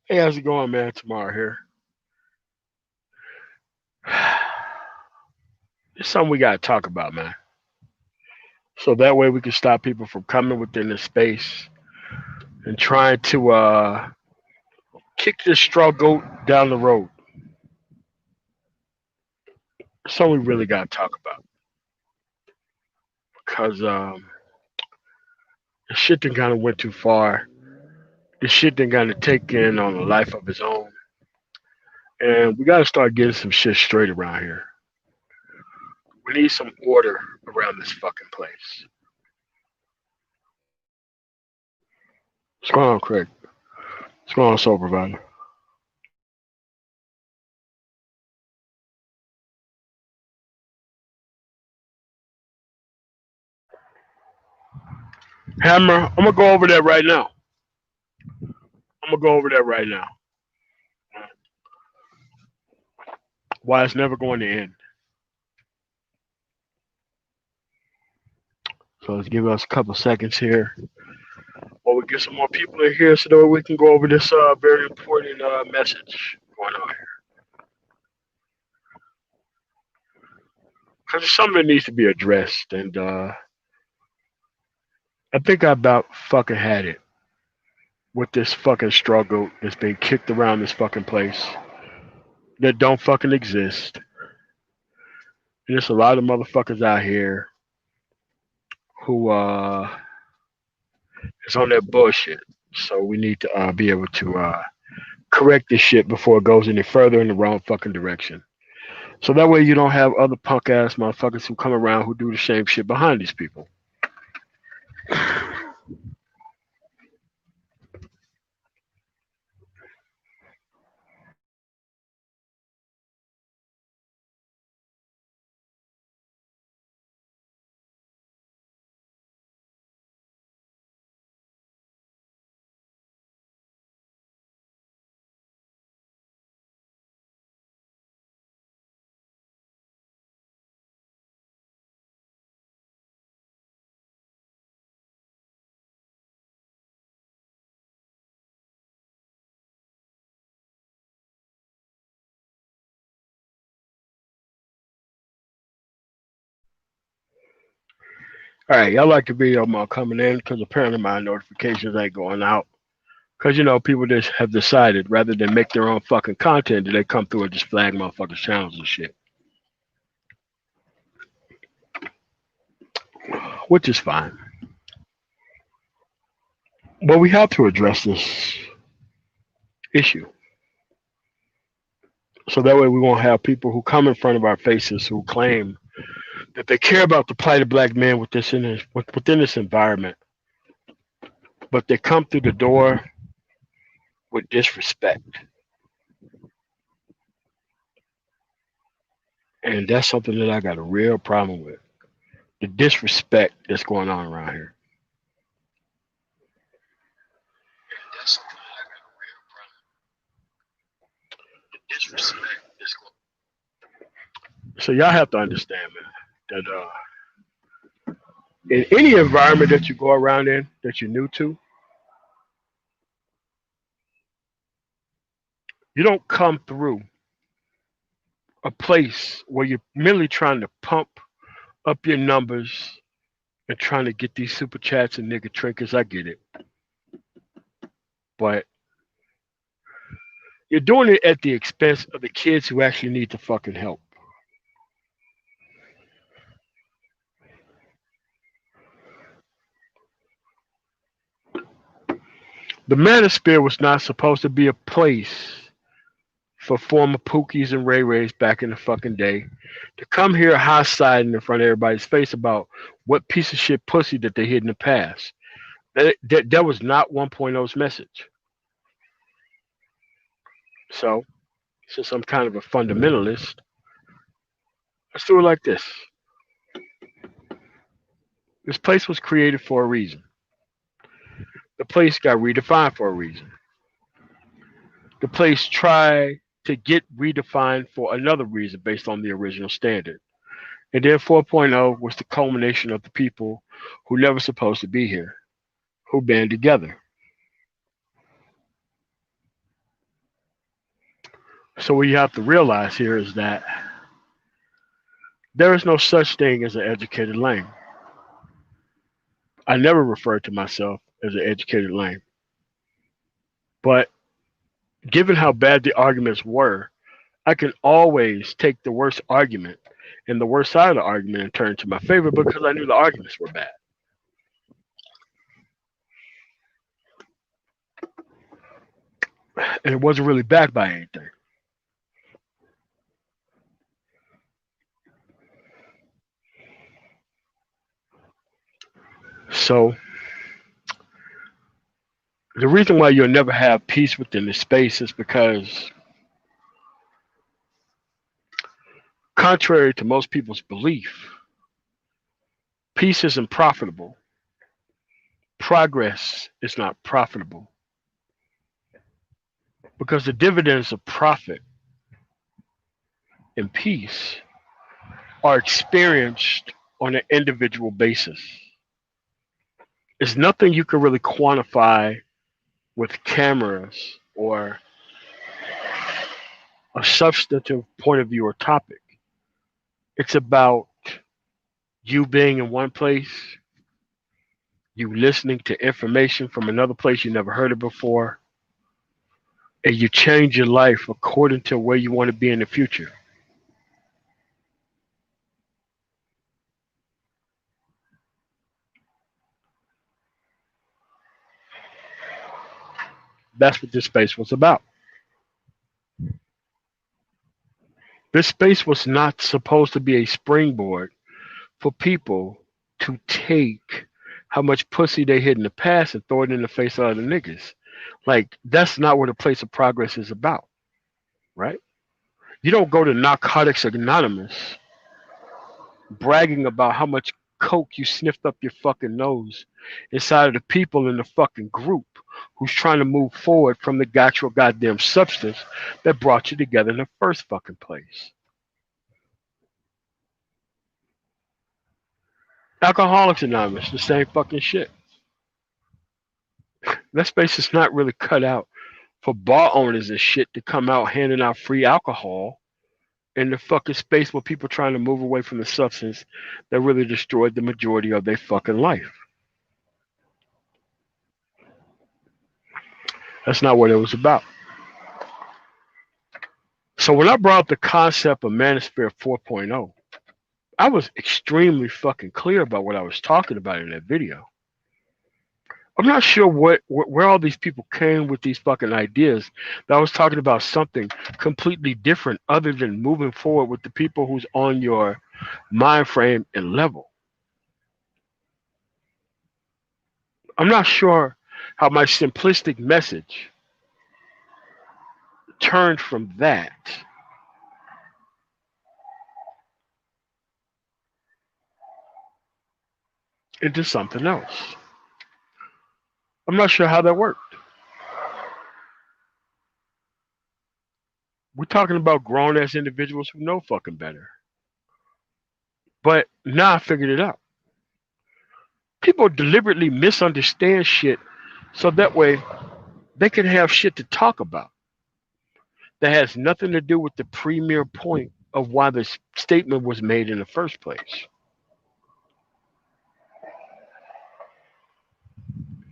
Hey, how's it going, man? Tomorrow here. It's something we gotta talk about, man. So that way we can stop people from coming within this space and trying to kick this straw goat down the road. Something we really gotta talk about because the shit done kind of went too far. The shit done kind of taken on a life of its own, and we gotta start getting some shit straight around here. We need some order around this fucking place. What's going on, Craig? What's going on, Soul Provider? Hammer, I'm gonna go over that right now. I'm gonna go over that right now. Why it's never going to end. So let's give us a couple seconds here while we get some more people in here so that we can go over this very important message going on here. Because it's something that needs to be addressed. And I think I about fucking had it with this fucking struggle that's been kicked around this fucking place that don't fucking exist. And there's a lot of motherfuckers out here who is on that bullshit. So we need to be able to correct this shit before it goes any further in the wrong fucking direction. So that way you don't have other punk ass motherfuckers who come around who do the same shit behind these people. All right, y'all like the video more coming in because apparently my notifications ain't going out. Because, people just have decided rather than make their own fucking content, that they come through and just flag motherfuckers' channels and shit. Which is fine. But we have to address this issue. So that way we won't have people who come in front of our faces who claim that they care about the plight of black men within this environment, but they come through the door with disrespect. And that's something that I got a real problem with. The disrespect that's going on around here. That's something that I got a real problem. The disrespect that's going. So y'all have to understand, man, that in any environment that you go around in that you're new to, you don't come through a place where you're merely trying to pump up your numbers and trying to get these super chats and nigga trinkets. I get it, but you're doing it at the expense of the kids who actually need the fucking help. The Manosphere was not supposed to be a place for former Pookies and Ray Rays back in the fucking day to come here high siding in front of everybody's face about what piece of shit pussy that they hid in the past. That was not 1.0's message. So, since I'm kind of a fundamentalist, let's do it like this. This place was created for a reason. The place got redefined for a reason. The place tried to get redefined for another reason based on the original standard. And then 4.0 was the culmination of the people who never supposed to be here, who band together. So what you have to realize here is that there is no such thing as an educated lame. I never referred to myself as an educated lame. But given how bad the arguments were, I can always take the worst argument and the worst side of the argument and turn it to my favor because I knew the arguments were bad. And it wasn't really backed by anything. So the reason why you'll never have peace within the space is because, contrary to most people's belief, peace isn't profitable. Progress is not profitable because the dividends of profit and peace are experienced on an individual basis. It's nothing you can really quantify with cameras or a substantive point of view or topic. It's about you being in one place, you listening to information from another place you never heard of before, and you change your life according to where you want to be in the future. That's what this space was about. This space was not supposed to be a springboard for people to take how much pussy they hid in the past and throw it in the face of other niggas. Like, that's not what a place of progress is about, right? You don't go to Narcotics Anonymous bragging about how much coke you sniffed up your fucking nose inside of the people in the fucking group who's trying to move forward from the actual goddamn substance that brought you together in the first fucking place. Alcoholics Anonymous, the same fucking shit. That space is not really cut out for bar owners and shit to come out handing out free alcohol in the fucking space where people trying to move away from the substance that really destroyed the majority of their fucking life. That's not what it was about. So when I brought up the concept of Manosphere 4.0, I was extremely fucking clear about what I was talking about in that video. I'm not sure where all these people came with these fucking ideas that I was talking about something completely different other than moving forward with the people who's on your mind frame and level. I'm not sure how my simplistic message turned from that into something else. I'm not sure how that worked. We're talking about grown ass individuals who know fucking better. But now I figured it out. People deliberately misunderstand shit so that way they can have shit to talk about that has nothing to do with the premier point of why this statement was made in the first place.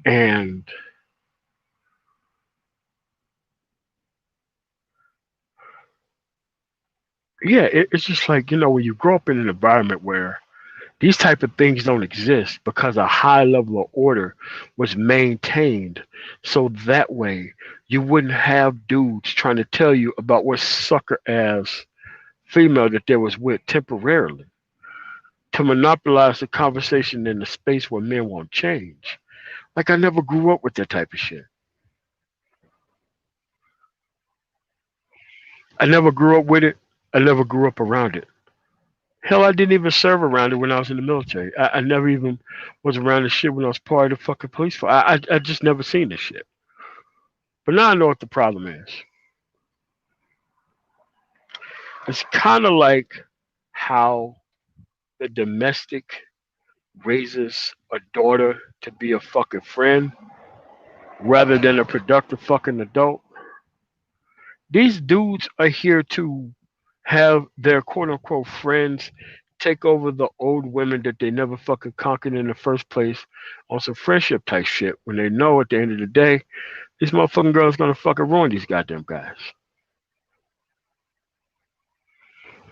And yeah, it's just like, when you grow up in an environment where these type of things don't exist because a high level of order was maintained so that way you wouldn't have dudes trying to tell you about what sucker ass female that they was with temporarily to monopolize the conversation in the space where men won't change. Like, I never grew up with that type of shit. I never grew up with it. I never grew up around it. Hell, I didn't even serve around it when I was in the military. I never even was around the shit when I was part of the fucking police force. I just never seen this shit. But now I know what the problem is. It's kind of like how the domestic raises a daughter to be a fucking friend rather than a productive fucking adult. These dudes are here to have their quote unquote friends take over the old women that they never fucking conquered in the first place on some friendship type shit when they know at the end of the day, this motherfucking girl is gonna fucking ruin these goddamn guys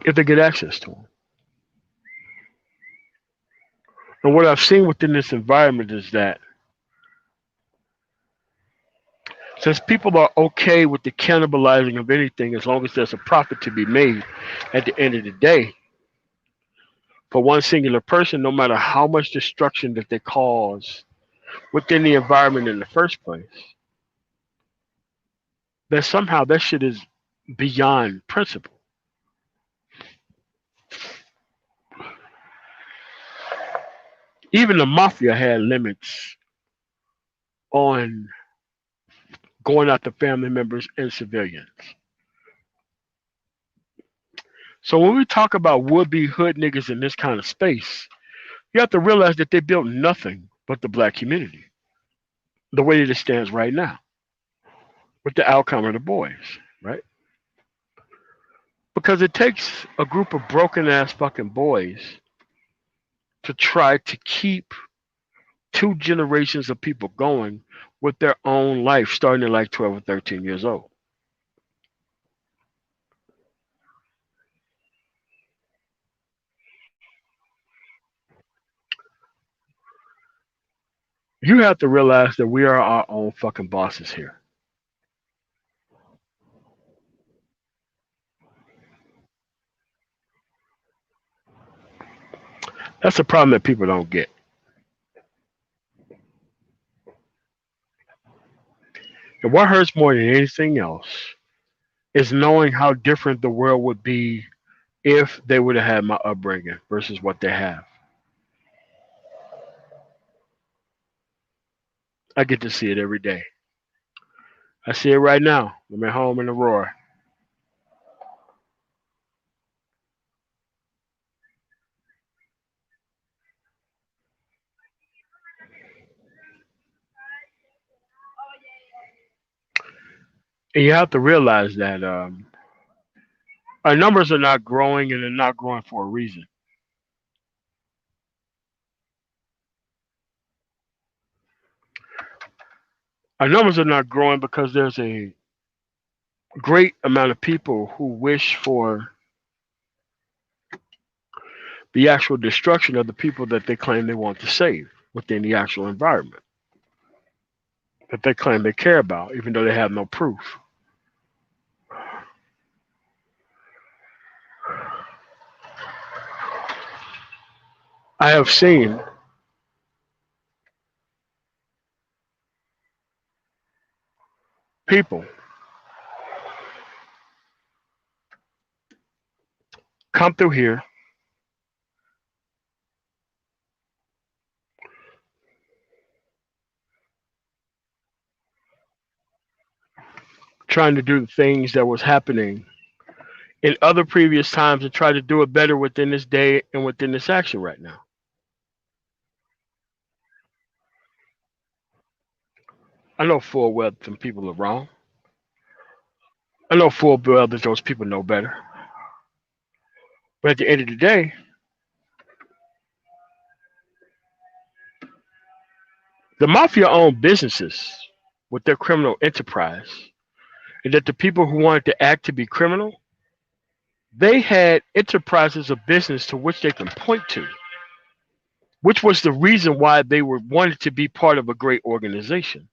if they get access to them. And what I've seen within this environment is that since people are okay with the cannibalizing of anything as long as there's a profit to be made at the end of the day, for one singular person, no matter how much destruction that they cause within the environment in the first place, that somehow that shit is beyond principle. Even the mafia had limits on going after family members and civilians. So when we talk about would-be hood niggas in this kind of space, you have to realize that they built nothing but the black community, the way that it stands right now, with the outcome of the boys, right? Because it takes a group of broken ass fucking boys to try to keep two generations of people going with their own life starting at like 12 or 13 years old. You have to realize that we are our own fucking bosses here. That's a problem that people don't get. And what hurts more than anything else is knowing how different the world would be if they would have had my upbringing versus what they have. I get to see it every day. I see it right now. I'm at home in Aurora. And you have to realize that our numbers are not growing and they're not growing for a reason. Our numbers are not growing because there's a great amount of people who wish for the actual destruction of the people that they claim they want to save within the actual environment that they claim they care about, even though they have no proof. I have seen people come through here trying to do the things that was happening in other previous times and try to do it better within this day and within this action right now. I know full well that some people are wrong. I know full well that those people know better. But at the end of the day, the mafia owned businesses with their criminal enterprise, and that the people who wanted to act to be criminal, they had enterprises of business to which they can point to, which was the reason why they were wanted to be part of a great organization.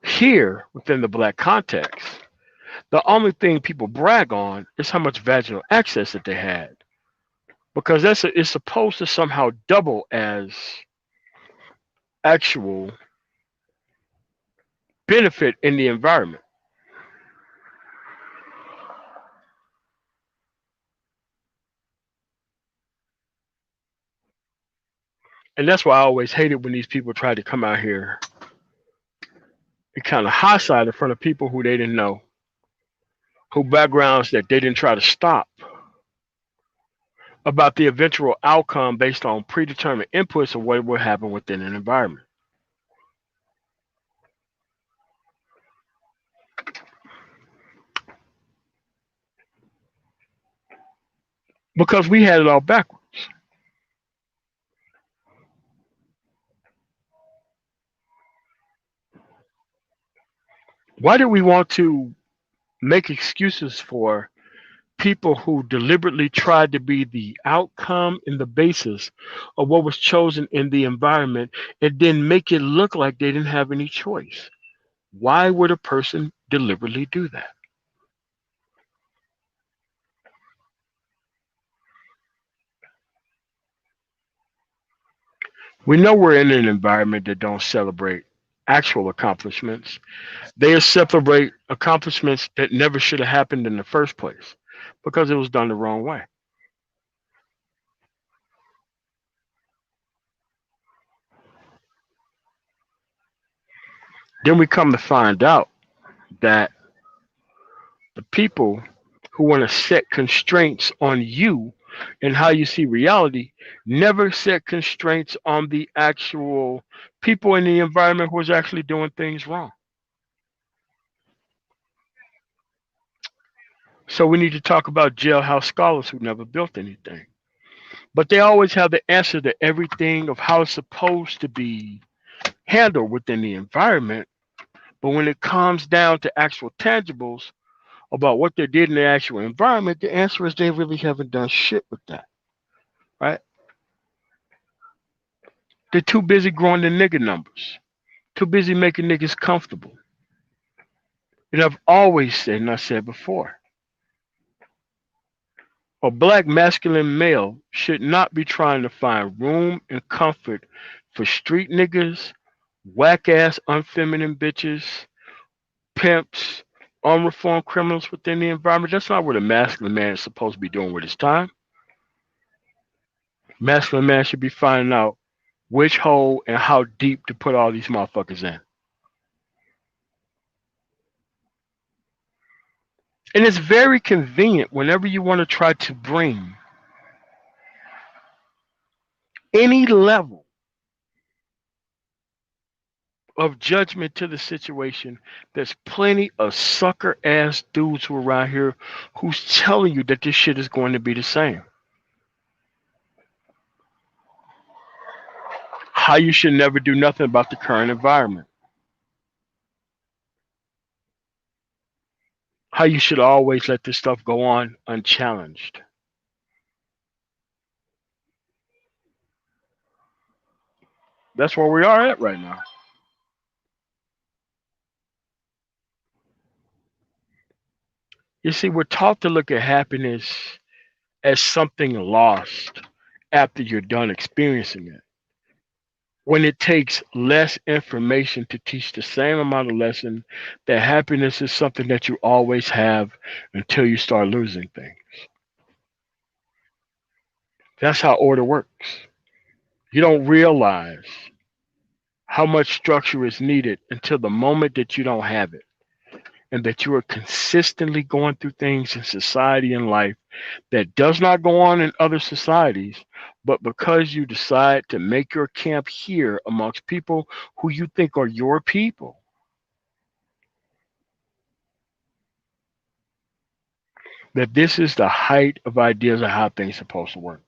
Here, within the black context, the only thing people brag on is how much vaginal access that they had, because it's supposed to somehow double as actual benefit in the environment. And that's why I always hated when these people tried to come out here and kind of high side in front of people who they didn't know, who backgrounds that they didn't try to stop, about the eventual outcome based on predetermined inputs of what will happen within an environment. because we had it all backwards. Why do we want to make excuses for people who deliberately tried to be the outcome and the basis of what was chosen in the environment and then make it look like they didn't have any choice? Why would a person deliberately do that? We know we're in an environment that don't celebrate actual accomplishments. They celebrate accomplishments that never should have happened in the first place because it was done the wrong way. Then we come to find out that the people who want to set constraints on you and how you see reality never set constraints on the actual people in the environment who was actually doing things wrong. So we need to talk about jailhouse scholars who never built anything. But they always have the answer to everything of how it's supposed to be handled within the environment. But when it comes down to actual tangibles about what they did in the actual environment, the answer is they really haven't done shit with that, right? They're too busy growing the nigger numbers, too busy making niggas comfortable. And I've always said, and I said before, a black masculine male should not be trying to find room and comfort for street niggas, whack ass unfeminine bitches, pimps, unreformed criminals within the environment. That's not what a masculine man is supposed to be doing with his time. Masculine man should be finding out which hole and how deep to put all these motherfuckers in. And it's very convenient whenever you want to try to bring any level of judgment to the situation. There's plenty of sucker ass dudes who are around here who's telling you that this shit is going to be the same. How you should never do nothing about the current environment. How you should always let this stuff go on unchallenged. That's where we are at right now. You see, we're taught to look at happiness as something lost after you're done experiencing it. When it takes less information to teach the same amount of lesson, that happiness is something that you always have until you start losing things. That's how order works. You don't realize how much structure is needed until the moment that you don't have it, and that you are consistently going through things in society and life that does not go on in other societies, but because you decide to make your camp here amongst people who you think are your people, that this is the height of ideas of how things are supposed to work.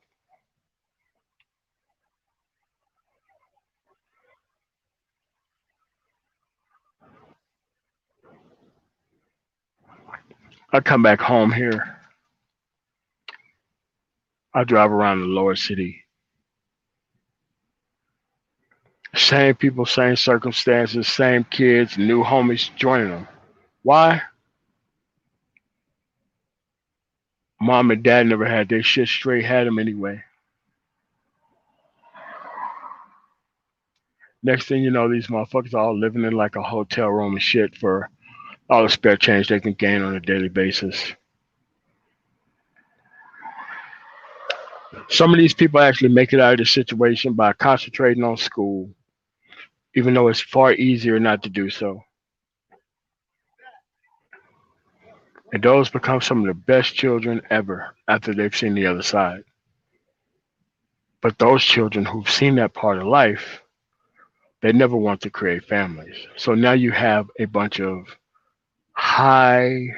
I come back home here, I drive around the lower city. Same people, same circumstances, same kids, new homies joining them. Why? Mom and dad never had their shit straight, had them anyway. Next thing you know, these motherfuckers are all living in like a hotel room and shit for all the spare change they can gain on a daily basis. Some of these people actually make it out of the situation by concentrating on school, even though it's far easier not to do so. And those become some of the best children ever after they've seen the other side. But those children who've seen that part of life, they never want to create families. So now you have a bunch of highly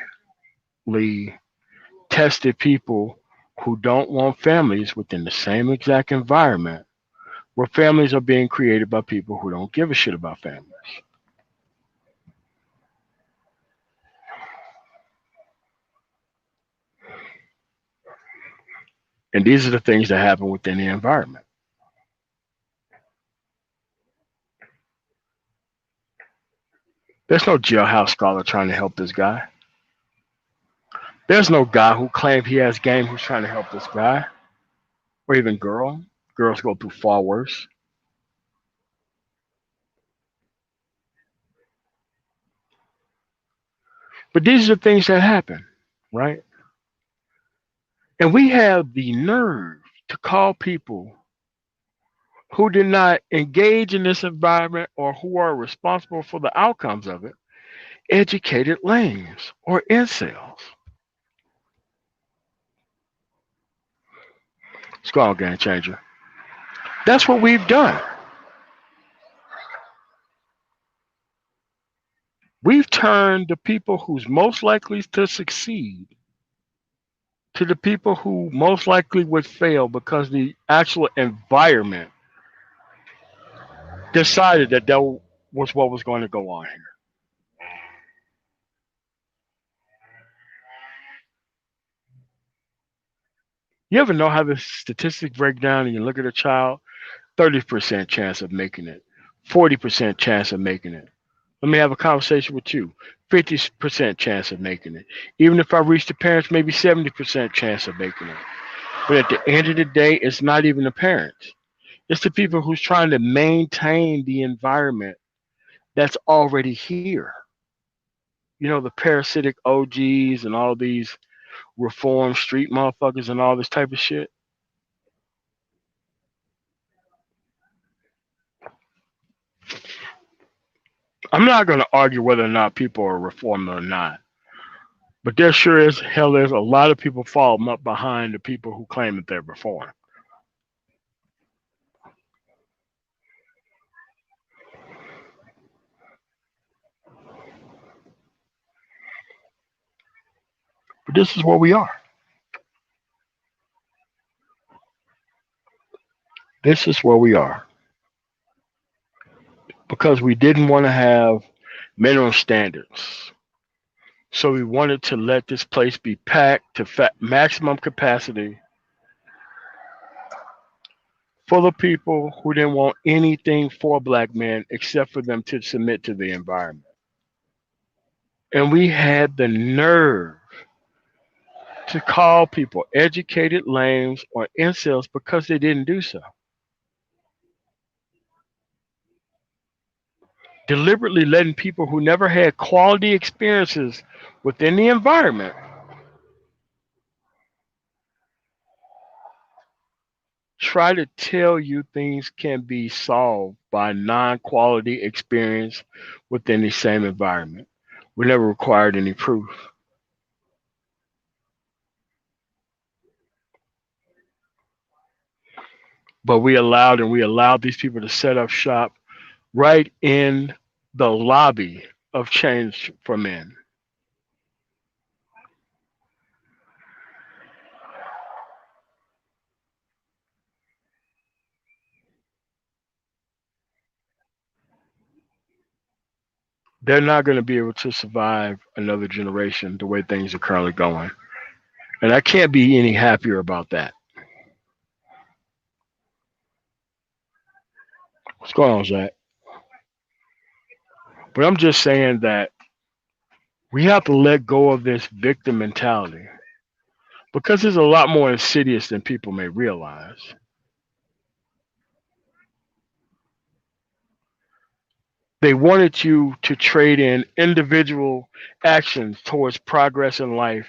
tested people who don't want families within the same exact environment where families are being created by people who don't give a shit about families. And these are the things that happen within the environment. There's no jailhouse scholar trying to help this guy. There's no guy who claims he has game who's trying to help this guy, or even girl. Girls go through far worse. But these are the things that happen, right? And we have the nerve to call people who did not engage in this environment or who are responsible for the outcomes of it educated lames or incels. It's called game changer. That's what we've done. We've turned the people who's most likely to succeed to the people who most likely would fail because the actual environment decided that that was what was going to go on here. You ever know how the statistics break down and you look at a child? 30% chance of making it, 40% chance of making it. Let me have a conversation with you. 50% chance of making it. Even if I reach the parents, maybe 70% chance of making it. But at the end of the day, it's not even the parents. It's the people who's trying to maintain the environment that's already here. You know, the parasitic OGs and all these reform street motherfuckers and all this type of shit. I'm not going to argue whether or not people are reformed or not. But there sure is hell is a lot of people falling up behind the people who claim that they're reformed. But this is where we are. This is where we are. Because we didn't want to have minimum standards. So we wanted to let this place be packed to maximum capacity full of people who didn't want anything for black men except for them to submit to the environment. And we had the nerve to call people educated lames or incels because they didn't do so. Deliberately letting people who never had quality experiences within the environment try to tell you things can be solved by non-quality experience within the same environment. We never required any proof. But we allowed these people to set up shop right in the lobby of Change for Men. They're not going to be able to survive another generation the way things are currently going. And I can't be any happier about that. What's going on, Zach? But I'm just saying that we have to let go of this victim mentality because it's a lot more insidious than people may realize. They wanted you to trade in individual actions towards progress in life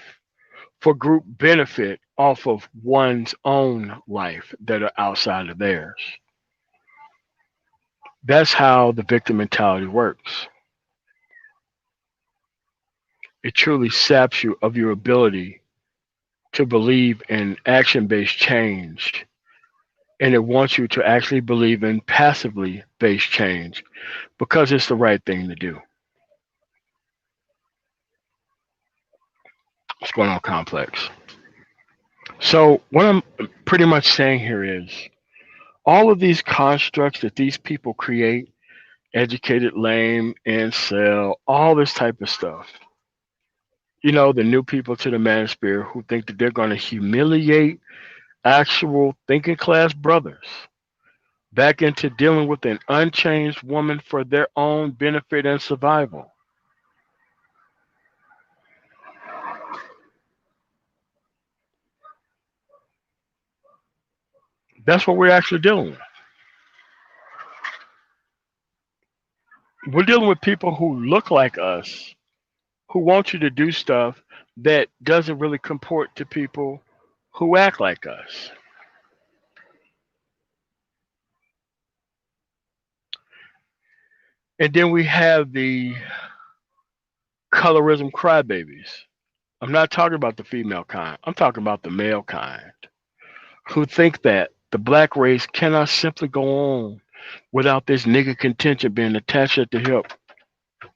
for group benefit off of one's own life that are outside of theirs. That's how the victim mentality works. It truly saps you of your ability to believe in action based change. And it wants you to actually believe in passively based change because it's the right thing to do. What's going on, Complex? So what I'm pretty much saying here is all of these constructs that these people create, educated, lame, incel, all this type of stuff. The new people to the manosphere who think that they're going to humiliate actual thinking class brothers back into dealing with an unchanged woman for their own benefit and survival. That's what we're actually dealing with. We're dealing with people who look like us, who want you to do stuff that doesn't really comport to people who act like us. And then we have the colorism crybabies. I'm not talking about the female kind. I'm talking about the male kind who think that the black race cannot simply go on without this nigga contention being attached at the hip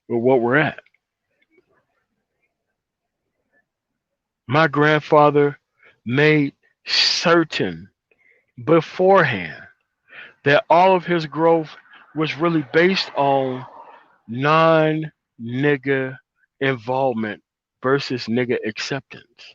with what we're at. My grandfather made certain beforehand that all of his growth was really based on non nigga involvement versus nigga acceptance.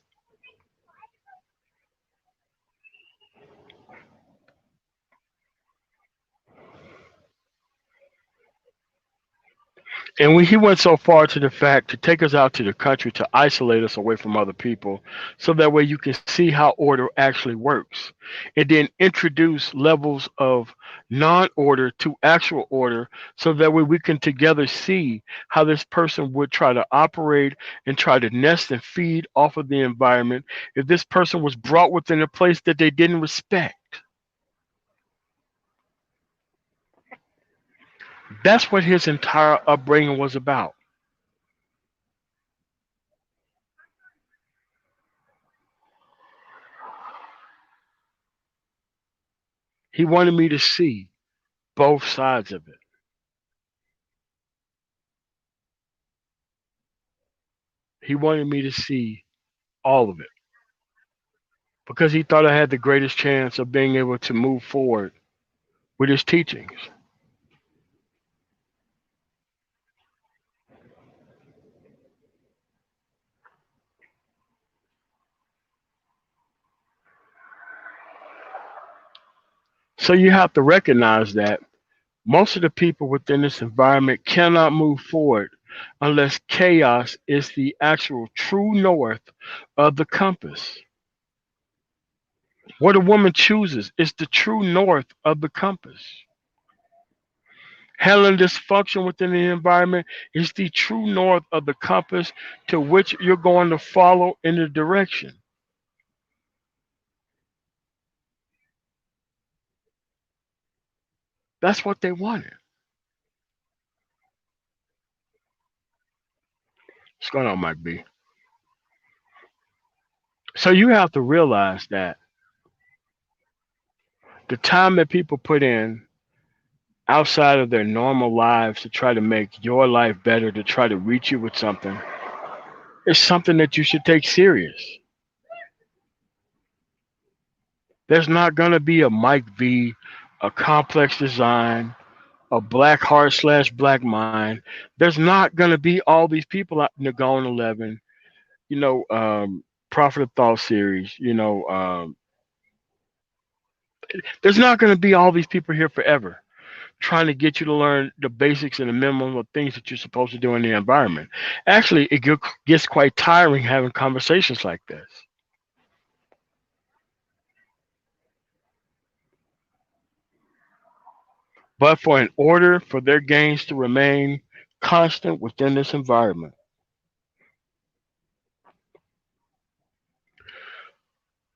And when he went so far to the fact to take us out to the country to isolate us away from other people, so that way you can see how order actually works, and then introduce levels of non-order to actual order, so that way we can together see how this person would try to operate and try to nest and feed off of the environment if this person was brought within a place that they didn't respect. That's what his entire upbringing was about. He wanted me to see both sides of it. He wanted me to see all of it because he thought I had the greatest chance of being able to move forward with his teachings. So you have to recognize that most of the people within this environment cannot move forward unless chaos is the actual true north of the compass. What a woman chooses is the true north of the compass. Handling dysfunction within the environment is the true north of the compass to which you're going to follow in the direction. That's what they wanted. What's going on, Mike B? So you have to realize that the time that people put in outside of their normal lives to try to make your life better, to try to reach you with something, is something that you should take serious. There's not going to be a Mike V, a complex design, a black heart slash black mind. There's not going to be all these people out in the Gone 11, you know, Prophet of Thought series, there's not going to be all these people here forever trying to get you to learn the basics and the minimum of things that you're supposed to do in the environment. Actually, it gets quite tiring having conversations like this. But for in order for their gains to remain constant within this environment,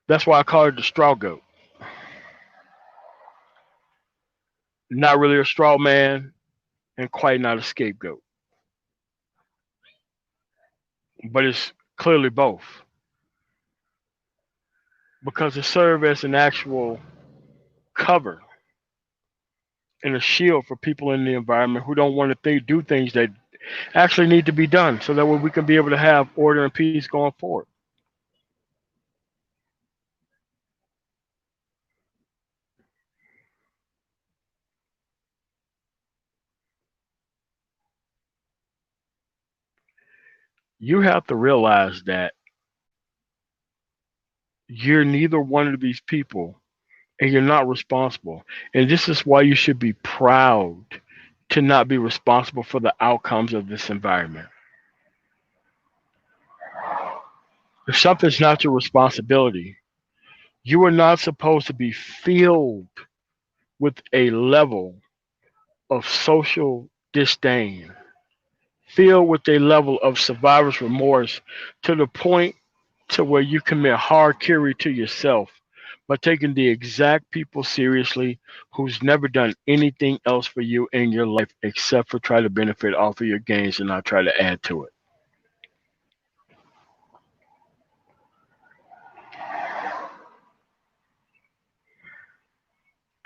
that's why I call it the straw goat. Not really a straw man and quite not a scapegoat, but it's clearly both because it serves as an actual cover and a shield for people in the environment who don't want to do things that actually need to be done so that way we can be able to have order and peace going forward. You have to realize that you're neither one of these people and you're not responsible. And this is why you should be proud to not be responsible for the outcomes of this environment. If something's not your responsibility, you are not supposed to be filled with a level of social disdain, filled with a level of survivor's remorse to the point to where you commit hard carry to yourself by taking the exact people seriously who's never done anything else for you in your life except for try to benefit off of your gains and not try to add to it.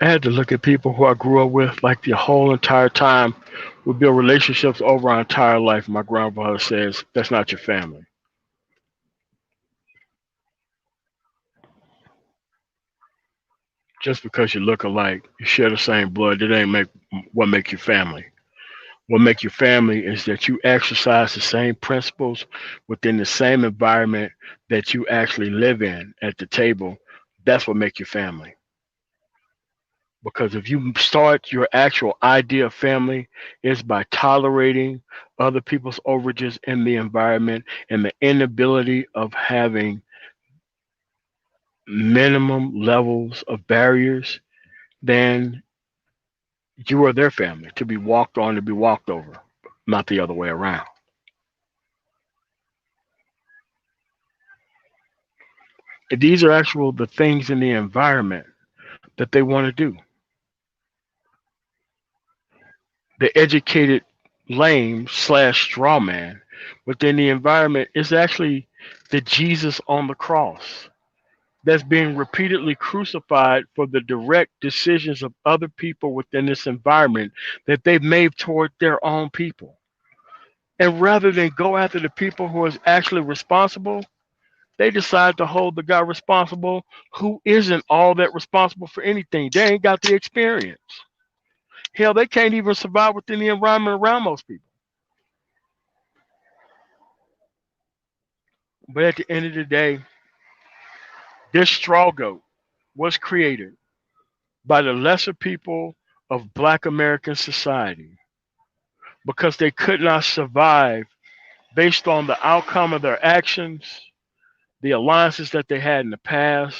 I had to look at people who I grew up with like the whole entire time. We build relationships over our entire life. My grandfather says, that's not your family. Just because you look alike, you share the same blood, that ain't make what make you family. What make you family is that you exercise the same principles within the same environment that you actually live in at the table. That's what make you family. Because if you start your actual idea of family is by tolerating other people's overages in the environment and the inability of having minimum levels of barriers, then you are their family to be walked on, to be walked over, not the other way around. These are actual the things in the environment that they want to do. The educated lame slash straw man within the environment is actually the Jesus on the cross that's being repeatedly crucified for the direct decisions of other people within this environment that they've made toward their own people. And rather than go after the people who is actually responsible, they decide to hold the guy responsible who isn't all that responsible for anything. They ain't got the experience. Hell, they can't even survive within the environment around most people. But at the end of the day, this straw goat was created by the lesser people of black American society because they could not survive based on the outcome of their actions, the alliances that they had in the past,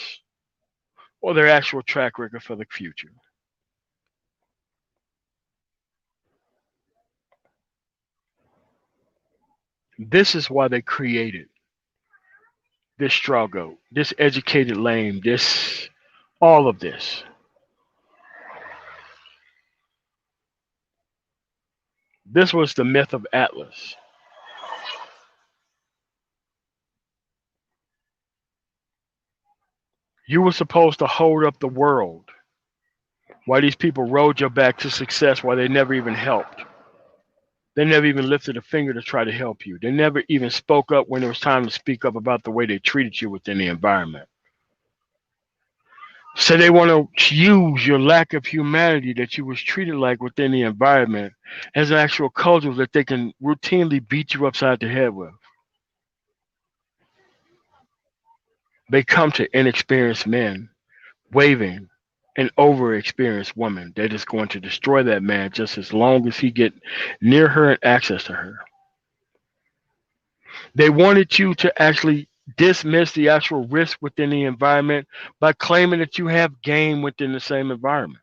or their actual track record for the future. This is why they created this straw goat, this educated lame, this all of this. This was the myth of Atlas. You were supposed to hold up the world while these people rode your back to success while they never even helped. They never even lifted a finger to try to help you. They never even spoke up when it was time to speak up about the way they treated you within the environment. So they want to use your lack of humanity that you was treated like within the environment as an actual culture that they can routinely beat you upside the head with. They come to inexperienced men waving an over experienced woman that is going to destroy that man just as long as he get near her and access to her. They wanted you to actually dismiss the actual risk within the environment by claiming that you have game within the same environment.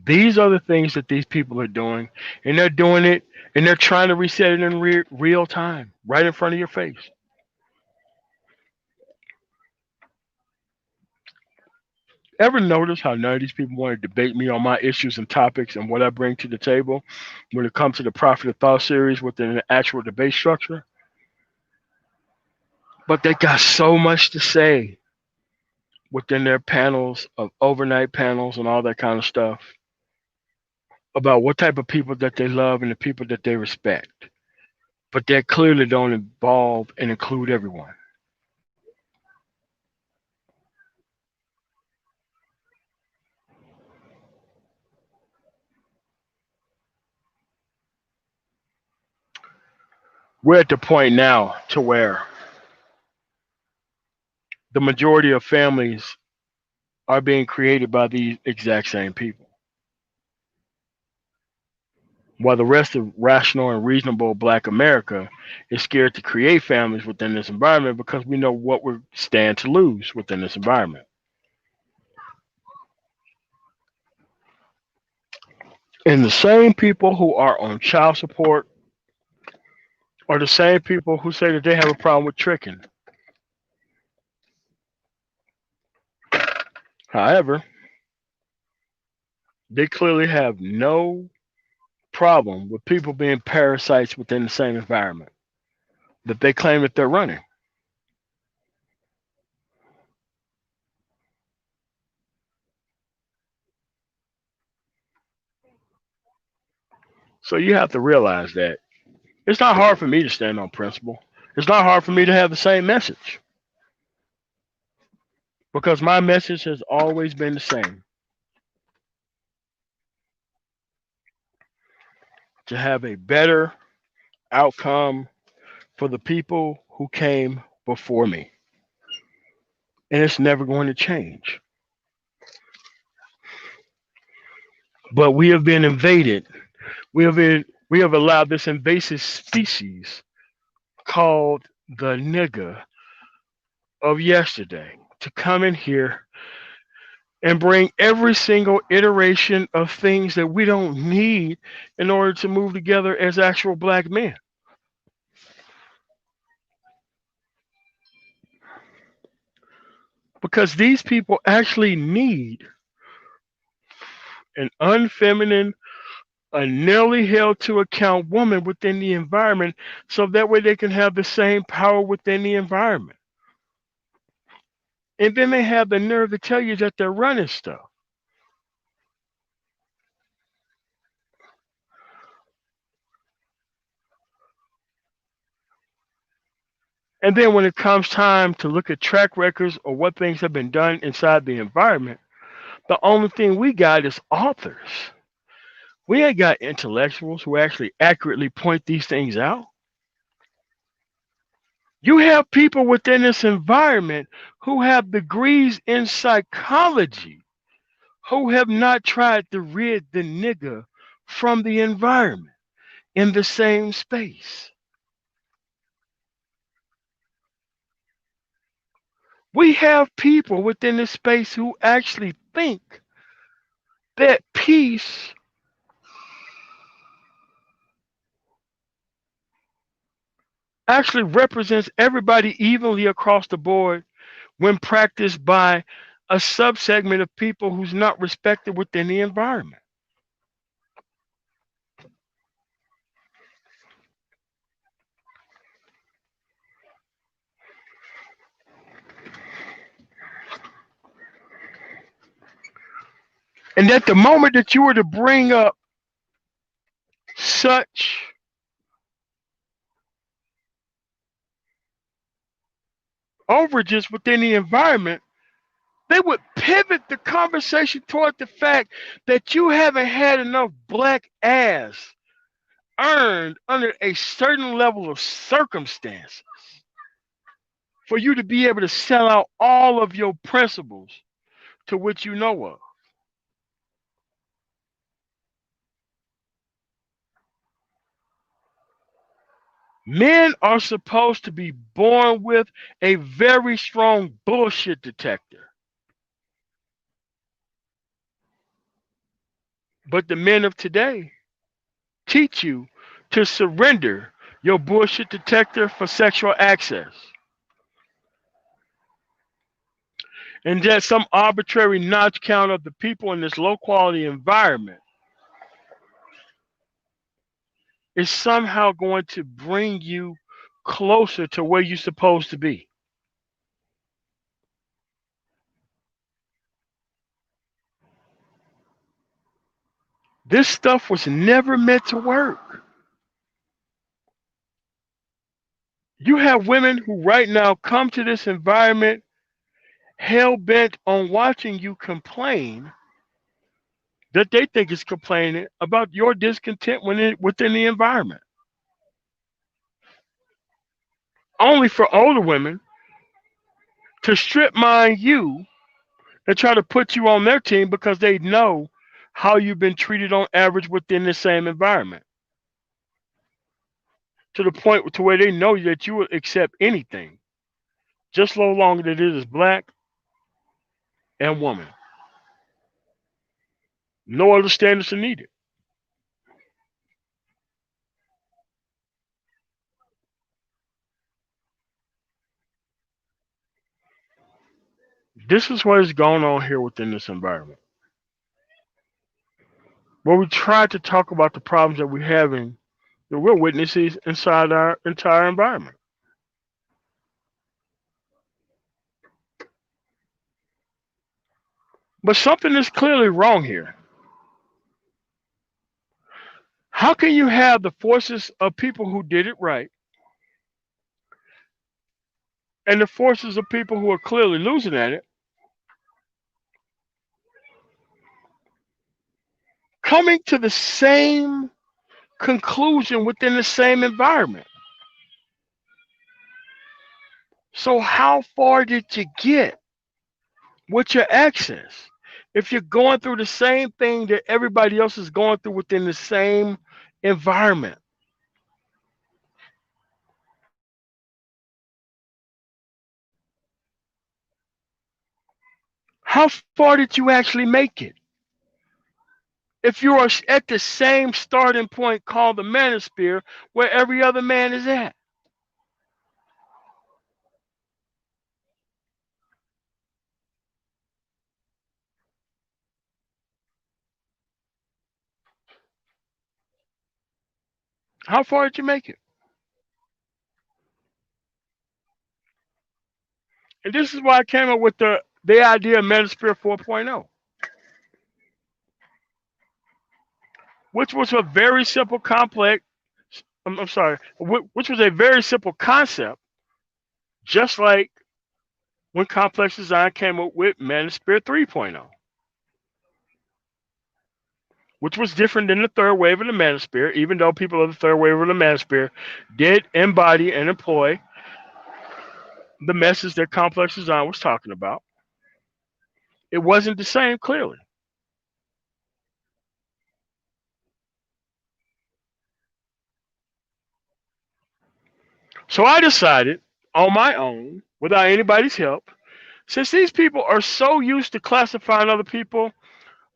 These are the things that these people are doing, and they're doing it, and they're trying to reset it in real time, right in front of your face. Ever notice how none of these people want to debate me on my issues and topics and what I bring to the table when it comes to the Prophet of Thought series within an actual debate structure? But they got so much to say within their panels of overnight panels and all that kind of stuff about what type of people that they love and the people that they respect. But that clearly don't involve and include everyone. We're at the point now to where the majority of families are being created by these exact same people. While the rest of rational and reasonable black America is scared to create families within this environment because we know what we stand to lose within this environment. And the same people who are on child support are the same people who say that they have a problem with tricking. However, they clearly have no problem with people being parasites within the same environment that they claim that they're running. So you have to realize that it's not hard for me to stand on principle. It's not hard for me to have the same message because my message has always been the same, to have a better outcome for the people who came before me. And it's never going to change. But we have been invaded. We have allowed this invasive species called the nigger of yesterday to come in here and bring every single iteration of things that we don't need in order to move together as actual black men. Because these people actually need an unfeminine, a nearly held to account woman within the environment so that way they can have the same power within the environment. And then they have the nerve to tell you that they're running stuff. And then when it comes time to look at track records or what things have been done inside the environment, the only thing we got is authors. We ain't got intellectuals who actually accurately point these things out. You have people within this environment who have degrees in psychology who have not tried to rid the nigger from the environment in the same space. We have people within this space who actually think that peace actually represents everybody evenly across the board when practiced by a subsegment of people who's not respected within the environment. And at the moment that you were to bring up such overages within the environment, they would pivot the conversation toward the fact that you haven't had enough black ass earned under a certain level of circumstances for you to be able to sell out all of your principles to which you know of. Men are supposed to be born with a very strong bullshit detector. But the men of today teach you to surrender your bullshit detector for sexual access. And that some arbitrary notch count of the people in this low quality environment is somehow going to bring you closer to where you're supposed to be. This stuff was never meant to work. You have women who right now come to this environment hell bent on watching you complain that they think is complaining about your discontent within the environment. only for older women to strip mine you and try to put you on their team because they know how you've been treated on average within the same environment, to the point to where they know that you will accept anything, just so long as it is black and woman. No other standards are needed. This is what is going on here within this environment. Where we try to talk about the problems that we're having, that we're witnesses inside our entire environment. But something is clearly wrong here. How can you have the forces of people who did it right and the forces of people who are clearly losing at it coming to the same conclusion within the same environment? So, how far did you get with your access? If you're going through the same thing that everybody else is going through within the same environment, how far did you actually make it? If you are at the same starting point called the manosphere where every other man is at, how far did you make it? And this is why I came up with the idea of Manosphere 4.0, which was a very simple complex. I'm sorry, which was a very simple concept, just like when complex design came up with Manosphere 3.0, which was different than the third wave of the Manosphere, even though people of the third wave of the Manosphere did embody and employ the message that complex design was talking about. It wasn't the same, clearly. So I decided on my own, without anybody's help, since these people are so used to classifying other people,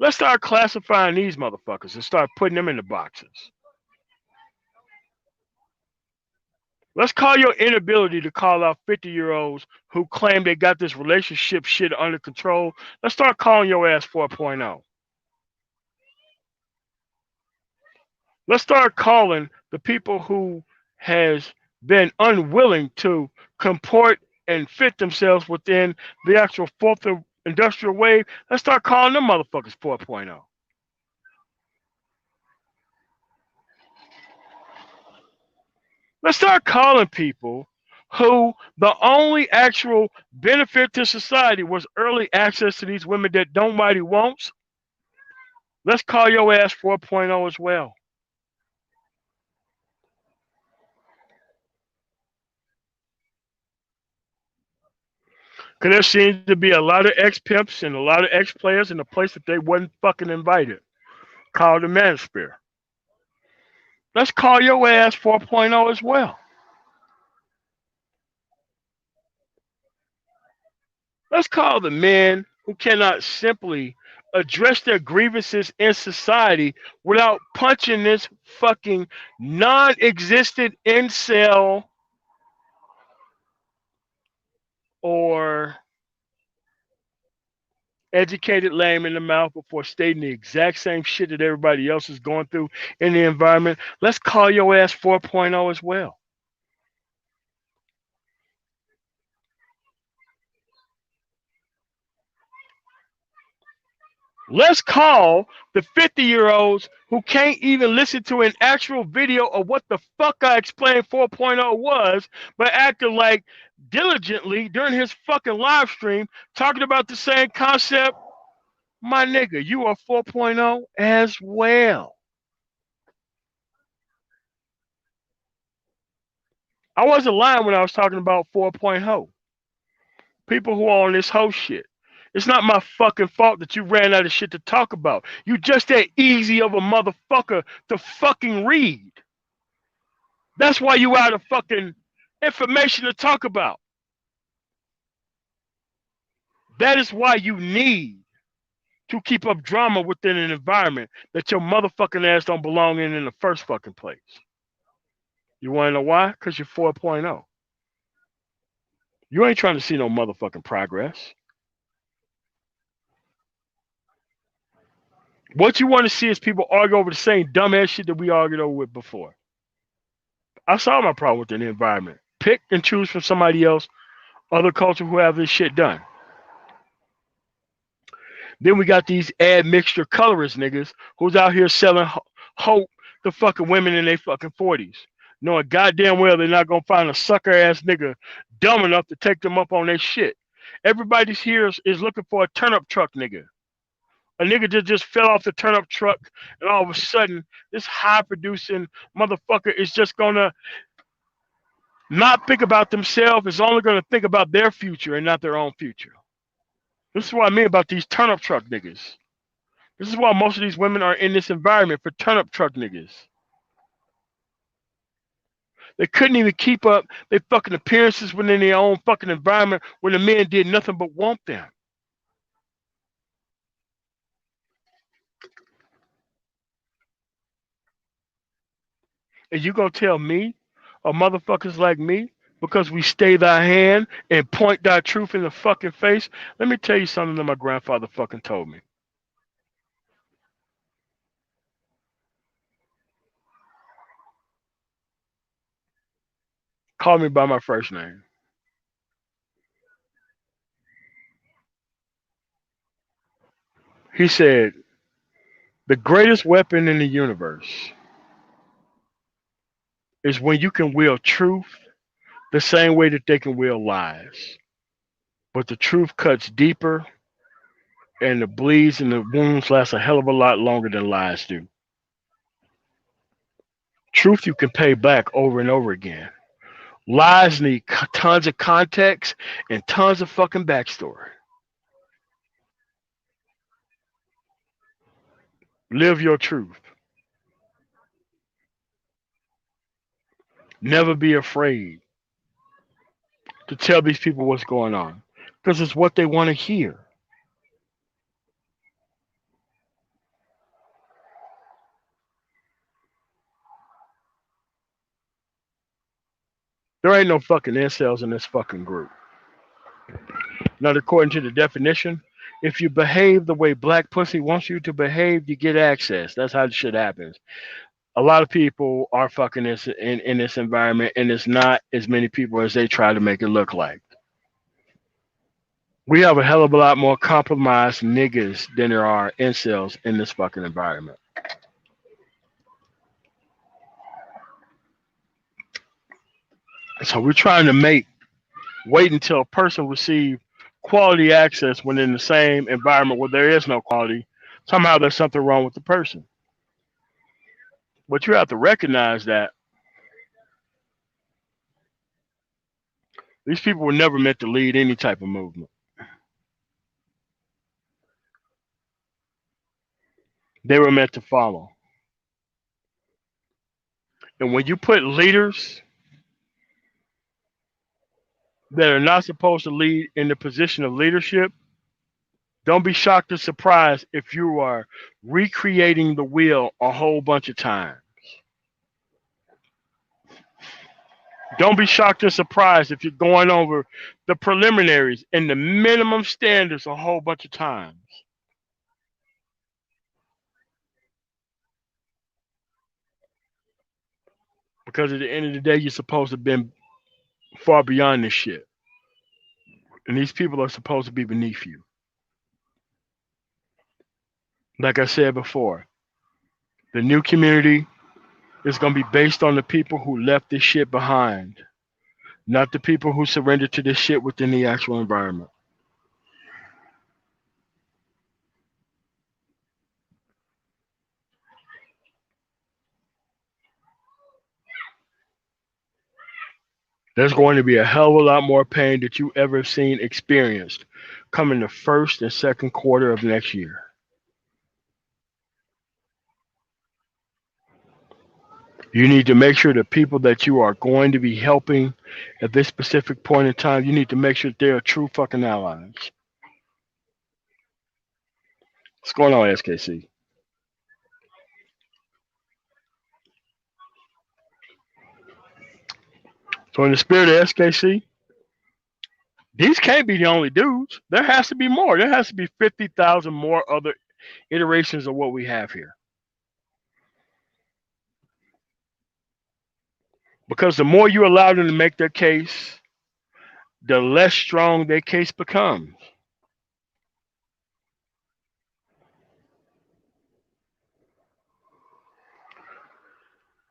let's start classifying these motherfuckers and start putting them in the boxes. Let's call your inability to call out 50-year-olds who claim they got this relationship shit under control. Let's start calling your ass 4.0. Let's start calling the people who has been unwilling to comport and fit themselves within the actual fourth industrial wave. Let's start calling them motherfuckers 4.0. Let's start calling people who the only actual benefit to society was early access to these women that nobody wants. Let's call your ass 4.0 as well. Because there seems to be a lot of ex pimps and a lot of ex players in a place that they wasn't fucking invited, called the manosphere. Let's call your ass 4.0 as well. Let's call the men who cannot simply address their grievances in society without punching this fucking non existent incel or educated lame in the mouth before stating the exact same shit that everybody else is going through in the environment. Let's call your ass 4.0 as well. Let's call the 50-year-olds who can't even listen to an actual video of what the fuck I explained 4.0 was, but acted like diligently during his fucking live stream talking about the same concept. My nigga, you are 4.0 as well. I wasn't lying when I was talking about 4.0. People who are on this whole shit. It's not my fucking fault that you ran out of shit to talk about. You just that easy of a motherfucker to fucking read. That's why you out of fucking information to talk about. That is why you need to keep up drama within an environment that your motherfucking ass don't belong in the first fucking place. You want to know why? Because you're 4.0. You ain't trying to see no motherfucking progress. What you want to see is people argue over the same dumbass shit that we argued over with before. I saw my problem within the environment. Pick and choose from somebody else, other culture who have this shit done. Then we got these admixture colorist niggas who's out here selling hope to fucking women in their fucking 40s. Knowing goddamn well they're not gonna find a sucker ass nigga dumb enough to take them up on their shit. Everybody's here is looking for a turnip truck nigga. A nigga just fell off the turnip truck and all of a sudden this high producing motherfucker is just gonna not think about themselves, is only gonna think about their future and not their own future. This is what I mean about these turnip truck niggas. This is why most of these women are in this environment for turnip truck niggas. They couldn't even keep up their fucking appearances within their own fucking environment where the men did nothing but want them. And you gonna tell me, or motherfuckers like me, because we stay thy hand and point thy truth in the fucking face? Let me tell you something that my grandfather fucking told me. Call me by my first name. He said, the greatest weapon in the universe is when you can wield truth the same way that they can wield lies. But the truth cuts deeper and the bleeds and the wounds last a hell of a lot longer than lies do. Truth you can pay back over and over again. Lies need tons of context and tons of fucking backstory. Live your truth. Never be afraid to tell these people what's going on because it's what they want to hear. There ain't no fucking incels in this fucking group. Not according to the definition. If you behave the way black pussy wants you to behave, you get access. That's how the shit happens. A lot of people are fucking this in this environment, and it's not as many people as they try to make it look like. We have a hell of a lot more compromised niggas than there are incels in this fucking environment. So we're trying to wait until a person receive quality access when in the same environment where there is no quality. Somehow there's something wrong with the person. But you have to recognize that these people were never meant to lead any type of movement. They were meant to follow. And when you put leaders that are not supposed to lead in the position of leadership, don't be shocked or surprised if you are recreating the wheel a whole bunch of times. Don't be shocked or surprised if you're going over the preliminaries and the minimum standards a whole bunch of times. Because at the end of the day, you're supposed to have been far beyond this shit. And these people are supposed to be beneath you. Like I said before, the new community is going to be based on the people who left this shit behind, not the people who surrendered to this shit within the actual environment. There's going to be a hell of a lot more pain that you ever seen experienced coming the first and second quarter of next year. You need to make sure the people that you are going to be helping at this specific point in time, you need to make sure that they are true fucking allies. What's going on, SKC? So in the spirit of SKC, these can't be the only dudes. There has to be more. There has to be 50,000 more other iterations of what we have here. Because the more you allow them to make their case, the less strong their case becomes.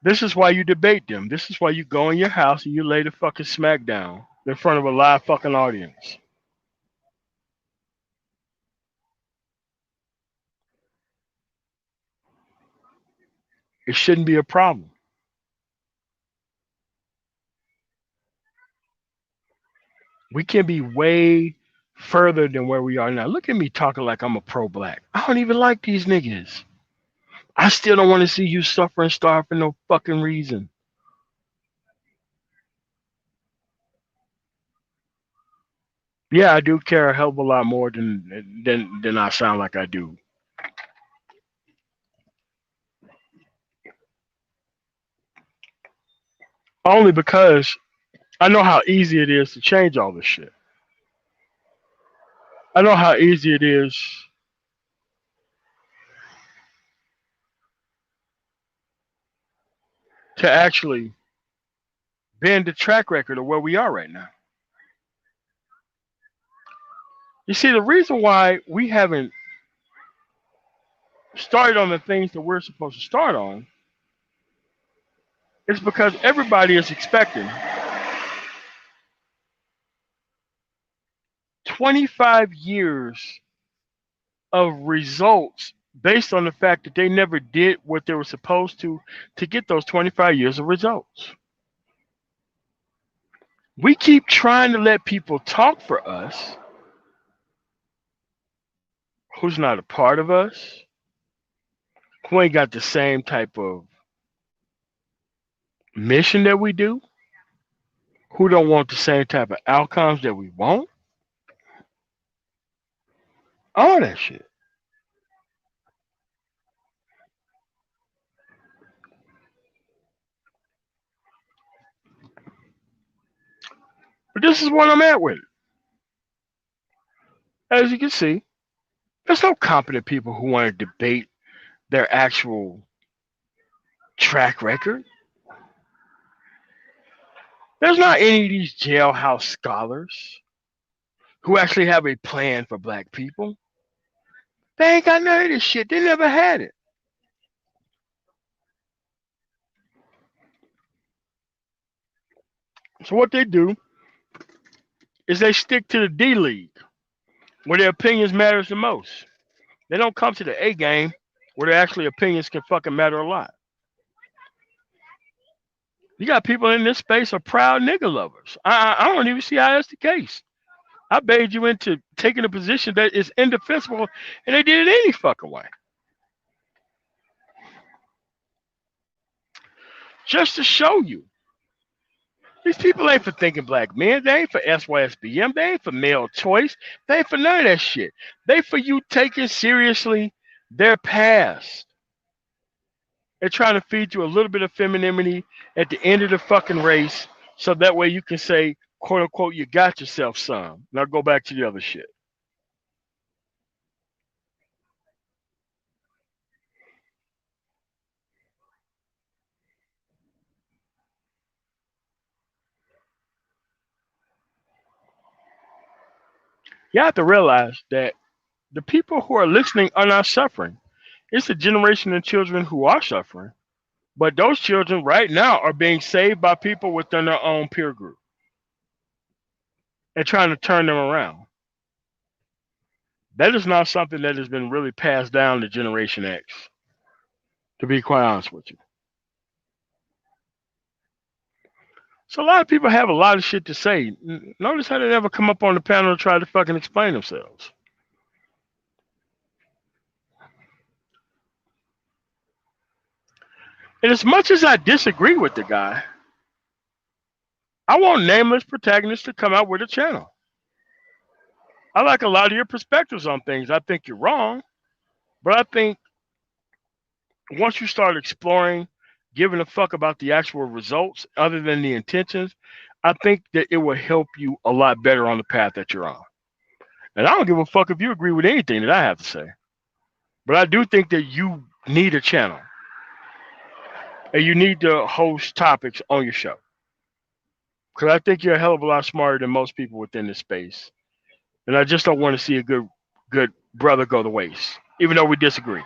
This is why you debate them. This is why you go in your house and you lay the fucking smack down in front of a live fucking audience. It shouldn't be a problem. We can be way further than where we are now. Look at me talking like I'm a pro black. I don't even like these niggas. I still don't want to see you suffer and starve for no fucking reason. Yeah, I do care a hell of a lot more than I sound like I do. Only because I know how easy it is to change all this shit. I know how easy it is to actually bend the track record of where we are right now. You see, the reason why we haven't started on the things that we're supposed to start on is because everybody is expecting 25 years of results based on the fact that they never did what they were supposed to get those 25 years of results. We keep trying to let people talk for us who's not a part of us, who ain't got the same type of mission that we do, who don't want the same type of outcomes that we want, all that shit. But this is what I'm at with it. As you can see, there's no competent people who want to debate their actual track record. There's not any of these jailhouse scholars who actually have a plan for black people. They ain't got none of this shit. They never had it. So what they do is they stick to the D League where their opinions matters the most. They don't come to the A game where their actually opinions can fucking matter a lot. You got people in this space are proud nigga lovers. I don't even see how that's the case. I baited you into taking a position that is indefensible, and they did it any fucking way. Just to show you, these people ain't for thinking black men. They ain't for SYSBM. They ain't for male choice. They ain't for none of that shit. They for you taking seriously their past. They're trying to feed you a little bit of femininity at the end of the fucking race, so that way you can say, quote unquote, you got yourself some. Now go back to the other shit. You have to realize that the people who are listening are not suffering. It's the generation of children who are suffering. But those children right now are being saved by people within their own peer group and trying to turn them around. That is not something that has been really passed down to Generation X, to be quite honest with you. So a lot of people have a lot of shit to say. Notice how they never come up on the panel and try to fucking explain themselves. And as much as I disagree with the guy, I want nameless protagonists to come out with a channel. I like a lot of your perspectives on things. I think you're wrong, but I think once you start exploring, giving a fuck about the actual results other than the intentions, I think that it will help you a lot better on the path that you're on. And I don't give a fuck if you agree with anything that I have to say. But I do think that you need a channel. And you need to host topics on your show. Because I think you're a hell of a lot smarter than most people within this space. And I just don't want to see a good brother go to waste, even though we disagree.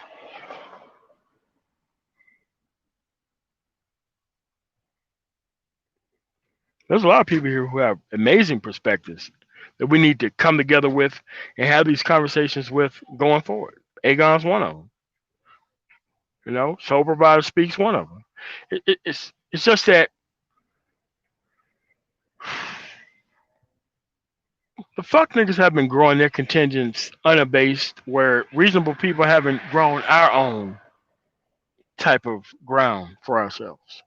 There's a lot of people here who have amazing perspectives that we need to come together with and have these conversations with going forward. Agon's one of them. You know, Soul Provider Speaks one of them. It's just that the fuck niggas have been growing their contingents unabased, where reasonable people haven't grown our own type of ground for ourselves.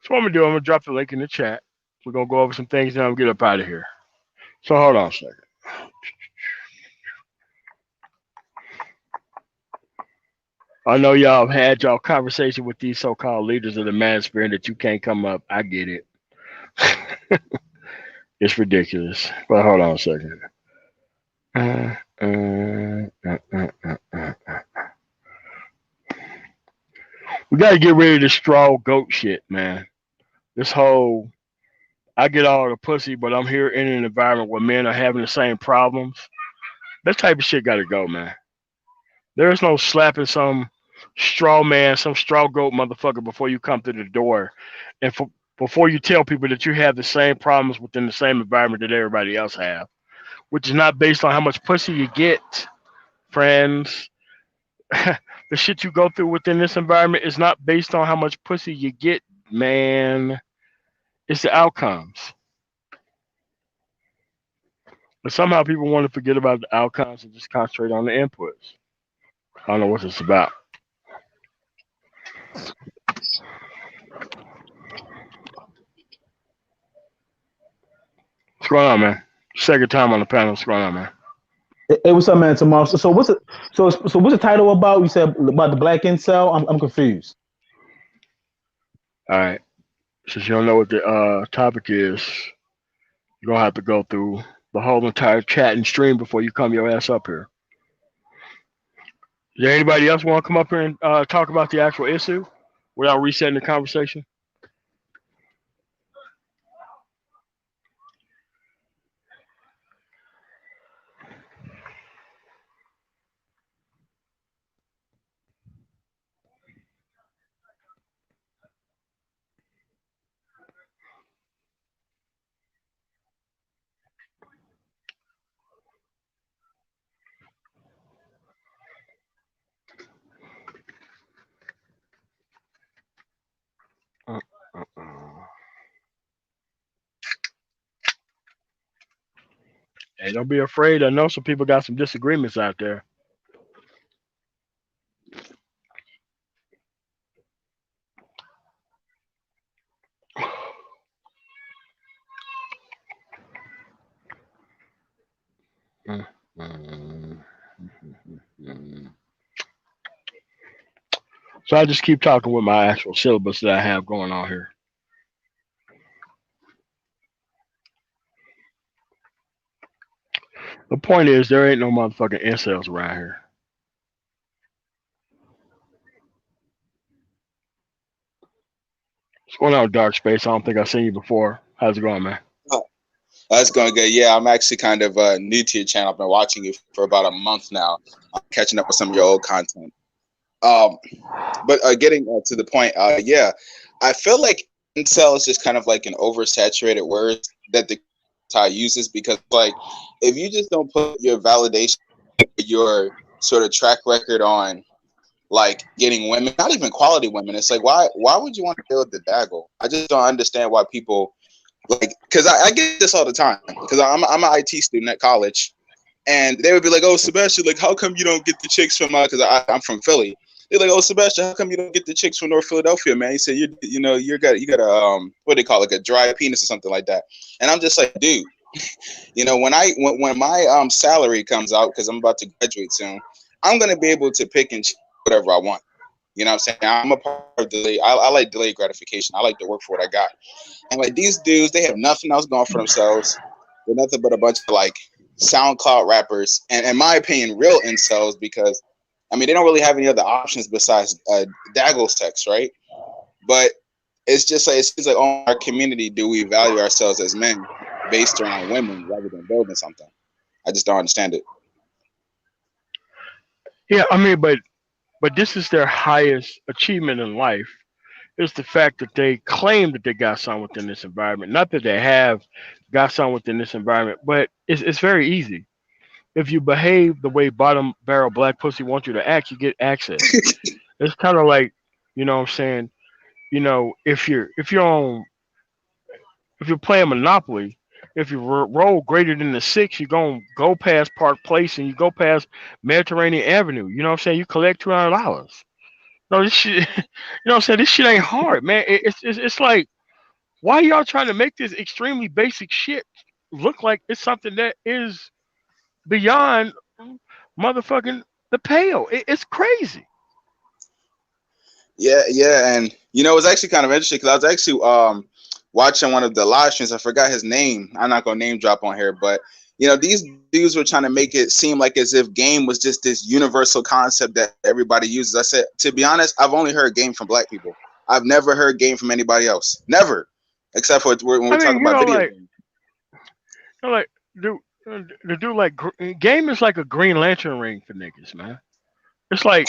So what I'm gonna do, I'm gonna drop the link in the chat. We're gonna go over some things and I'm gonna get up out of here. So hold on a second. I know y'all have had y'all conversation with these so-called leaders of the manosphere that you can't come up. I get it. It's ridiculous. But hold on a second. We gotta get rid of this straw goat shit, man. This whole I get all the pussy, but I'm here in an environment where men are having the same problems. That type of shit gotta go, man. There is no slapping some straw man, some straw goat motherfucker before you come through the door, and before you tell people that you have the same problems within the same environment that everybody else have, which is not based on how much pussy you get, friends. The shit you go through within this environment is not based on how much pussy you get, man. It's the outcomes. But somehow people want to forget about the outcomes and just concentrate on the inputs. I don't know what it's about. What's going on, man? Second time on the panel. What's going on, man? Hey, what's up, man? Tomorrow. So what's it? So what's the title about? You said about the black incel. I'm confused. All right. Since you don't know what the topic is, you're gonna have to go through the whole entire chat and stream before you come your ass up here. Does anybody else want to come up here and talk about the actual issue without resetting the conversation? Hey, don't be afraid. I know some people got some disagreements out there. So I just keep talking with my actual syllabus that I have going on here. The point is, there ain't no motherfucking incels around here. What's going on, Dark Space? I don't think I've seen you before. How's it going, man? Oh, that's going good. Yeah, I'm actually kind of new to your channel. I've been watching you for about a month now. I'm catching up with some of your old content. But getting to the point, yeah, I feel like incel is just kind of like an oversaturated word that the tie uses, because like if you just don't put your validation, your sort of track record on like getting women, not even quality women, it's like why would you want to deal with the daggle? I just don't understand why people like, because I get this all the time because I'm an IT student at college, and they would be like, "Oh, Sebastian, like, how come you don't get the chicks from?" Because I'm from Philly. They're like, "Oh, Sebastian, how come you don't get the chicks from North Philadelphia, man?" He said, you got a what do they call it, like a dry penis or something like that." And I'm just like, dude, when my salary comes out, because I'm about to graduate soon, I'm gonna be able to pick and choose whatever I want. You know what I'm saying? I'm a part of delay. I like delayed gratification. I like to work for what I got. And like these dudes, they have nothing else going for themselves. They're nothing but a bunch of like SoundCloud rappers, and in my opinion, real incels, because I mean they don't really have any other options besides daggle sex, right? But it's just like it seems like on our community, do we value ourselves as men based around women rather than building something? I just don't understand it. Yeah, I mean, but this is their highest achievement in life. Is the fact that they claim that they got something within this environment. Not that they have got something within this environment, but it's very easy. If you behave the way bottom barrel black pussy wants you to act, you get access. It's kind of like, you know what I'm saying? If you're playing Monopoly, if you roll greater than the six, you're gonna go past Park Place and you go past Mediterranean Avenue. You know what I'm saying? You collect $200. No, this shit. You know what I'm saying? This shit ain't hard, man. It's like, why y'all trying to make this extremely basic shit look like it's something that is beyond motherfucking the pale? It's crazy. Yeah, and it was actually kind of interesting because I was actually watching one of the live streams. I forgot his name. I'm not gonna name drop on here, but these dudes were trying to make it seem like as if game was just this universal concept that everybody uses. I said, to be honest, I've only heard game from black people. I've never heard game from anybody else. Never, except for when I we're mean, talking about video games. like, dude, the dude like game is like a Green Lantern ring for niggas, man. It's like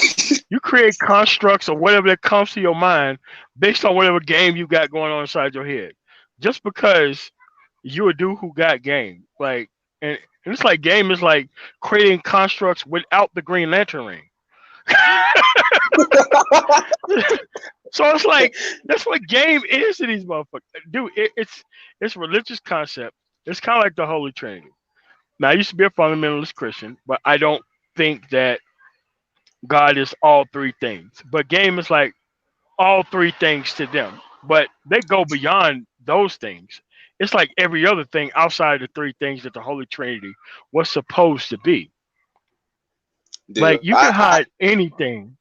you create constructs or whatever that comes to your mind based on whatever game you got going on inside your head. Just because you a dude who got game, like, and it's like game is like creating constructs without the Green Lantern ring. So it's like that's what game is to these motherfuckers, dude. It's a religious concept. It's kind of like the Holy Trinity. Now, I used to be a fundamentalist Christian, but I don't think that God is all three things. But game is like all three things to them, but they go beyond those things. It's like every other thing outside of the three things that the Holy Trinity was supposed to be. Dude, Like you can hide anything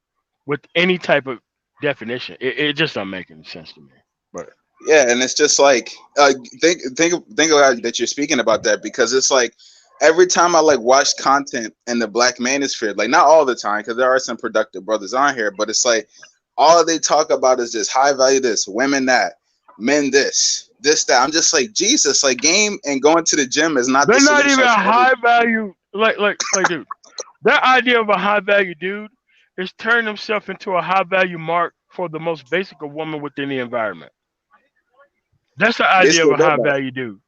with any type of definition. It just doesn't make any sense to me. But yeah, and it's just like think about that you're speaking about that, because it's like every time I like watch content in the black manosphere, like not all the time because there are some productive brothers on here, but it's like all they talk about is just high value this, women that, men this that. I'm just like, Jesus, like game and going to the gym is not the they're not solution even a to everything. high value like dude. Their idea of a high value dude is turning himself into a high value mark for the most basic of woman within the environment. That's the They idea of still a does high that. value dude.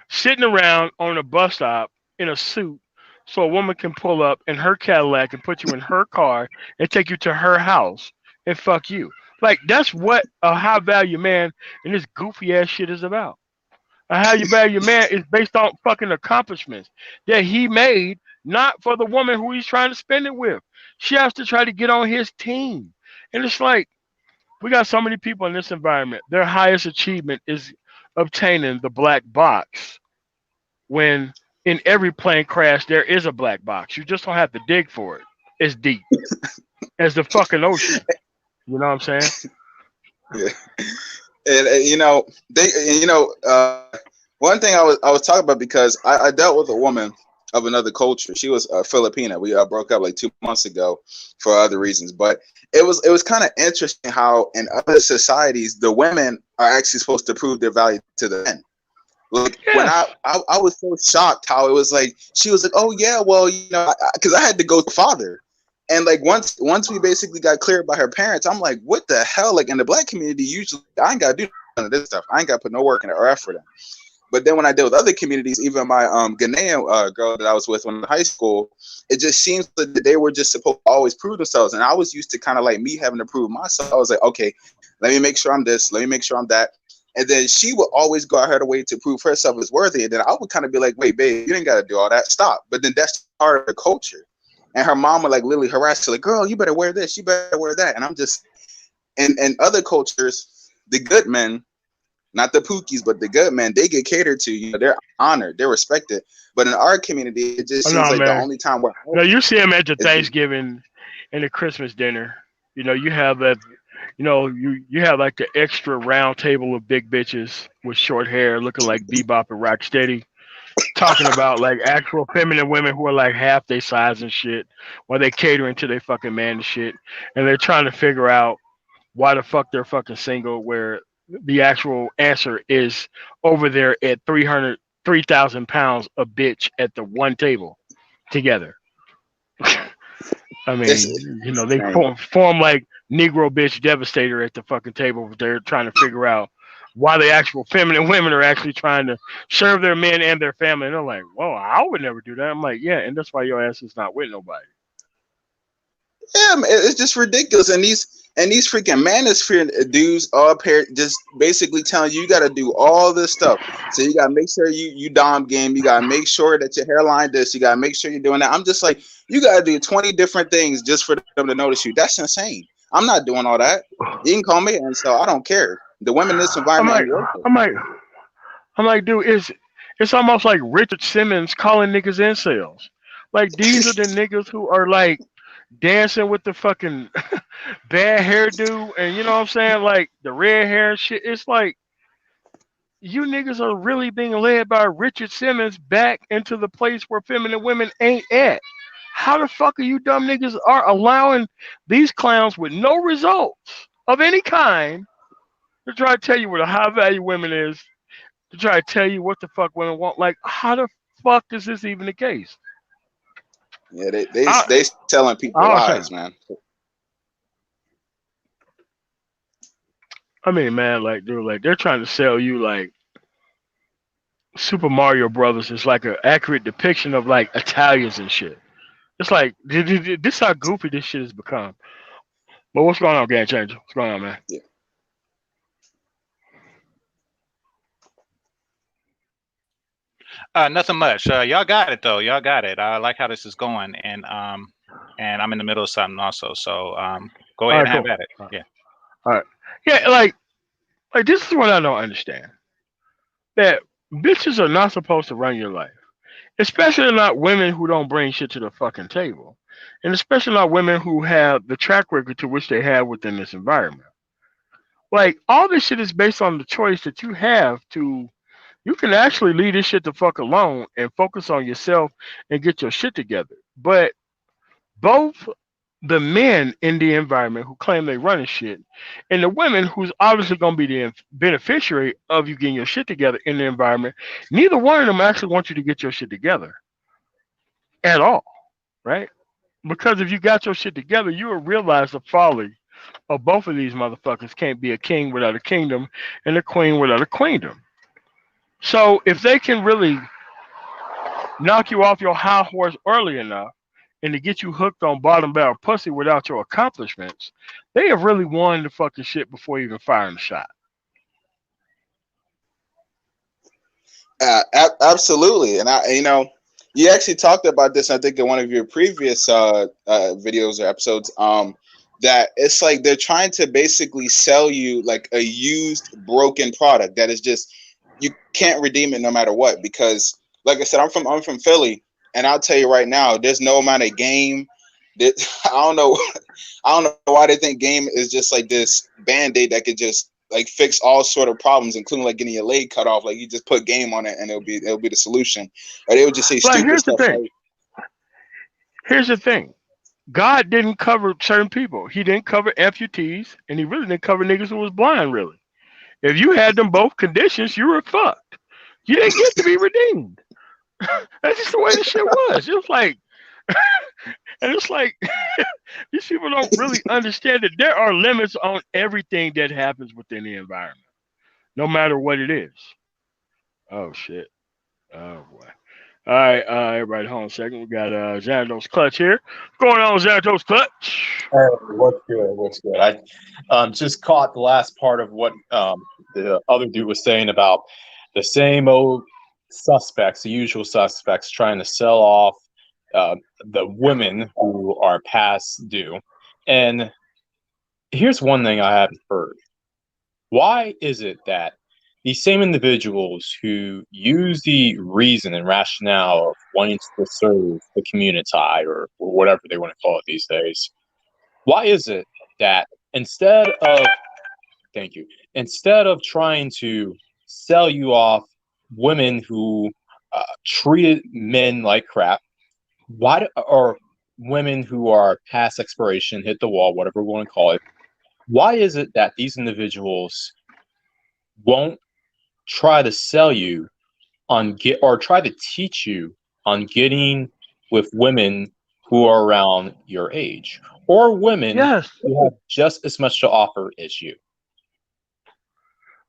Sitting around on a bus stop in a suit so a woman can pull up in her Cadillac and put you in her car and take you to her house and fuck you. Like that's what a high value man and this goofy ass shit is about. A high value man is based on fucking accomplishments that he made, not for the woman who he's trying to spend it with. She has to try to get on his team. And it's like we got so many people in this environment. Their highest achievement is obtaining the black box when in every plane crash there is a black box. You just don't have to dig for it. It's deep as the fucking ocean. You know what I'm saying? Yeah. And one thing I was talking about, because I dealt with a woman of another culture. She was a Filipina. We broke up like 2 months ago for other reasons, but it was kind of interesting how in other societies the women are actually supposed to prove their value to the men. Like when I, Yes. I I was so shocked how it was like she was like, oh yeah, well because I had to go to father, and like once we basically got cleared by her parents, I'm like, what the hell? Like in the black community, usually I ain't gotta do none of this stuff. I ain't got to put no work in it or effort in. But then when I deal with other communities, even my Ghanaian girl that I was with when in high school, it just seems that they were just supposed to always prove themselves. And I was used to kind of like me having to prove myself. I was like, okay, let me make sure I'm this, let me make sure I'm that. And then she would always go out her way to prove herself as worthy. And then I would kind of be like, wait, babe, you didn't got to do all that. Stop. But then that's part of the culture. And her mom would like literally harass her, like, girl, you better wear this, you better wear that. And I'm just, in other cultures, the good men, not the pookies, but the good men, they get catered to. You know, they're honored, they're respected. But in our community, it just Oh, seems no, like the man. only time we're No, you see them at the is Thanksgiving and the Christmas dinner. You know, you have that. You know, you have like the extra round table of big bitches with short hair, looking like Bebop and Rocksteady, talking about like actual feminine women who are like half their size and shit, while they catering to their fucking man and shit, and they're trying to figure out why the fuck they're fucking single, where the actual answer is over there at 3,000 pounds a bitch at the one table together. I it's mean, you know, they insane. form like Negro bitch devastator at the fucking table. They're trying to figure out why the actual feminine women are actually trying to serve their men and their family. And they're like, "Well, I would never do that." I'm like, "Yeah, and that's why your ass is not with nobody." Yeah, man, it's just ridiculous. And these freaking manosphere dudes all pair just basically telling you, you got to do all this stuff. So you got to make sure you dom game. You got to make sure that your hairline this. You got to make sure you're doing that. I'm just like, you got to do 20 different things just for them to notice you. That's insane. I'm not doing all that. You can call me, and so I don't care. The women in this I'm environment like, ain't worth it. I'm like, I'm like, dude, it's almost like Richard Simmons calling niggas incels. Like these are the niggas who are like dancing with the fucking bad hairdo, and you know what I'm saying, like the red hair and shit. It's like you niggas are really being led by Richard Simmons back into the place where feminine women ain't at. How the fuck are you dumb niggas are allowing these clowns with no results of any kind to try to tell you what a high value women is, to try to tell you what the fuck women want? Like, how the fuck is this even the case? Yeah, they I, they telling I people don't lies, understand. man. I mean, man, like, dude, like they're trying to sell you like Super Mario Brothers is like an accurate depiction of like Italians and shit. It's like this is how goofy this shit has become. But what's going on, Game Changer? What's going on, man? Yeah. Nothing much. Y'all got it though. Y'all got it. I like how this is going, and I'm in the middle of something also. So go All ahead right, and have cool. at it. All right. Yeah. All right. Yeah, like this is what I don't understand. That bitches are not supposed to run your life. Especially not women who don't bring shit to the fucking table. And especially not women who have the track record to which they have within this environment. Like all this shit is based on the choice that you have to. You can actually leave this shit the fuck alone and focus on yourself and get your shit together. But both the men in the environment who claim they running shit and the women who's obviously going to be the beneficiary of you getting your shit together in the environment, neither one of them actually want you to get your shit together at all, right? Because if you got your shit together, you will realize the folly of both of these motherfuckers can't be a king without a kingdom and a queen without a queendom. So if they can really knock you off your high horse early enough and to get you hooked on bottom barrel pussy without your accomplishments, they have really won the fucking shit before even firing the shot. Absolutely, and you actually talked about this. I think in one of your previous videos or episodes. That it's like they're trying to basically sell you like a used, broken product that is just you can't redeem it no matter what. Because, like I said, I'm from Philly, and I'll tell you right now, there's no amount of game that I don't know. I don't know why they think game is just like this band-aid that could just like fix all sort of problems, including like getting your leg cut off. Like you just put game on it and it'll be the solution. Or they would just say Like stupid stuff like, here's the thing. God didn't cover certain people. He didn't cover amputees, and he really didn't cover niggas who was blind. Really, if you had them both conditions, you were fucked. You didn't get to be redeemed. That's just the way the shit was. It was like, and it's like these people don't really understand that there are limits on everything that happens within the environment. no matter what it is. Oh shit. Oh boy. All right, everybody, hold on a second. We got Xandos Clutch here. What's going on, Xandos Clutch? What's good? What's good? I just caught the last part of what the other dude was saying about the same old suspects, the usual suspects, trying to sell off the women who are past due. And here's one thing I haven't heard. Why is it that these same individuals who use the reason and rationale of wanting to serve the community or whatever they want to call it these days, why is it that thank you, instead of trying to sell you off women who treated men like crap, or women who are past expiration, hit the wall, whatever we want to call it, why is it that these individuals won't try to sell you or try to teach you on getting with women who are around your age or women Yes. who have just as much to offer as you?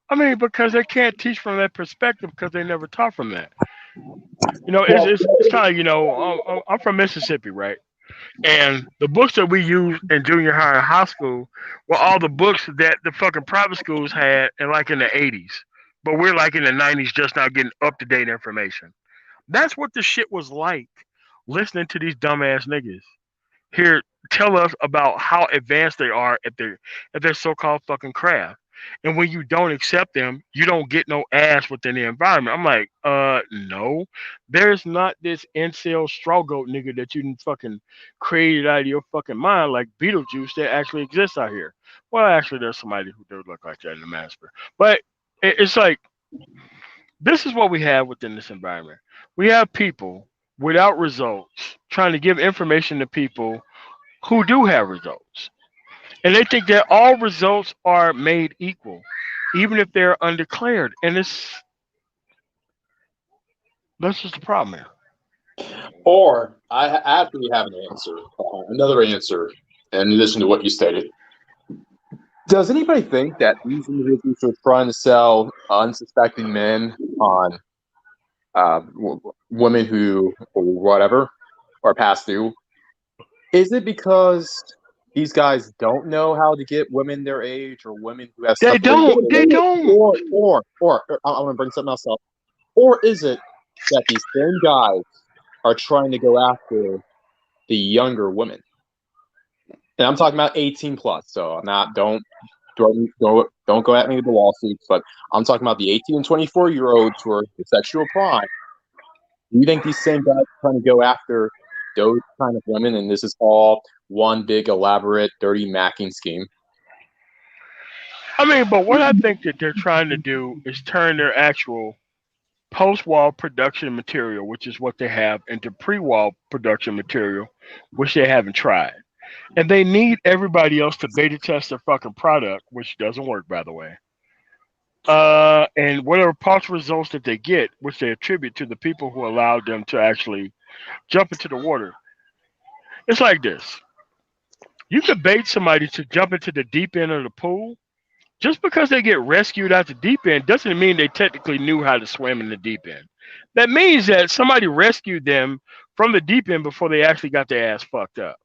I mean, because they can't teach from that perspective because they never taught from that. You know, Well, it's kind of, I'm from Mississippi, right? And the books that we used in junior high and high school were all the books that the fucking private schools had in the 80s. But we're like in the 90s just now getting up to date information. That's what the shit was like listening to these dumbass niggas here tell us about how advanced they are at their so-called fucking craft. And when you don't accept them, you don't get no ass within the environment. I'm like, no. There's not this incel Straw-Goatl nigga that you fucking created out of your fucking mind like Beetlejuice that actually exists out here. Well, actually, there's somebody who does look like that in the master. But it's like, this is what we have within this environment. We have people without results trying to give information to people who do have results. And they think that all results are made equal, even if they're undeclared. And that's just the problem here. or I actually have an answer, another answer, in addition to what you stated. Does anybody think that these individuals are trying to sell unsuspecting men on women who, or whatever, are past due? Is it because these guys don't know how to get women their age or women who have They stuff to don't. They don't. or I want to bring something else up. Or is it that these same guys are trying to go after the younger women? And I'm talking about 18 plus. So I'm not don't go at me with the lawsuits, but I'm talking about the 18 and 24-year-olds who are the sexual prime. Do you think these same guys are trying to go after those kind of women, and this is all one big elaborate dirty macking scheme? I mean, but what I think that they're trying to do is turn their actual post-wall production material, which is what they have, into pre-wall production material, which they haven't tried. And they need everybody else to beta test their fucking product, which doesn't work, by the way. And whatever partial results that they get, which they attribute to the people who allowed them to actually jump into the water. It's like this. You can bait somebody to jump into the deep end of the pool. Just because they get rescued out the deep end doesn't mean they technically knew how to swim in the deep end. That means that somebody rescued them from the deep end before they actually got their ass fucked up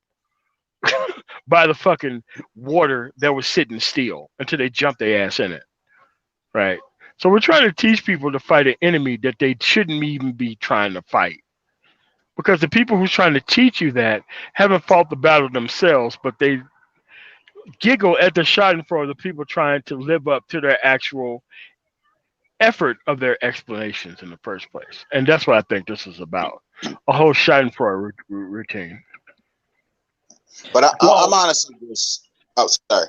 by the fucking water that was sitting still until they jumped their ass in it. Right? So we're trying to teach people to fight an enemy that they shouldn't even be trying to fight. Because the people who's trying to teach you that haven't fought the battle themselves, but they giggle at the schadenfreude of the people trying to live up to their actual effort of their explanations in the first place. And that's what I think this is about. A whole schadenfreude routine. But I'm Well, honestly just. Oh, sorry.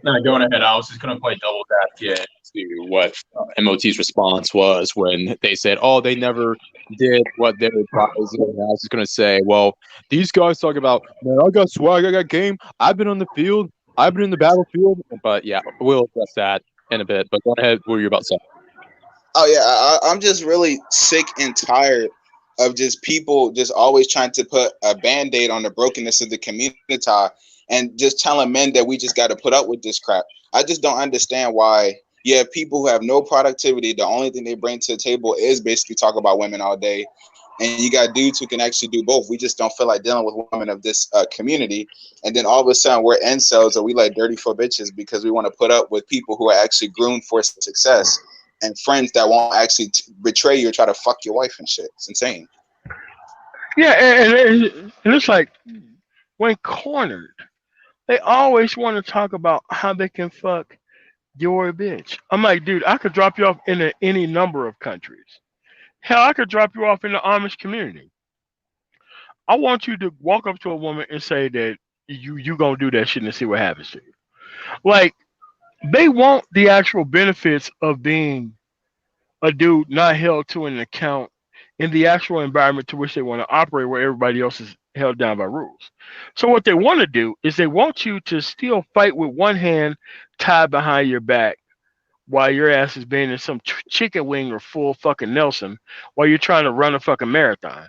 no, going ahead. I was just going to play double back into what MOT's response was when they said, "Oh, they never did what they were advising." And I was just going to say, "Well, these guys talk about, man, I got swag, I got game. I've been on the field, I've been in the battlefield." But yeah, we'll address that in a bit. But go ahead. What were you about to say? Oh yeah, I'm just really sick and tired of just people just always trying to put a band-aid on the brokenness of the community and just telling men that we just got to put up with this crap. I just don't understand why you have people who have no productivity. The only thing they bring to the table is basically talk about women all day. And you got dudes who can actually do both. We just don't feel like dealing with women of this community. And then all of a sudden we're incels, or we like dirty for bitches because we want to put up with people who are actually groomed for success, and friends that won't actually betray you or try to fuck your wife and shit. It's insane. Yeah, and it's like when cornered, they always want to talk about how they can fuck your bitch. I'm like, dude, I could drop you off in any number of countries. Hell, I could drop you off in the Amish community. I want you to walk up to a woman and say that you gonna do that shit and see what happens to you. Like they want the actual benefits of being a dude not held to an account in the actual environment to which they want to operate, where everybody else is held down by rules. So what they want to do is they want you to still fight with one hand tied behind your back while your ass is being in some chicken wing or full fucking Nelson while you're trying to run a fucking marathon.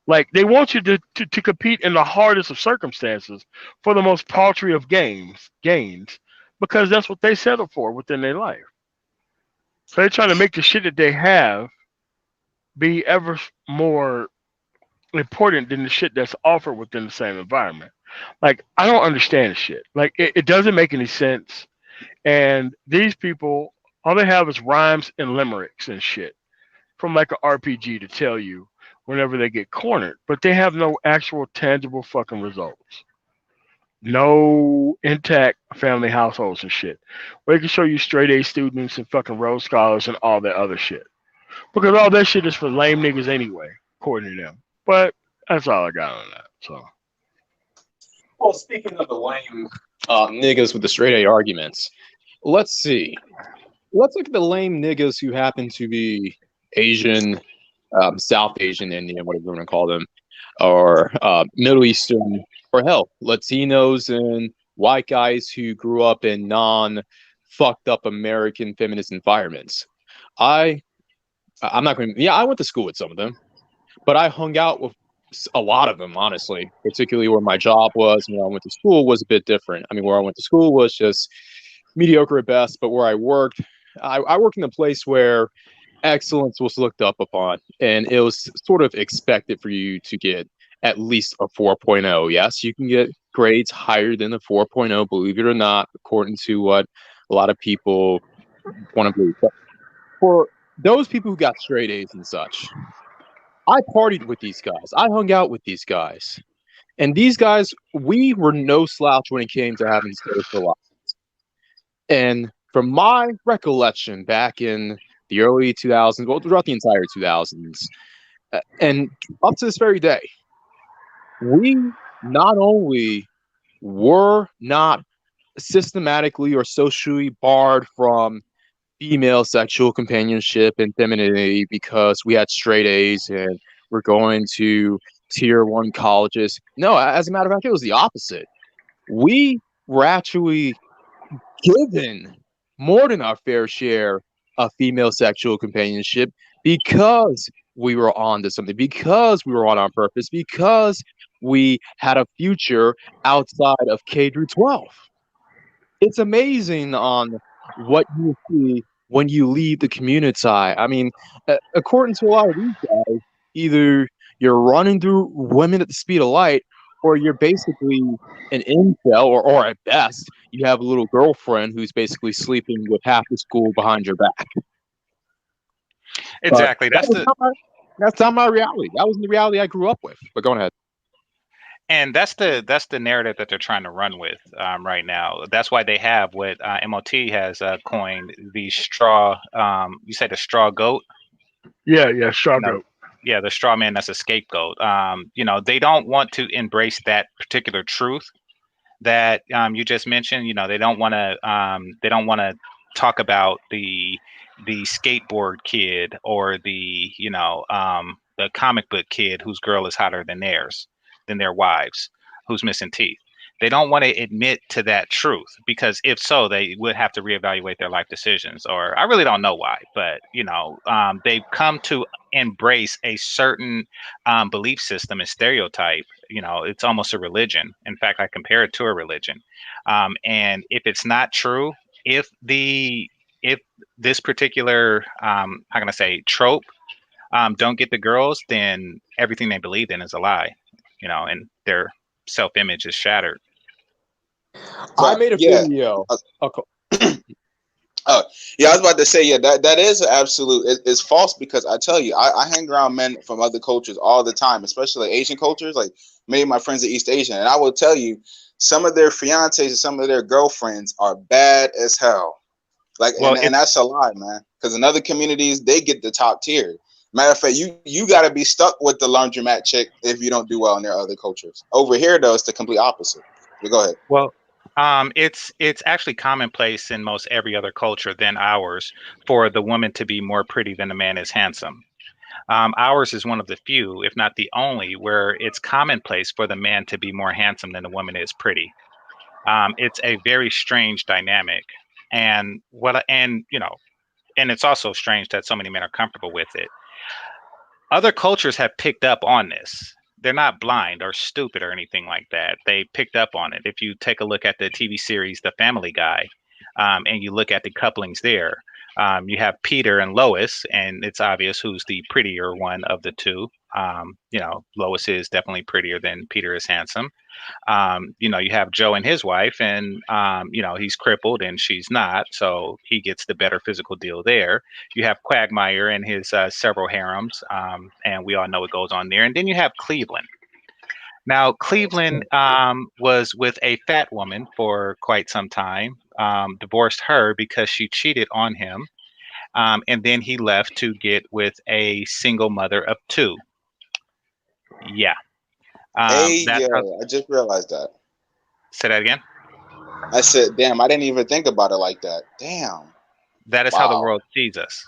Like they want you to compete in the hardest of circumstances for the most paltry of gains, because that's what they settle for within their life. So they're trying to make the shit that they have be ever more important than the shit that's offered within the same environment. Like I don't understand the shit. Like it doesn't make any sense. And these people, all they have is rhymes and limericks and shit from like an RPG to tell you whenever they get cornered, but they have no actual tangible fucking results. No intact family households and shit. Where they can show you straight A students and fucking Rhodes Scholars and all that other shit. Because all that shit is for lame niggas anyway, according to them. But that's all I got on that. So Well, speaking of the lame niggas with the straight A arguments, let's see. Let's look at the lame niggas who happen to be Asian, South Asian, Indian, whatever you want to call them, or Middle Eastern, or hell, Latinos and white guys who grew up in non-fucked up American feminist environments. I'm not going to, yeah, I went to school with some of them, but I hung out with a lot of them, honestly, particularly where my job was and where I went to school was a bit different. I mean, where I went to school was just mediocre at best, but where I worked, I worked in a place where excellence was looked up upon, and it was sort of expected for you to get at least a 4.0. Yes, you can get grades higher than a 4.0, believe it or not, according to what a lot of people want to believe. But for those people who got straight A's and such, I partied with these guys. I hung out with these guys. And these guys, we were no slouch when it came to having social lives. And from my recollection back in the early 2000s, well, throughout the entire 2000s, and up to this very day, we not only were not systematically or socially barred from female sexual companionship and femininity because we had straight A's and we're going to tier 1 colleges. No, as a matter of fact, it was the opposite. We were actually given more than our fair share of female sexual companionship because we were on to something, because we were on purpose, because we had a future outside of K through 12. It's amazing on what you see when you leave the community. I mean, according to a lot of these guys, either you're running through women at the speed of light, or you're basically an incel, or at best, you have a little girlfriend who's basically sleeping with half the school behind your back. Exactly. That's not my reality. That wasn't the reality I grew up with. But go ahead. And that's the narrative that they're trying to run with right now. That's why they have what MOT has coined the straw. You say the straw goat. yeah, Straw-Goatl. Yeah, the straw man that's a scapegoat. They don't want to embrace that particular truth that you just mentioned. They don't want to talk about the skateboard kid or the comic book kid whose girl is hotter than their wives, who's missing teeth. They don't want to admit to that truth, because if so, they would have to reevaluate their life decisions. Or I really don't know why, but they've come to embrace a certain belief system and stereotype, it's almost a religion. In fact, I compare it to a religion. And if it's not true, if this particular how can I say trope don't get the girls, then everything they believe in is a lie, and their self-image is shattered. I But made a yeah, video. uh, Okay. oh yeah, I was about to say yeah, that is an absolute. It's false because I tell you, I hang around men from other cultures all the time, especially Asian cultures. Like many of my friends are East Asian, and I will tell you, some of their fiancés and some of their girlfriends are bad as hell. Like, Well, and that's a lie, man. Because in other communities, they get the top tier. Matter of fact, you got to be stuck with the laundromat chick if you don't do well in their other cultures. Over here, though, it's the complete opposite. But go ahead. Well, it's actually commonplace in most every other culture than ours for the woman to be more pretty than the man is handsome. Ours is one of the few, if not the only, where it's commonplace for the man to be more handsome than the woman is pretty. It's a very strange dynamic, and it's also strange that so many men are comfortable with it. Other cultures have picked up on this. They're not blind or stupid or anything like that. They picked up on it. If you take a look at the TV series The Family Guy, and you look at the couplings there, you have Peter and Lois, and it's obvious who's the prettier one of the two. Lois is definitely prettier than Peter is handsome. You have Joe and his wife, and he's crippled and she's not, so he gets the better physical deal there. You have Quagmire and his several harems, and we all know what goes on there. And then you have Cleveland. Now, Cleveland was with a fat woman for quite some time, divorced her because she cheated on him, and then he left to get with a single mother of two. Yeah. Hey, That's how. yo, I just realized that. Say that again. I said, damn, I didn't even think about it like that. Damn. That is how the Wow. world sees us.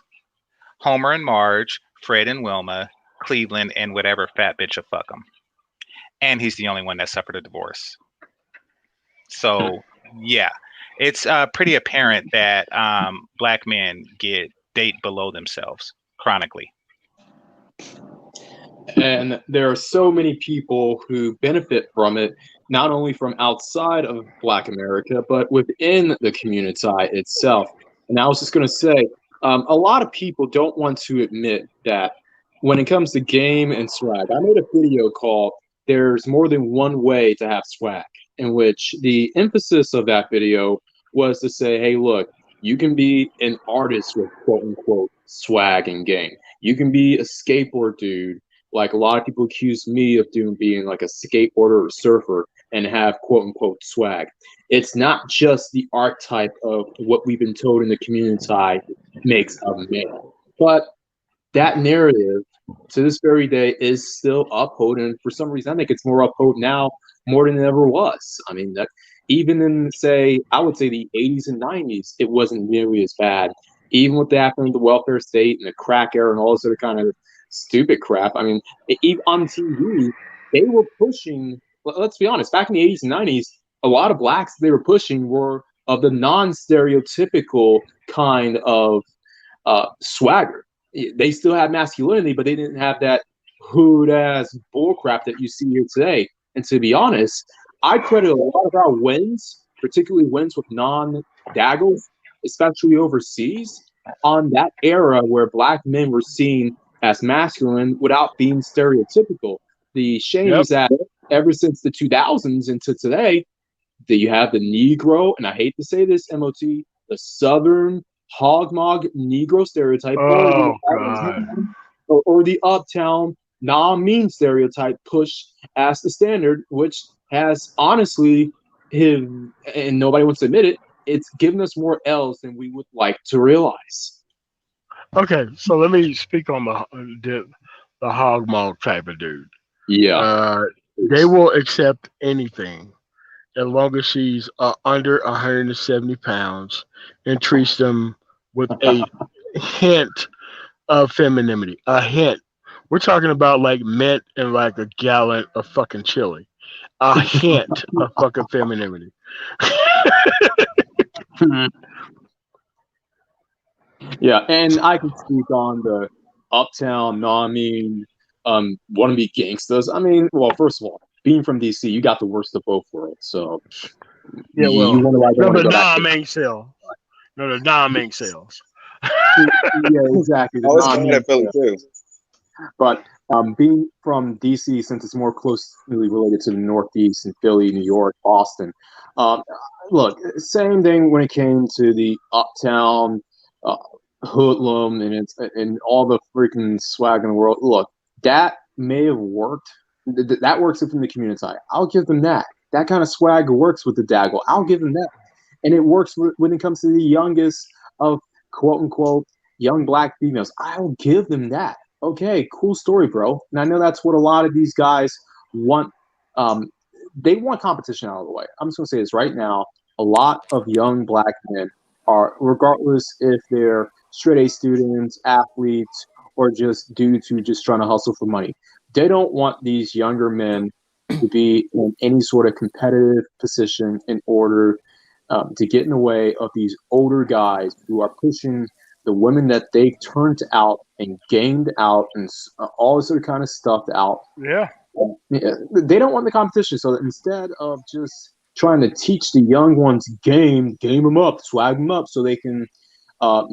Homer and Marge, Fred and Wilma, Cleveland, and whatever fat bitch will fuck him. And he's the only one that suffered a divorce. So, yeah, it's pretty apparent that black men date below themselves chronically. And there are so many people who benefit from it, not only from outside of Black America, but within the community itself. And I was just going to say, a lot of people don't want to admit that when it comes to game and swag. I made a video called There's More Than One Way to Have Swag, in which the emphasis of that video was to say, hey, look, you can be an artist with quote unquote swag and game. You can be a skateboard dude, like a lot of people accuse me of being like a skateboarder or surfer and have quote unquote swag. It's not just the archetype of what we've been told in the community makes a man, but that narrative to this very day is still upheld, and for some reason I think it's more upheld now more than it ever was. I mean, that even in I would say the 80s and 90s, it wasn't nearly as bad. Even with the happening of the welfare state and the crack era and all this other kind of stupid crap. I mean, even on TV, they were pushing. Let's be honest. Back in the 80s and 90s, a lot of blacks they were pushing were of the non-stereotypical kind of swagger. They still had masculinity, but they didn't have that hood ass bullcrap that you see here today. And to be honest, I credit a lot of our wins, particularly wins with non-daggles, especially overseas, on that era where black men were seen as masculine without being stereotypical. The shame is that ever since the 2000s into today, that you have the Negro, and I hate to say this, MOT, the Southern hogmog Negro stereotype, Oh God. or the uptown non-mean stereotype pushed as the standard, which has honestly, and nobody wants to admit it, it's given us more L's than we would like to realize. Okay, so let me speak on the hog mall type of dude. Yeah. They will accept anything as long as she's under 170 pounds and treats them with a hint of femininity. A hint. We're talking about like mint and like a gallon of fucking chili. A hint of fucking femininity. Yeah, and I can speak on the uptown, no, I mean, wannabe gangsters. I mean, well, first of all, being from DC, you got the worst of both worlds. So Yeah, you well, wonder why I don't no, want to the go back Dom to. ain't sell. No, the Dom ain't sells. Yeah, exactly. The Oh, it's bad non at Philly too. But being from DC, since it's more closely related to the Northeast and Philly, New York, Boston, um, look, same thing when it came to the uptown uh, hoodlum and all the freaking swag in the world. Look, that may have worked. That works within the community. I'll give them that. That kind of swag works with the Daggle. I'll give them that. And it works when it comes to the youngest of quote unquote young black females. I'll give them that. Okay, cool story, bro. And I know that's what a lot of these guys want. Um, they want competition out of the way. I'm just gonna say this right now. A lot of young black men are, regardless if they're straight A students, athletes, or just due to just trying to hustle for money, they don't want these younger men to be in any sort of competitive position in order to get in the way of these older guys who are pushing the women that they've turned out and gamed out and all this other kind of stuff out. Yeah. They don't want the competition. So instead of just trying to teach the young ones game them up, swag them up so they can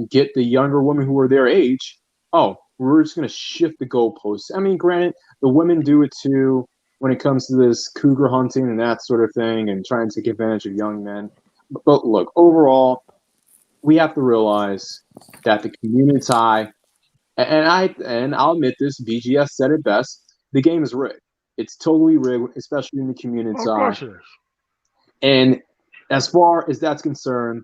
get the younger women who are their age, oh, we're just going to shift the goalposts. I mean, granted, the women do it too when it comes to this cougar hunting and that sort of thing and trying to take advantage of young men. But look, overall, we have to realize that the community, and I'll admit this, BGS said it best. The game is rigged. It's totally rigged, especially in the community. Well, of course it is. And as far as that's concerned,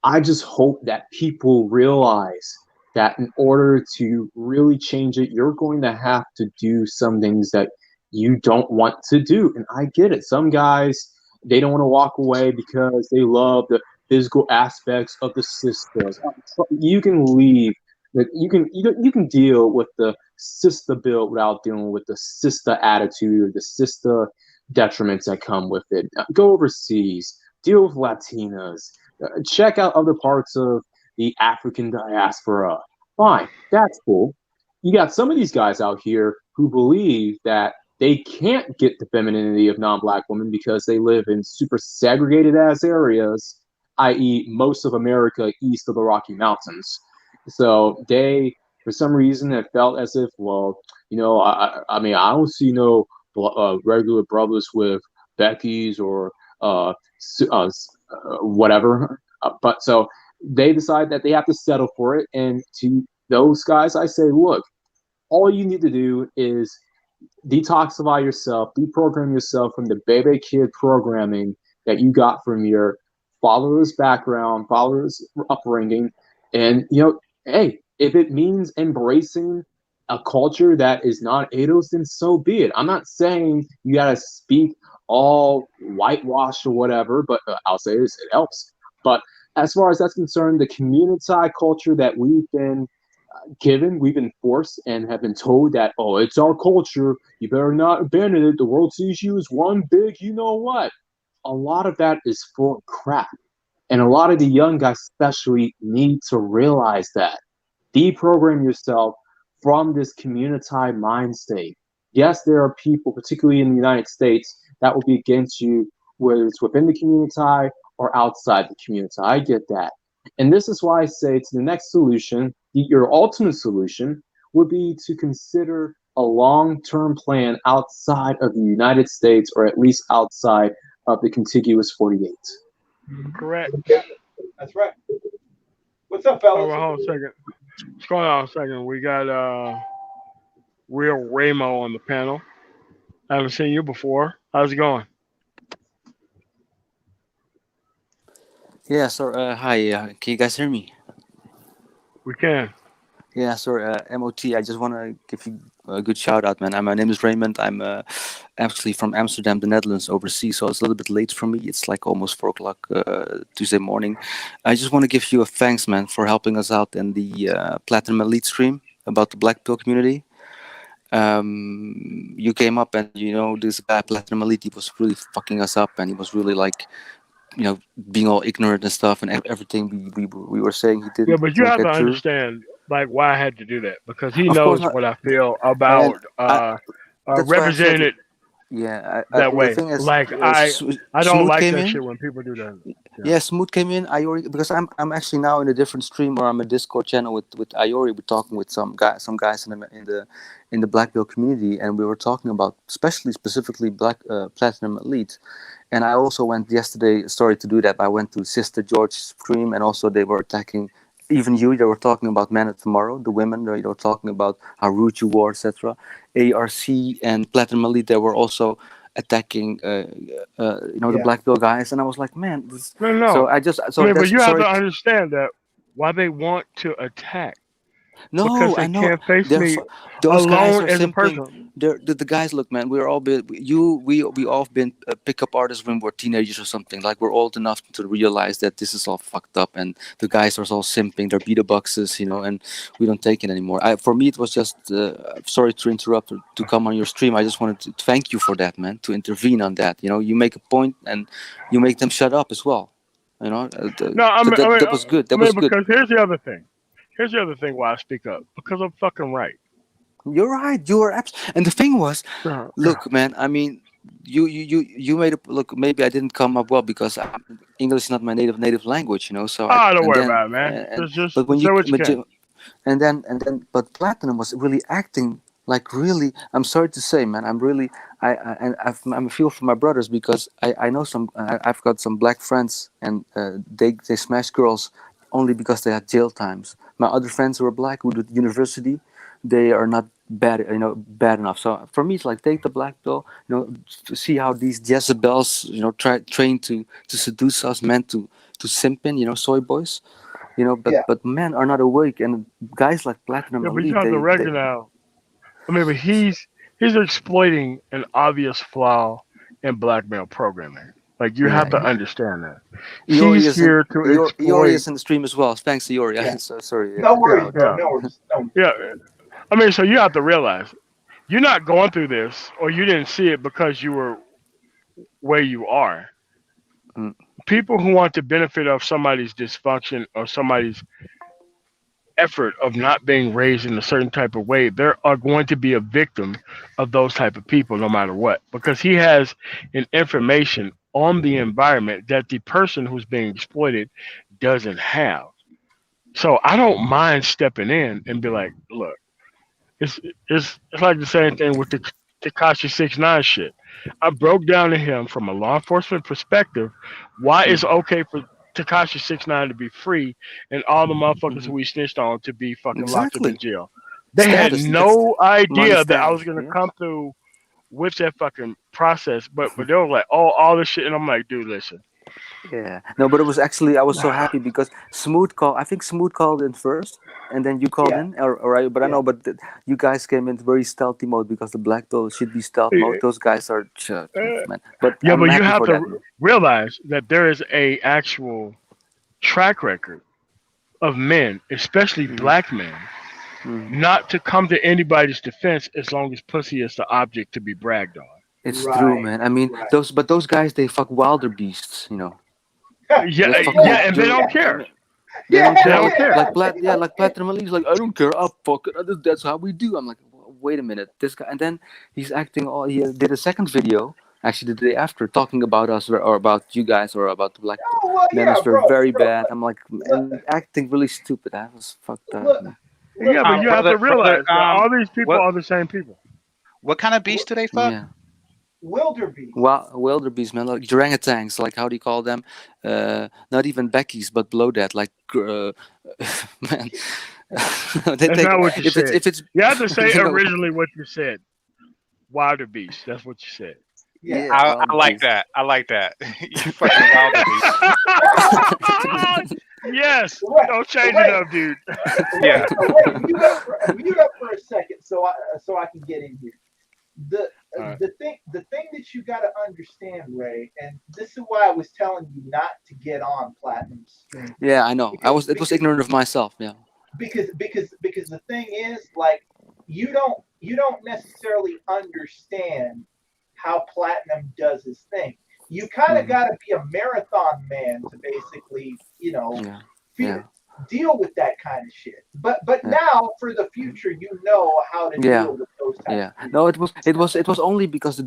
I just hope that people realize that in order to really change it, you're going to have to do some things that you don't want to do. And I get it. Some guys, they don't want to walk away because they love the physical aspects of the sisters. You can leave. You can deal with the sister build without dealing with the sister attitude or the sister detriments that come with it. Go overseas, deal with Latinas, check out other parts of the African diaspora. Fine, that's cool. You got some of these guys out here who believe that they can't get the femininity of non-black women because they live in super segregated ass areas, i.e., most of America east of the Rocky Mountains. So they, for some reason, have felt as if, well, I mean, I don't see no regular brothers with Becky's or whatever. But so they decide that they have to settle for it. And to those guys, I say, look, all you need to do is detoxify yourself, deprogram yourself from the baby kid programming that you got from your father's background, father's upbringing. And, hey, if it means embracing a culture that is not ADOS, then so be it. I'm not saying you got to speak all whitewashed or whatever, but I'll say this, it helps. But as far as that's concerned, the community culture that we've been given, we've been forced and have been told that, oh, it's our culture, you better not abandon it, the world sees you as one big you know what. A lot of that is full of crap. And a lot of the young guys especially need to realize that. Deprogram yourself from this community mind state. Yes, there are people, particularly in the United States, that will be against you, whether it's within the community or outside the community. I get that. And this is why I say to the next solution, your ultimate solution would be to consider a long-term plan outside of the United States, or at least outside of the contiguous 48. Correct. That's right. What's up, fellas? Oh, well, hold on a second. What's going on a second? We got Real Ramo on the panel. I haven't seen you before. How's it going? Yeah, so hi, can you guys hear me? We can. Yeah, so MOT, I just want to give you a good shout out, man. My name is Raymond. I'm actually from Amsterdam, the Netherlands, overseas, so it's a little bit late for me. It's like almost 4 o'clock Tuesday morning. I just want to give you a thanks, man, for helping us out in the Platinum Elite stream about the Black Pill community. You came up and, this guy, Platinum Elite, he was really fucking us up, and he was really like, being all ignorant and stuff, and everything we were saying he Yeah, didn't but you have to get through. understand, like, why I had to do that because he Of course knows not, what I feel and about that's why I said represented. Yeah, that the way. thing is, Like I don't Smooth like came that in. shit when people do that. Yeah. Yeah, Smooth came in. Iori, because I'm actually now in a different stream, or I'm a Discord channel with Iori. We're talking with some guys in the Black Belt community, and we were talking about specifically Black Platinum Elite. And I also went yesterday. Sorry to do that. I went to Sister George's stream, and also they were attacking. Even you, they were talking about Men of Tomorrow, the women. They were talking about how rude you were, etc. ARC and Platinum Elite, they were also attacking, the Yeah. Black Bill guys, and I was like, man, this. No, So no. I just, I so mean, but that's you have sorry. to understand that why they want to attack because No, they I know. can't face They're me those guys alone are as a simping. person. The guys. Look, man. We're all been we all been pickup artists when we're teenagers or something. Like we're old enough to realize that this is all fucked up, and the guys are all simping. They're beta boxes, and we don't take it anymore. For me, it was just. Sorry to interrupt or to come on your stream. I just wanted to thank you for that, man. To intervene on that. You make a point and you make them shut up as well. No, I So mean, I mean, that was good. I That mean, was good. because here's the other thing. Here's the other thing why I speak up because I'm fucking right. You're right. You are and the thing was, Yeah, yeah. look, man. I mean, you made a look. Maybe I didn't come up well because English is not my native language. So Ah, don't and worry then about it, man. Just but when say what you but can. you but Platinum was really acting like really. I'm sorry to say, man. I'm really I feel for my brothers because I know I've got some black friends and they smash girls only because they had jail times. My other friends who are black who did university, they are not bad enough. So for me, it's like take the black pill, to see how these Jezebels, train to seduce us, meant to simp in, soy boys, Yeah. but men are not awake, and guys like Platinum Yeah, but you Elite, have to they recognize. I mean, but he's exploiting an obvious flaw in blackmail programming. Like you have yeah. to understand that Iori he's is in here to Iori exploit. is in the stream as well. Thanks, Iori. Yeah. So sorry. No worries, Yeah, bro. yeah, No worries. No worries. yeah. I mean, so you have to realize you're not going through this, or you didn't see it because you were where you are. Mm, People who want to benefit of somebody's dysfunction or somebody's effort of not being raised in a certain type of way, there are going to be a victim of those type of people no matter what, because he has an information on the environment that the person who's being exploited doesn't have. So I don't mind stepping in and be like, look, it's it's like the same thing with the Takashi 69 shit. I broke down to him from a law enforcement perspective why mm, it's okay for Takashi 69 to be free and all the motherfuckers mhm. who we snitched on to be fucking locked up in Exactly. jail. They had Status. That's no money idea that I was status. gonna Yeah. come through with that fucking process, but they were like, oh, all this shit, and I'm like, dude, listen. Yeah. No, but it was actually I was so happy because Smooth called. I think Smooth called in first, and then you called Yeah. in. Or but I Yeah. know, but you guys came in very stealthy mode because the Black Pill should be stealth mode. Those guys are man. But Yeah, I'm but you happy have for to that, man. realize that there is a actual track record of men, especially Hmm. black men, Hmm. not to come to anybody's defense as long as pussy is the object to be bragged on. It's true, Right. man. I mean, Right. those guys they fuck wilder beasts, Yeah, They fuck yeah, Yeah. and they the. don't I care. mean, they don't They care. don't care. Like Platinum Elite's like, I don't care. I fuck it. That's how we do. I'm like, wait a minute, this guy. And then he's acting. All he did a second video, actually the day after, talking about us or about you guys or about the Black Pill. Oh well, yeah, Manners were bro. very Bro, bad. I'm like, look, and acting really stupid. That was fucked up, look, man. look, Yeah, but you man. have brother, to brother, realize that all these people what are the same people. what kind of beast do they fuck? Yeah. Wildebeest. Wildebeest, man, like orangutans, like how do you call them? Not even Becky's, but below that, like man. They That's take not what you said. if it's You have to say you know originally what you said. Wilder beast. That's what you said. Yeah. yeah, I like wildebeest. that. I like that. You fucking wildebeest. Yes. Wait, Don't change it wait, up, dude. Yeah. wait. Mute up for a second, so I can get in here. The All right. the thing that you got to understand, Ray, and this is why I was telling you not to get on Platinum Stream Yeah, I know. because It was because ignorant of myself. Yeah. because the thing is, like, you don't necessarily understand how Platinum does his thing. You kind of Hmm. got to be a marathon man to basically, Yeah. feel, Yeah. deal with that kind of shit. But Yeah. now for the future, you know how to Yeah. deal with those type Yeah, of people. no, it was only because the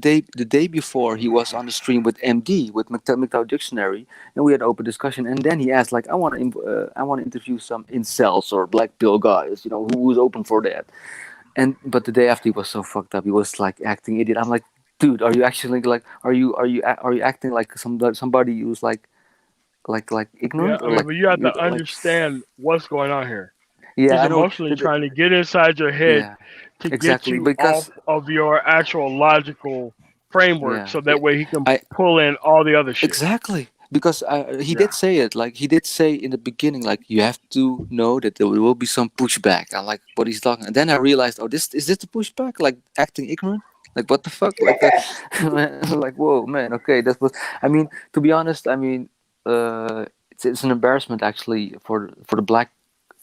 day before he was on the stream with MD with McDowell Dictionary, and we had open discussion, and then he asked like, I want to interview some incels or black pill guys, who's open for that, and but the day after he was so fucked up, he was like acting idiot. I'm like, dude, are you actually like, are you acting like somebody who's like Yeah, ignorant I or mean, like but you have you to like, understand what's going on here. yeah, He's I know, emotionally trying to get inside your head yeah, to get exactly, you off because of your actual logical framework yeah, so that way he can I pull in all the other shit. exactly, because he Yeah. did say it. Like he did say in the beginning, like you have to know that there will be some pushback. I like what he's talking, and then I realized, oh, this is this the pushback? Like acting ignorant? Like what the fuck? Like like whoa, man. Okay, that was. I mean, to be honest, I mean, it's an embarrassment actually for the black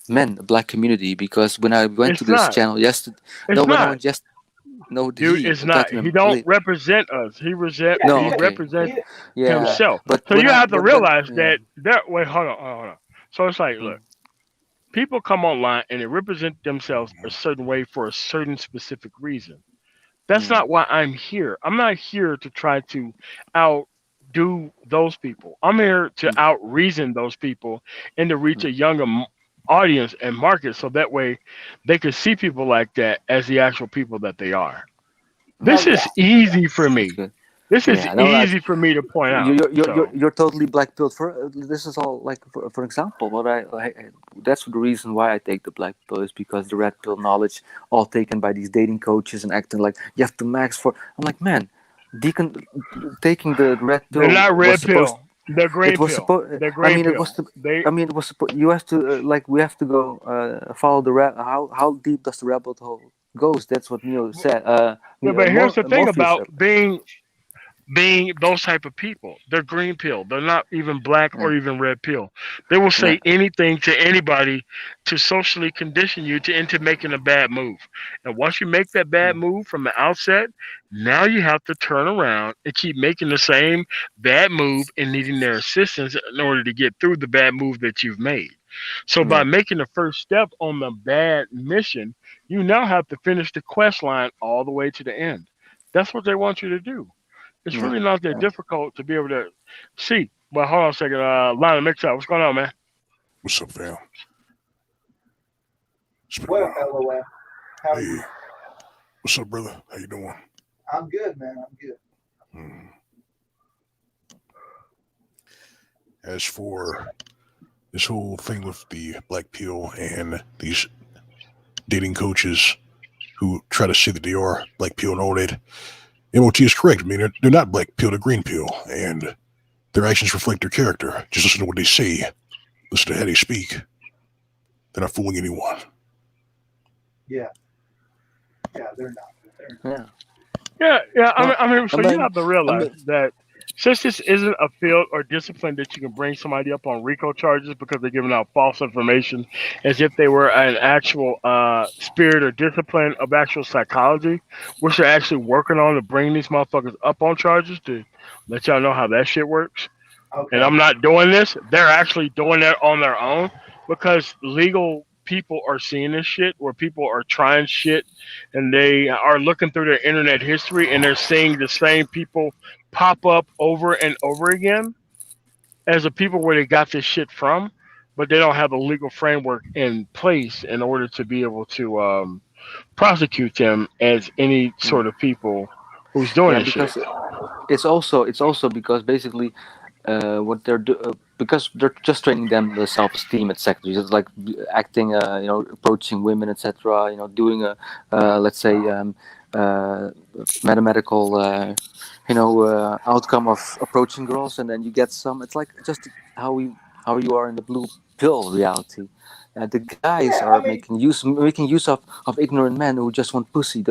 men, the black community, because when I went to It's this not. channel yesterday, no, It's when I not. went just no, Dude, he it's not. He platinum don't late. represent us. Yeah, No, He okay, represents yeah, himself. but So when you I have to when realize yeah. that wait, hold on. So it's like, Mm, look, people come online and they represent themselves a certain way for a certain specific reason. That's mm, not why I'm here. I'm not here to try to outdo those people. I'm here to mm, out reason those people and to reach mm. a younger audience and market so that way they can see people like that as the actual people that they are. oh This Okay, yeah, is yeah. easy for that's me. good. This is Yeah, no, easy for me to point you're out. you're you're, So you're totally black pilled. For this is all like for example, what that's the reason why I take the black pill is because the red pill knowledge all taken by these dating coaches and acting like you have to max for. I'm like, man, deacon taking the red they're pill not was red supposed. pill. They're It green was pill. supposed. They're I green mean, it was. pill. They I mean, it was. You have to like. We have to go follow the how deep does the rabbit hole goes? That's what Neo said. but here's the thing Morpheus about said. being those type of people. They're green pill. They're not even black Yeah, or even red pill. They will yeah, say anything to anybody to socially condition you to into making a bad move. And once you make that bad yeah, move from the outset, now you have to turn around and keep making the same bad move and needing their assistance in order to get through the bad move that you've made. So by yeah, making the first step on the bad mission, you now have to finish the quest line all the way to the end. That's what they want you to do. It's yeah. really not that difficult to be able to see. But hold on a second. Lionel Mix up. What's going on, man? What's up, fam? It's been a What up, while. LOA? How are Hey, you? what's up, brother? How you doing? I'm good, man. I'm good. Hmm. As for this whole thing with the black pill and these dating coaches who try to say that they are black pill and all that, MOT is correct. I mean, they're not black pill, they're green pill, and their actions reflect their character. Just listen to what they say, listen to how they speak. They're not fooling anyone. Yeah, yeah. They're not. They're Yeah. Yeah. I No, mean, I so you mean, have to I realize mean, that since this isn't a field or discipline that you can bring somebody up on RICO charges because they're giving out false information, as if they were an actual spirit or discipline of actual psychology, which they're actually working on to bring these motherfuckers up on charges to let y'all know how that shit works. And okay. I'm not doing this. They're actually doing that on their own because legal people are seeing this shit where people are trying shit and they are looking through their internet history and they're seeing the same people pop up over and over again as the people where they got this shit from, but they don't have a legal framework in place in order to be able to prosecute them as any mm, sort of people who's doing yeah, this shit. because it's also because basically what because they're just training them the self-esteem, etc. Just like acting, approaching women, etc. Doing a let's say uh, mathematical outcome of approaching girls, and then you get some. It's like just how you are in the blue pill reality. The guys Yeah, are I mean, making use of ignorant men who just want pussy.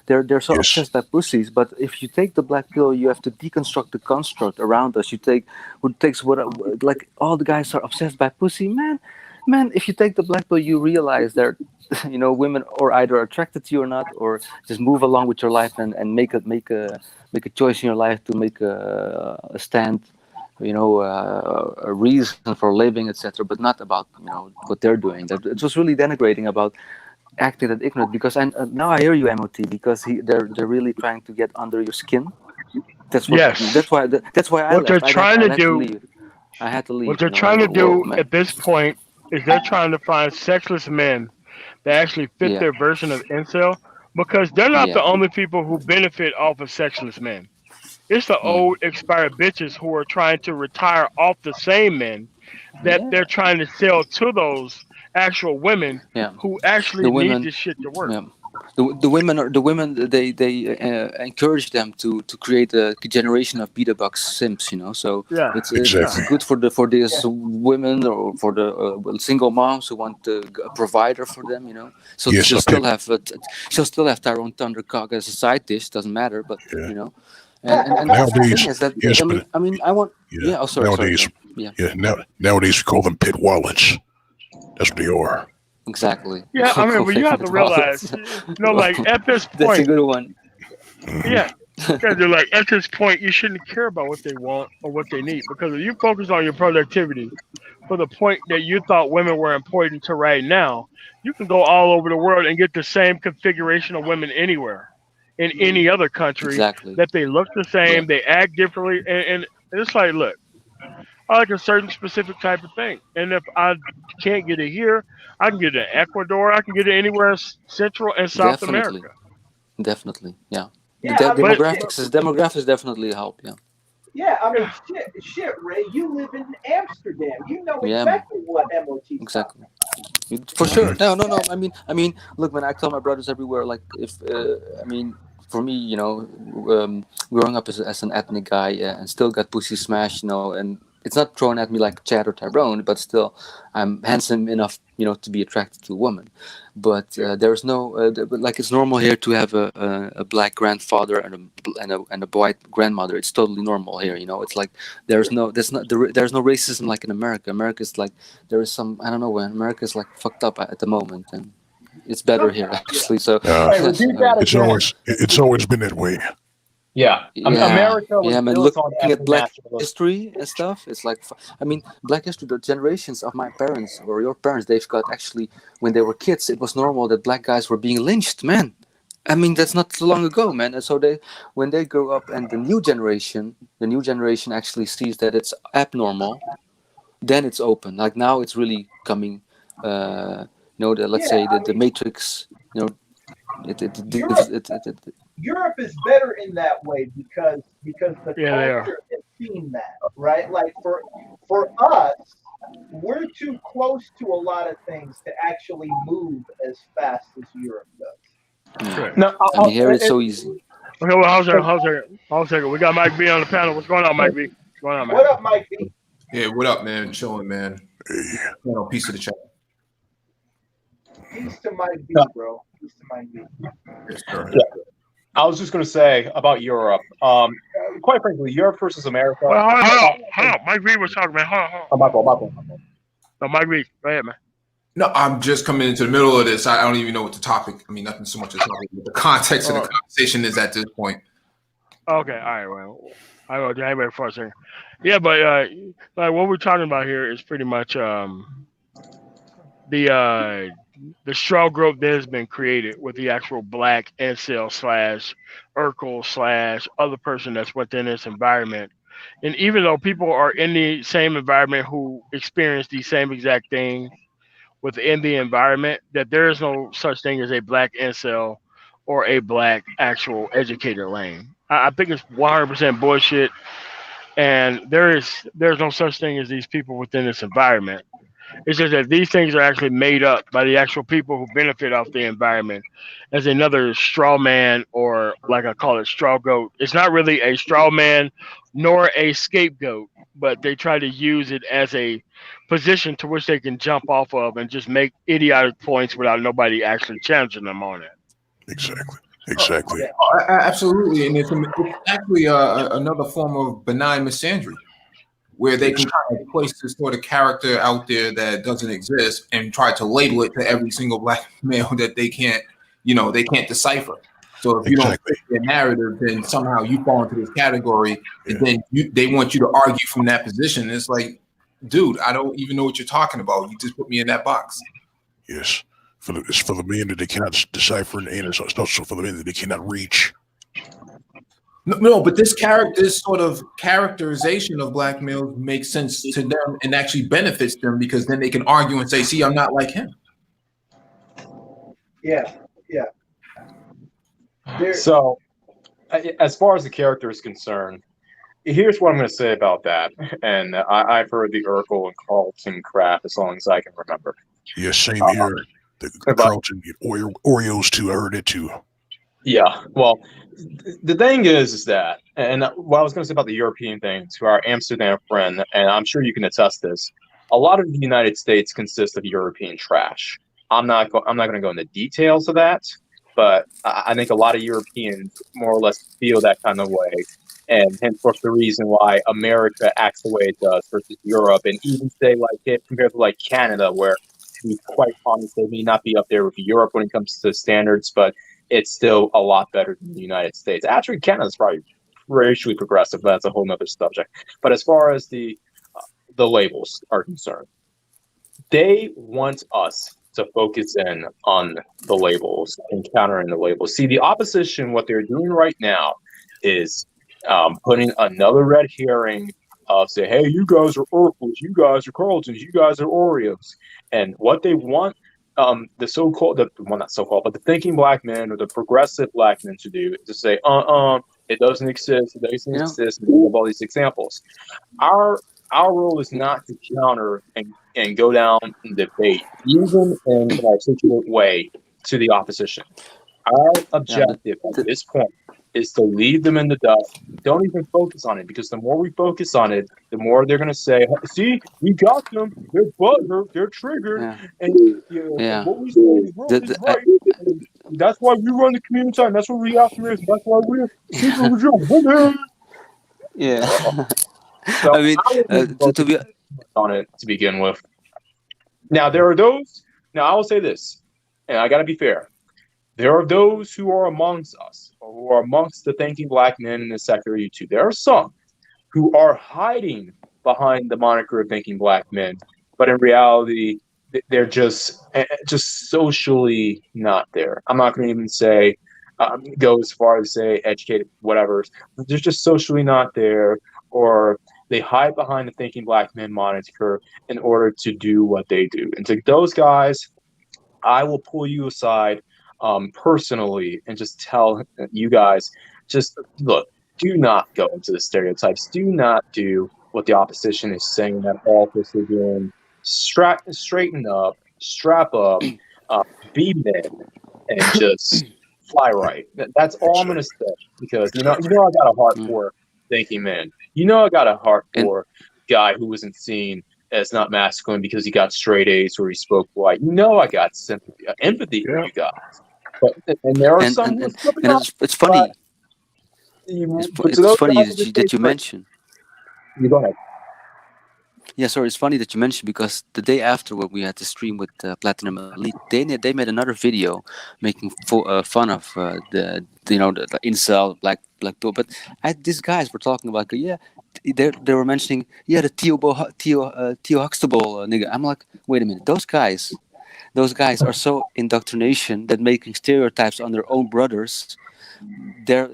They're so Yes. obsessed by pussies. But if you take the black pill, you have to deconstruct the construct around us. You take what takes what like all the guys are obsessed by pussy, man. Man, if you take the black pill, you realize that women are either attracted to you or not, or just move along with your life and make a choice in your life to make a stand, a reason for living, etc. But not about what they're doing. That it was really denigrating about acting that ignorant, because now I hear you, MOT, because they're really trying to get under your skin. That's Yes. why I What they're left. trying to I had to do, leave. I had to what leave. they're You know, trying to whoa, do man. at this point is they're trying to find sexless men that actually fit Yeah, their version of incel because they're not the yeah, only people who benefit off of sexless men. It's the yeah, old expired bitches who are trying to retire off the same men that yeah, they're trying to sell to those actual women yeah. who The actually need women, this shit to work. yeah. The women they encourage them to create a generation of beta bucks simps, you know. So Yeah, it's yeah. Exactly. good for these Yeah. women, or for the single moms who want a provider for them, you know. So Yes, she'll I bet. still have she'll still have Tyrone Thundercock as a side dish, doesn't matter, but Yeah. you know. And the thing Nowadays, is that yes, but I mean I want, yeah. yeah. Oh, sorry, Nowadays, man. Yeah, yeah. Nowadays we call them pit wallets. That's what they are. exactly. Yeah, I mean, but you have to Payment realize, wallets. like at this That's a point, good one. Hmm. yeah, because they're like at this point, you shouldn't care about what they want or what they need because if you focus on your productivity for the point that you thought women were important to right now, you can go all over the world and get the same configuration of women anywhere in any other country Exactly. that they look the Yeah. same, they act differently, and it's like, look, I like a certain specific type of thing, and if I can't get it here, I can get it in Ecuador, I can get it anywhere in Central and South Definitely. America. Definitely. Yeah. The Yeah, I mean, But shit. demographics definitely help. Yeah. Yeah, I mean, shit, Ray. You live in Amsterdam. You know Yeah, man. exactly what MOT's talking Exactly. about. For sure. Hmm. No. I mean, look, man. I tell my brothers everywhere. Like, if I mean, for me, you know, growing up as an ethnic guy, and still got pussy smashed, you know, and it's not thrown at me like Chad or Tyrone, but still, I'm handsome enough, you know, to be attracted to a woman. But there's no, but like it's normal here to have a black grandfather and a white grandmother. It's totally normal here, you know. It's like there's no racism like in America. America's like there is some, I don't know, when America's like fucked up at the moment, and it's better here Sometimes, yeah. actually. So Uh, Hey, repeat so, that it's again. always been that way. Yeah, America was yeah, man. built on Looking at ethnic Black nationalism. history and stuff, it's like, I mean, Black history. The generations of my parents or your parents, they've got actually when they were kids, it was normal that black guys were being lynched, man. I mean, that's not so long ago, man. And so when they grow up, and the new generation actually sees that it's abnormal, then it's open. Like now, it's really coming. Let's Yeah, say I that the mean, Matrix, you know, Europe Europe is better in that way because the yeah, they are. culture has seen that, right? Like for us, we're too close to a lot of things to actually move as fast as Europe does. yeah. Correct. No, I mean, here it's so easy. Okay, well, how's that? We got Mike B on the panel. What's going on, Mike B? What's going on, man? What up, Mike B? Yeah, what up, man? Chilling, man. Hey, Peace to the chat. Peace to Mike B, bro. Peace to Mike B. Yes, sir. yeah, I was just going to say about Europe. Quite frankly, Europe versus America. Well, hold on. Mike B was talking, man. Hold on. Oh, my fault. No, Mike B, go ahead, man. No, I'm just coming into the middle of this. I don't even know what the topic. I mean, nothing so much as topic, but the context of the conversation is at this point. Okay, all right, well, I will anyway for a second. Yeah, but like what we're talking about here is pretty much the Straw-Goatl that has been created with the actual black incel slash Urkel slash other person that's within this environment. And even though people are in the same environment who experience the same exact thing within the environment, that there is no such thing as a black incel or a black actual educator lane. I think it's 100% bullshit, and there's no such thing as these people within this environment. It's just that these things are actually made up by the actual people who benefit off the environment as another straw man, or like I call it, straw goat. It's not really a straw man nor a scapegoat, but they try to use it as a position to which they can jump off of and just make idiotic points without nobody actually challenging them on it. Exactly. Absolutely, and it's actually another form of benign misandry, where they can kind of place this sort of character out there that doesn't exist and try to label it to every single black male that they can't decipher. So if you don't fit their narrative, then somehow you fall into this category, and then they want you to argue from that position. It's like, dude, I don't even know what you're talking about. You just put me in that box. Yes. it's for the men that they cannot decipher, and it's also for the men that they cannot reach. No, but this sort of characterization of black males makes sense to them and actually benefits them because then they can argue and say, "See, I'm not like him." Yeah, yeah. So, as far as the character is concerned, here's what I'm going to say about that. And I've heard the Urkel and Carlton crap as long as I can remember. Yeah, same here. The Carlton Oreos too. I heard it too. Yeah, well, the thing is that, and what I was going to say about the European thing to our Amsterdam friend, and I'm sure you can attest this, a lot of the United States consists of European trash. I'm not going to go into details of that, but I think a lot of Europeans more or less feel that kind of way, and henceforth the reason why America acts the way it does versus Europe, and even say like it compared to like Canada, where to be quite honest, they may not be up there with Europe when it comes to standards, but it's still a lot better than the United States. Actually, Canada's probably racially progressive, but that's a whole nother subject. But as far as the labels are concerned, they want us to focus in on the labels and countering the labels. See, the opposition, what they're doing right now is putting another red herring of say, hey, you guys are Urkels, you guys are Carltons, you guys are Oreos. And what they want the so-called, not so-called, but the thinking black men or the progressive black men to do is to say, it doesn't exist, it doesn't exist, and we have all these examples. Our role is not to counter and go down and debate, even in an articulate way, to the opposition. Our objective at this point is to leave them in the dust. Don't even focus on it, because the more we focus on it, the more they're going to say, see, we got them, they're butthurt, they're triggered, and what we say is right. And that's why we run the community time, that's why we optimists, that's why we're super resilient. Yeah. So I mean, to be on it to begin with. Now there are those. Now I will say this, and I got to be fair. There are those who are amongst us, or who are amongst the thinking black men in the sector of YouTube. There are some who are hiding behind the moniker of thinking black men, but in reality, they're just socially not there. I'm not going to even say go as far as say educated, whatever. They're just socially not there, or they hide behind the thinking black men moniker in order to do what they do. And to those guys, I will pull you aside personally and just tell you guys, just look, do not go into the stereotypes. Do not do what the opposition is saying that all this are doing. Straighten up, strap up, be men, and just fly right. That's all I'm going to say, because you know I got a heart for thinking men. You know I got a heart for guy who wasn't seen as not masculine because he got straight A's or he spoke white. You know I got sympathy, empathy for you guys. But and there are some. And it's funny. It's funny that you mentioned. You go ahead. Yeah, sorry, it's funny that you mentioned, because the day after when we had the stream with Platinum Elite, they made another video making fun of the incel black people. But these guys were talking about they were mentioning the Theo Huxtable nigga. I'm like, wait a minute, those guys are so indoctrination that making stereotypes on their own brothers. They're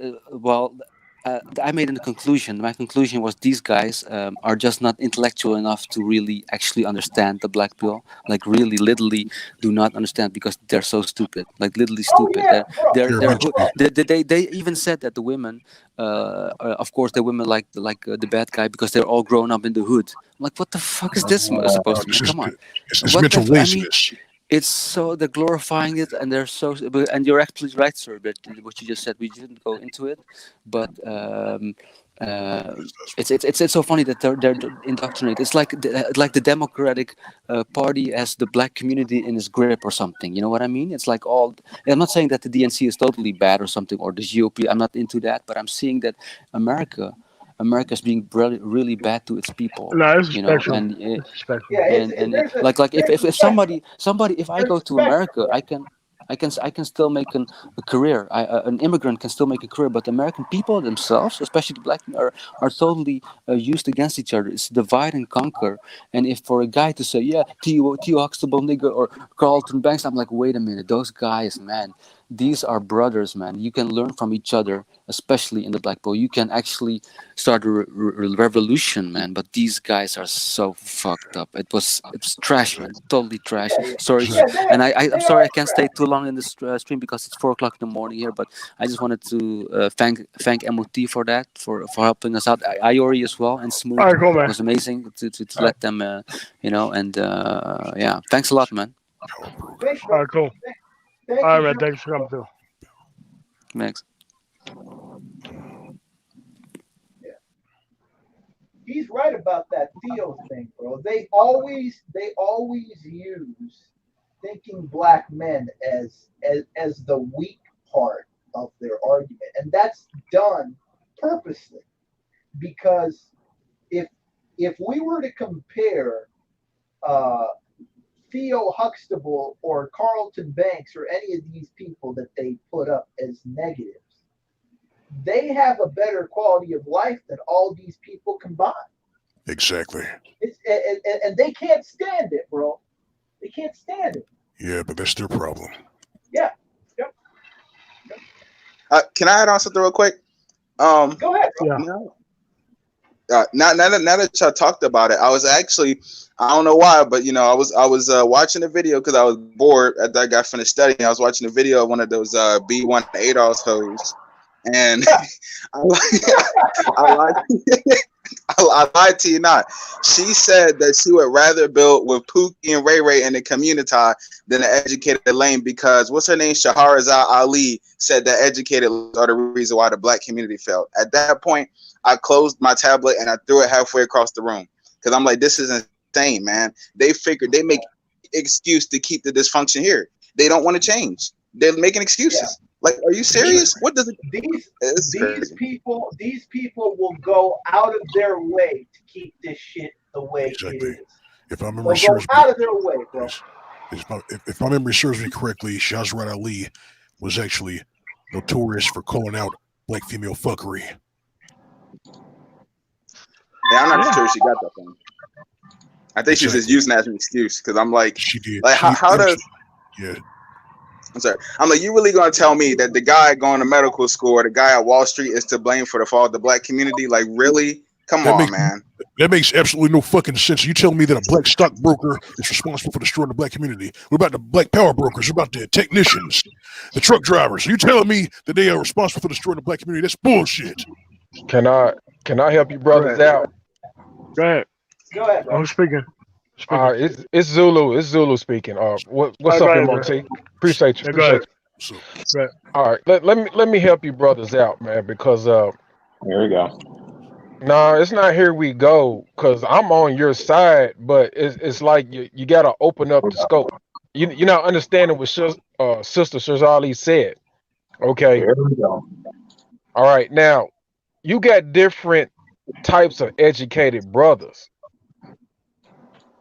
I made a conclusion. My conclusion was these guys are just not intellectual enough to really actually understand the black pill. Like really, literally, do not understand, because they're so stupid. Like literally stupid. They even said that the women, of course, the women like the bad guy because they're all grown up in the hood. I'm like, what the fuck is this supposed to mean? Come on, it's mental laziness. It's so they're glorifying it, and they're so. And you're actually right, sir. That what you just said, we didn't go into it, but it's so funny that they're indoctrinated. It's like the Democratic Party has the black community in its grip or something. You know what I mean? It's like all. I'm not saying that the DNC is totally bad or something, or the GOP. I'm not into that, but I'm seeing that America's being really bad to its people. No, it's respectful. Respectful. And like if somebody if I go to America, I can. I can still make a career. An immigrant can still make a career, but the American people themselves, especially the black people, are totally used against each other. It's divide and conquer. And if for a guy to say, yeah, Theo Huxtable nigga or Carlton Banks, I'm like, wait a minute, those guys, man, these are brothers, man. You can learn from each other, especially in the black people. You can actually start a revolution, man. But these guys are so fucked up. It's trash, man. Totally trash. Sorry, Yeah, and I'm they sorry are I can't stay too long in this stream because it's 4 o'clock in the morning here. But I just wanted to thank MOT for that, for helping us out. Iori as well, and Smooth All right, cool, man. was amazing to let them, and yeah, thanks a lot, man. Thanks, All bro. right, cool. Thank All you, right, man. Sean. Thanks for coming through. Thanks. He's right about that Theo thing, bro. They always use thinking black men as the weak part of their argument, and that's done purposely because if if we were to compare uh, Theo Huxtable or Carlton Banks or any of these people that they put up as negatives, they have a better quality of life than all these people combined. Exactly. And they can't stand it, bro. They can't stand it. Yeah, but that's their problem. Yeah. Yep. Can I add on something real quick? Go ahead, bro. Yeah. Now that y'all talked about it, I was actually, I don't know why, but I was watching a video because I was bored after I got finished studying. I was watching a video of one of those B1 ADOS hoes, and I lied. I lied to you not. She said that she would rather build with Pookie and Ray Ray in the community than an educated lane because what's her name? Shahrazad Ali said that educated are the reason why the black community failed. At that point, I closed my tablet and I threw it halfway across the room because I'm like, this is insane, man. They make excuse to keep the dysfunction here. They don't want to change. They're making excuses. Yeah. Like, are you serious? What does it? These people will go out of their way to keep this shit the way it is. If my memory serves me, out of their way, bro. If my memory serves me correctly, Shahrazad Ali was actually notorious for calling out black female fuckery. Yeah, I'm not sure she got that from. I think she's just using that as an excuse because I'm like, she did. Like, how does? Yeah. I'm sorry. I'm like, you really gonna tell me that the guy going to medical school or the guy at Wall Street is to blame for the fall of the black community? Like, really? Come on, man. That makes absolutely no fucking sense. You telling me that a black stockbroker is responsible for destroying the black community? What about the black power brokers? What about the technicians, the truck drivers? Are you telling me that they are responsible for destroying the black community? That's bullshit. Can I help you brothers out? Go ahead. Go ahead, bro. Who's speaking? It's Zulu. It's Zulu speaking. What's up, MOT? Appreciate you. Appreciate you. All right, let me help you brothers out, man, because here we go. No, it's not here we go, because I'm on your side, but it's like you got to open up the scope. You're not understanding what Sister Shazali said. Okay. Here we go. All right, now you got different types of educated brothers.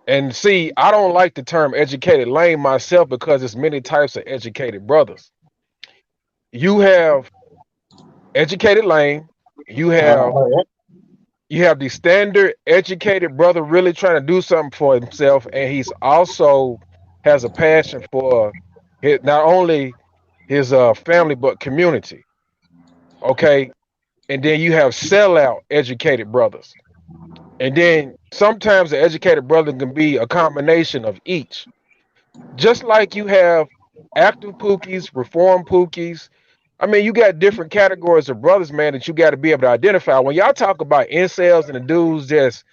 And see, I don't like the term educated lane myself because there's many types of educated brothers. You have educated lane, you have the standard educated brother really trying to do something for himself, and he's also has a passion for not only his family but community. Okay, and then you have sellout educated brothers, and then sometimes the educated brother can be a combination of each. Just like you have active pookies, reform pookies. I mean, you got different categories of brothers, man, that you got to be able to identify. When y'all talk about incels and the dudes just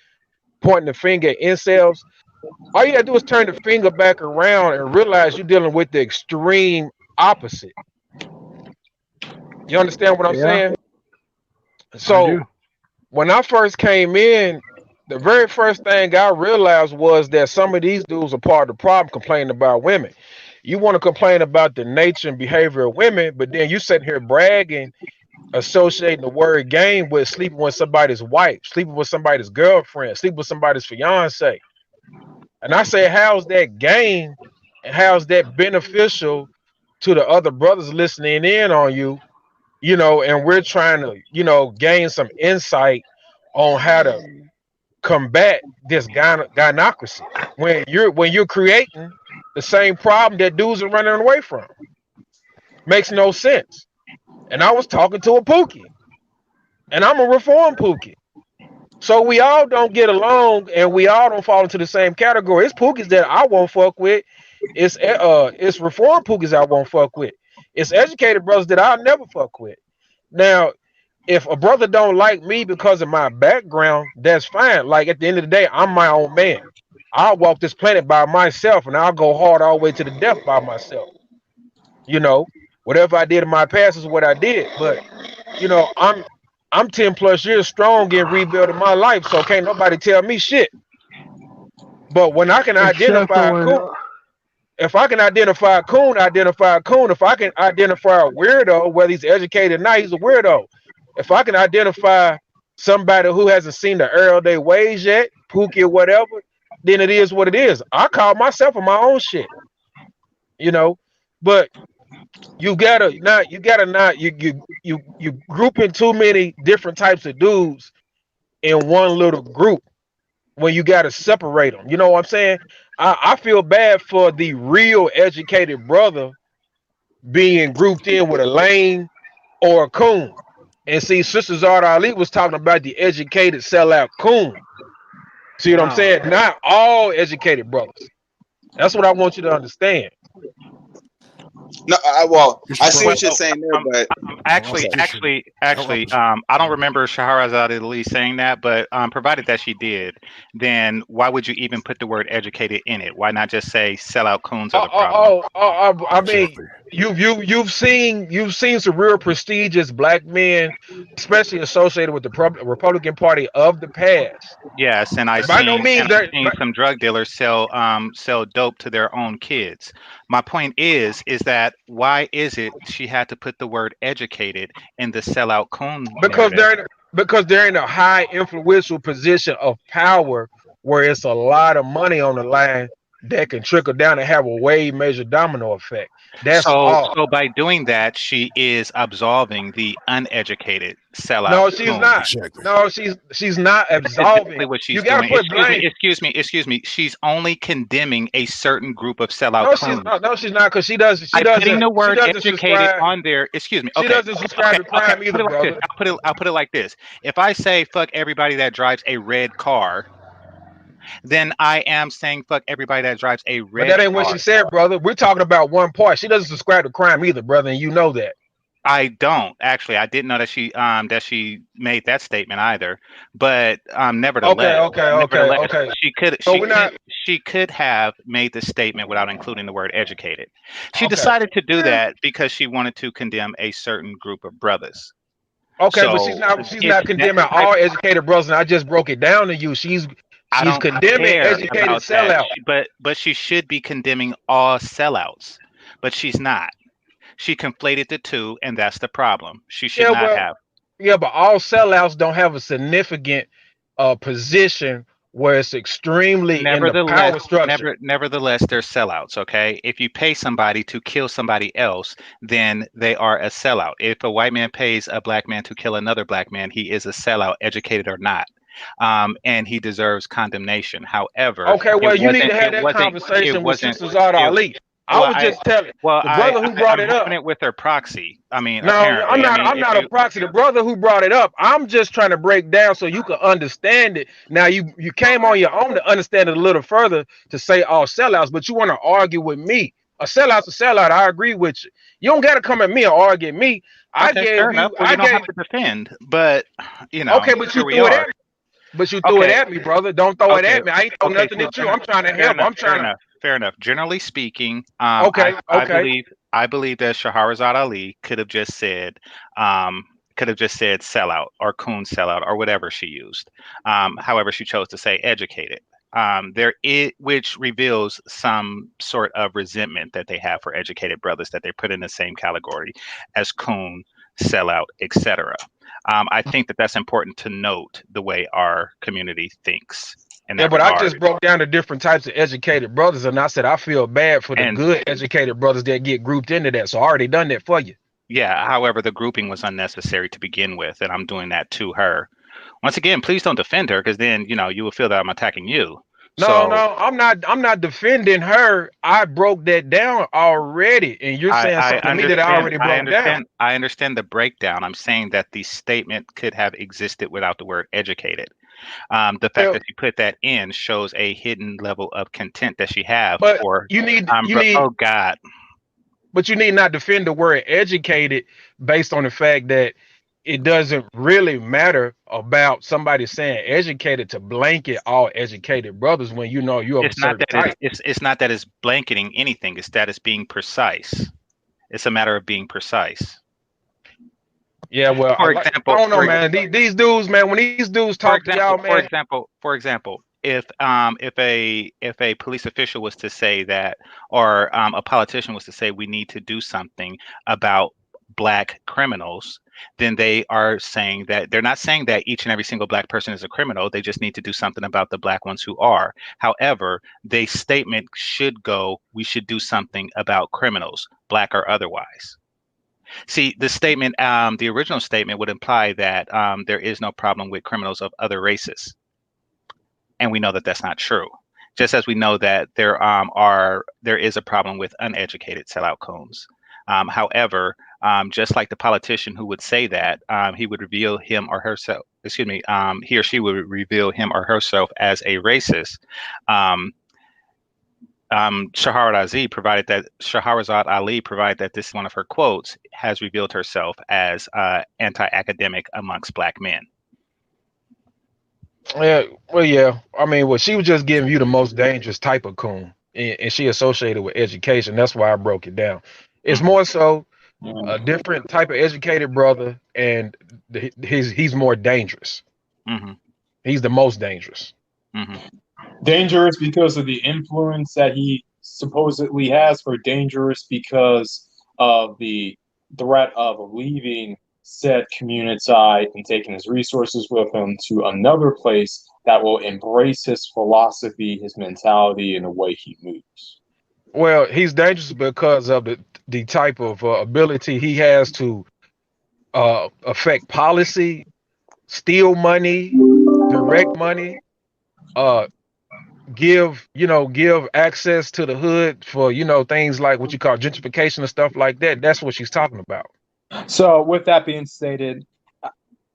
pointing the finger at incels, all you got to do is turn the finger back around and realize you're dealing with the extreme opposite. You understand what I'm saying? So when I first came in, the very first thing I realized was that some of these dudes are part of the problem complaining about women. You want to complain about the nature and behavior of women, but then you sitting here bragging, associating the word game with sleeping with somebody's wife, sleeping with somebody's girlfriend, sleeping with somebody's fiance. And I say, how's that game and how's that beneficial to the other brothers listening in on you, and we're trying to, gain some insight on how to combat this gynocracy when you're creating the same problem that dudes are running away from. Makes no sense. And I was talking to a Pookie, and I'm a reform Pookie. So we all don't get along, and we all don't fall into the same category. It's Pookies that I won't fuck with. It's reform Pookies I won't fuck with. It's educated brothers that I'll never fuck with. Now, if a brother don't like me because of my background, that's fine. Like at the end of the day, I'm my own man. I'll walk this planet by myself, and I'll go hard all the way to the death by myself. Whatever I did in my past is what I did. But I'm 10 plus years strong in rebuilding my life, so can't nobody tell me shit. But when I can Except identify for coon, if I can identify coon, identify coon. If I can identify a weirdo, whether he's educated or not, he's a weirdo. If I can identify somebody who hasn't seen the error of their ways yet, Pookie or whatever, then it is what it is. I call myself on my own shit, But you gotta not you grouping too many different types of dudes in one little group when you gotta separate them. You know what I'm saying? I feel bad for the real educated brother being grouped in with a lame or a coon. And see, Sister Zard Ali was talking about the educated sellout coon. See what I'm wow. saying? Not all educated brothers. That's what I want you to understand. No, Mr. I see Brother, what you're saying there, but Actually, Hold on. actually, Hold on. actually, I don't remember Shahrazad Ali saying that, but provided that she did, then why would you even put the word educated in it? Why not just say sellout coons are the problem? I mean, Exactly. you've seen some real prestigious black men, especially associated with the Republican Party of the past. Yes, and I've By no seen means they're some drug dealers sell dope to their own kids. My point is that why is it she had to put the word educated in the sellout coon because narrative? they're in a high influential position of power where it's a lot of money on the line that can trickle down and have a way major domino effect. That's So, all. so by doing that, she is absolving the uneducated sellout No, she's coon. not. Exactly. No, she's not That's exactly absolving. what You she's got to doing. put blame. Excuse me. She's only condemning a certain group of sellout No, she's coons. no, she's not because she does she By putting doesn't the she word doesn't educated subscribe. on there, excuse me. She doesn't subscribe to Okay. crime I'll put either, it like this. brother. I'll put it like this. If I say fuck everybody that drives a red car, then I am saying fuck everybody that drives a But red that ain't what she car. said, brother. We're talking about one part. She doesn't subscribe to crime either, brother, and you know that. I don't actually. I didn't know that she made that statement either. But Okay, nevertheless, okay, okay, nevertheless, okay. she could So she we're could not she could have made the statement without including the word educated. She okay. decided to do that because she wanted to condemn a certain group of brothers. Okay, but she's So not she's it's not that condemning type. all educated brothers, and I just broke it down to you. She's I she's don't condemning care educated about that. sellout. But she should be condemning all sellouts. But she's not. She conflated the two, and that's the problem. She should Yeah, not well, have. yeah, but all sellouts don't have a significant position where it's extremely in the Nevertheless, power structure. nevertheless, they're sellouts. Okay, if you pay somebody to kill somebody else, then they are a sellout. If a white man pays a black man to kill another black man, he is a sellout, educated or not, and he deserves condemnation. However, Okay, it well, you need wasn't. to have It that wasn't. It conversation with wasn't. Sister Zada It. Ali. I Well, was just telling well, the brother who brought I'm it having up. it with her proxy. I mean, No, I'm apparently. I not. mean, I'm if not a you. proxy. The brother who brought it up. I'm just trying to break down so you can understand it. Now you came on your own to understand it a little further to say all sellouts, but you want to argue with me. A sellout's a sellout. I agree with you. You don't got to come at me and argue at me. I Okay, fair gave enough. you. Well, you I don't have gave. to defend, but Okay, but you here we threw it are. at me. But you threw it Okay, at me, brother. Don't throw it okay, at me. I ain't throw okay. nothing So at you. I'm trying to fair help. enough, I'm fair trying to. enough, fair enough. Generally speaking, Okay, I okay. believe that Shahrazad Ali could have just said sellout or coon sellout or whatever she used. However, she chose to say educated. Which reveals some sort of resentment that they have for educated brothers that they put in the same category as coon, sellout, etc. I think that that's important to note the way our community thinks in Yeah, that but I regard. just broke down the different types of educated brothers, and I said I feel bad for the And good educated brothers that get grouped into that. So I already done that for you. yeah, however, the grouping was unnecessary to begin with, and I'm doing that to her. Once again, please don't defend her, because then you will feel that I'm attacking you. No, So no, I'm not. I'm not defending her. I broke that down already, and you're saying I something to me that I understand. already I broke down. understand. I understand the breakdown. I'm saying that the statement could have existed without the word educated. The fact Well, that you put that in shows a hidden level of content that she have but for. you need, Oh God. but you need not defend the word educated based on the fact that it doesn't really matter about somebody saying educated to blanket all educated brothers when you know you're of a It's not certain that it's type. it's not that it's blanketing anything. It's that it's being precise. It's a matter of being precise. Yeah, well, For I example, don't know, man. These dudes, man, when these dudes talk to y'all, man. for example, if a police official was to say that, or a politician was to say we need to do something about black criminals, then they are saying that they're not saying that each and every single black person is a criminal. They just need to do something about the black ones who are. However, the statement should go, we should do something about criminals, black or otherwise. See, the statement, the original statement would imply that there is no problem with criminals of other races, and we know that that's not true. Just as we know that there is a problem with uneducated sellout coons. However, just like the politician who would say that, he would reveal him or herself. Excuse me, he or she would reveal him or herself as a racist. Um, Shahrazad Ali provided that this is one of her quotes, has revealed herself as anti-academic amongst black men. Yeah, well, yeah. I mean, well, she was just giving you the most dangerous type of coon, and she associated with education. That's why I broke it down. It's more so a different type of educated brother, and he's more dangerous. Mm-hmm. He's the most dangerous. Mm-hmm. Dangerous because of the influence that he supposedly has, or dangerous because of the threat of leaving said community and taking his resources with him to another place that will embrace his philosophy, his mentality, and the way he moves. Well, he's dangerous because of the type of ability he has to affect policy, steal money, direct money, uh, give access to the hood for things like what you call gentrification and stuff like that. That's what she's talking about. So, with that being stated,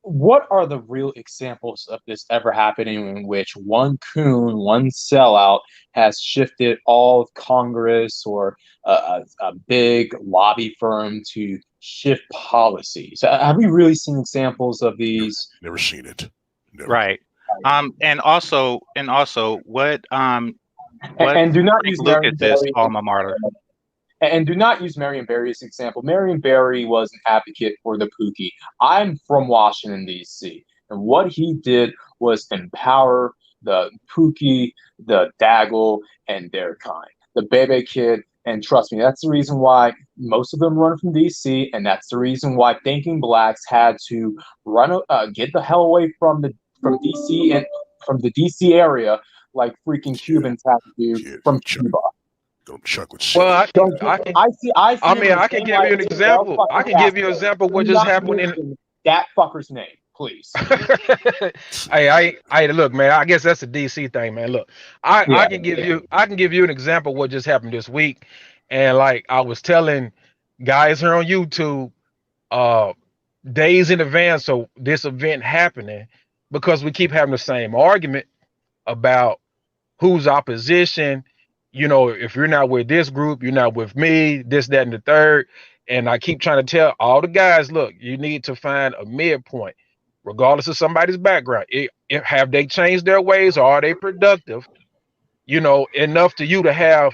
what are the real examples of this ever happening in which one coon, one sellout, has shifted all of Congress or a big lobby firm to shift policies? Have we really seen examples of these? Never seen it. Never. Right. And also, what And do not use Marion Lucas's Barry. alma mater. And do not use Marion Barry as an example. Marion Barry was an advocate for the Pookie. I'm from Washington, D.C., and what he did was empower the Pookie, the Daggle, and their kind, the Bebe Kid. And trust me, that's the reason why most of them run from D.C., and that's the reason why thinking blacks had to get the hell away from D.C. and from the D.C. area, like freaking Cubans had to do from Cuba. Go chocolate city. Well, I can give you an example. I can give you an example of what just happened in that fucker's name, please. Hey, look, man. I guess that's a DC thing, man. Look, I can give you an example of what just happened this week, and like I was telling guys here on YouTube, days in advance of this event happening, because we keep having the same argument about who's opposition. If you're not with this group, you're not with me, this, that, and the third. And I keep trying to tell all the guys, look, you need to find a midpoint, regardless of somebody's background. Have they changed their ways, or are they productive, enough to you to have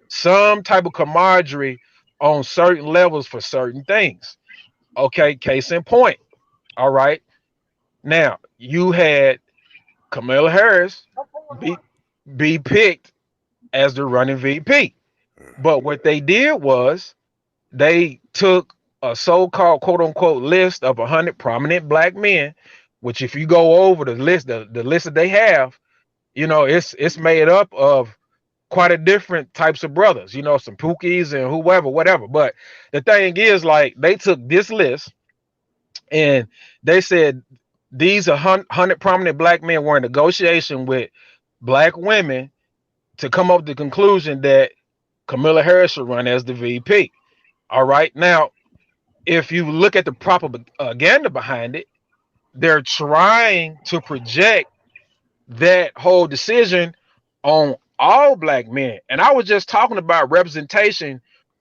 some type of camaraderie on certain levels for certain things? Okay, case in point. All right. Now, you had Kamala Harris be picked as the running VP. But what they did was they took a so-called quote unquote list of 100 prominent black men, which if you go over the list, the list that they have, You know, it's made up of quite a different types of brothers. You know, some Pookies and whoever, whatever. But the thing is, like, they took this list and they said these 100 prominent black men were in negotiation with black women to come up with the conclusion that Kamala Harris should run as the VP. All right. Now, if you look at the propaganda behind it, they're trying to project that whole decision on all black men. And I was just talking about representation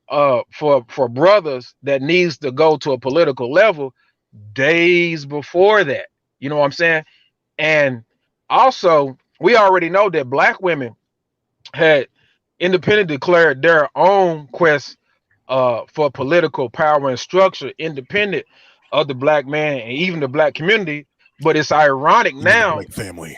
for brothers that needs to go to a political level days before that. You know what I'm saying? And also, we already know that black women had independently declared their own quest for political power and structure, independent of the black man and even the black community. But it's ironic Even the now. black family.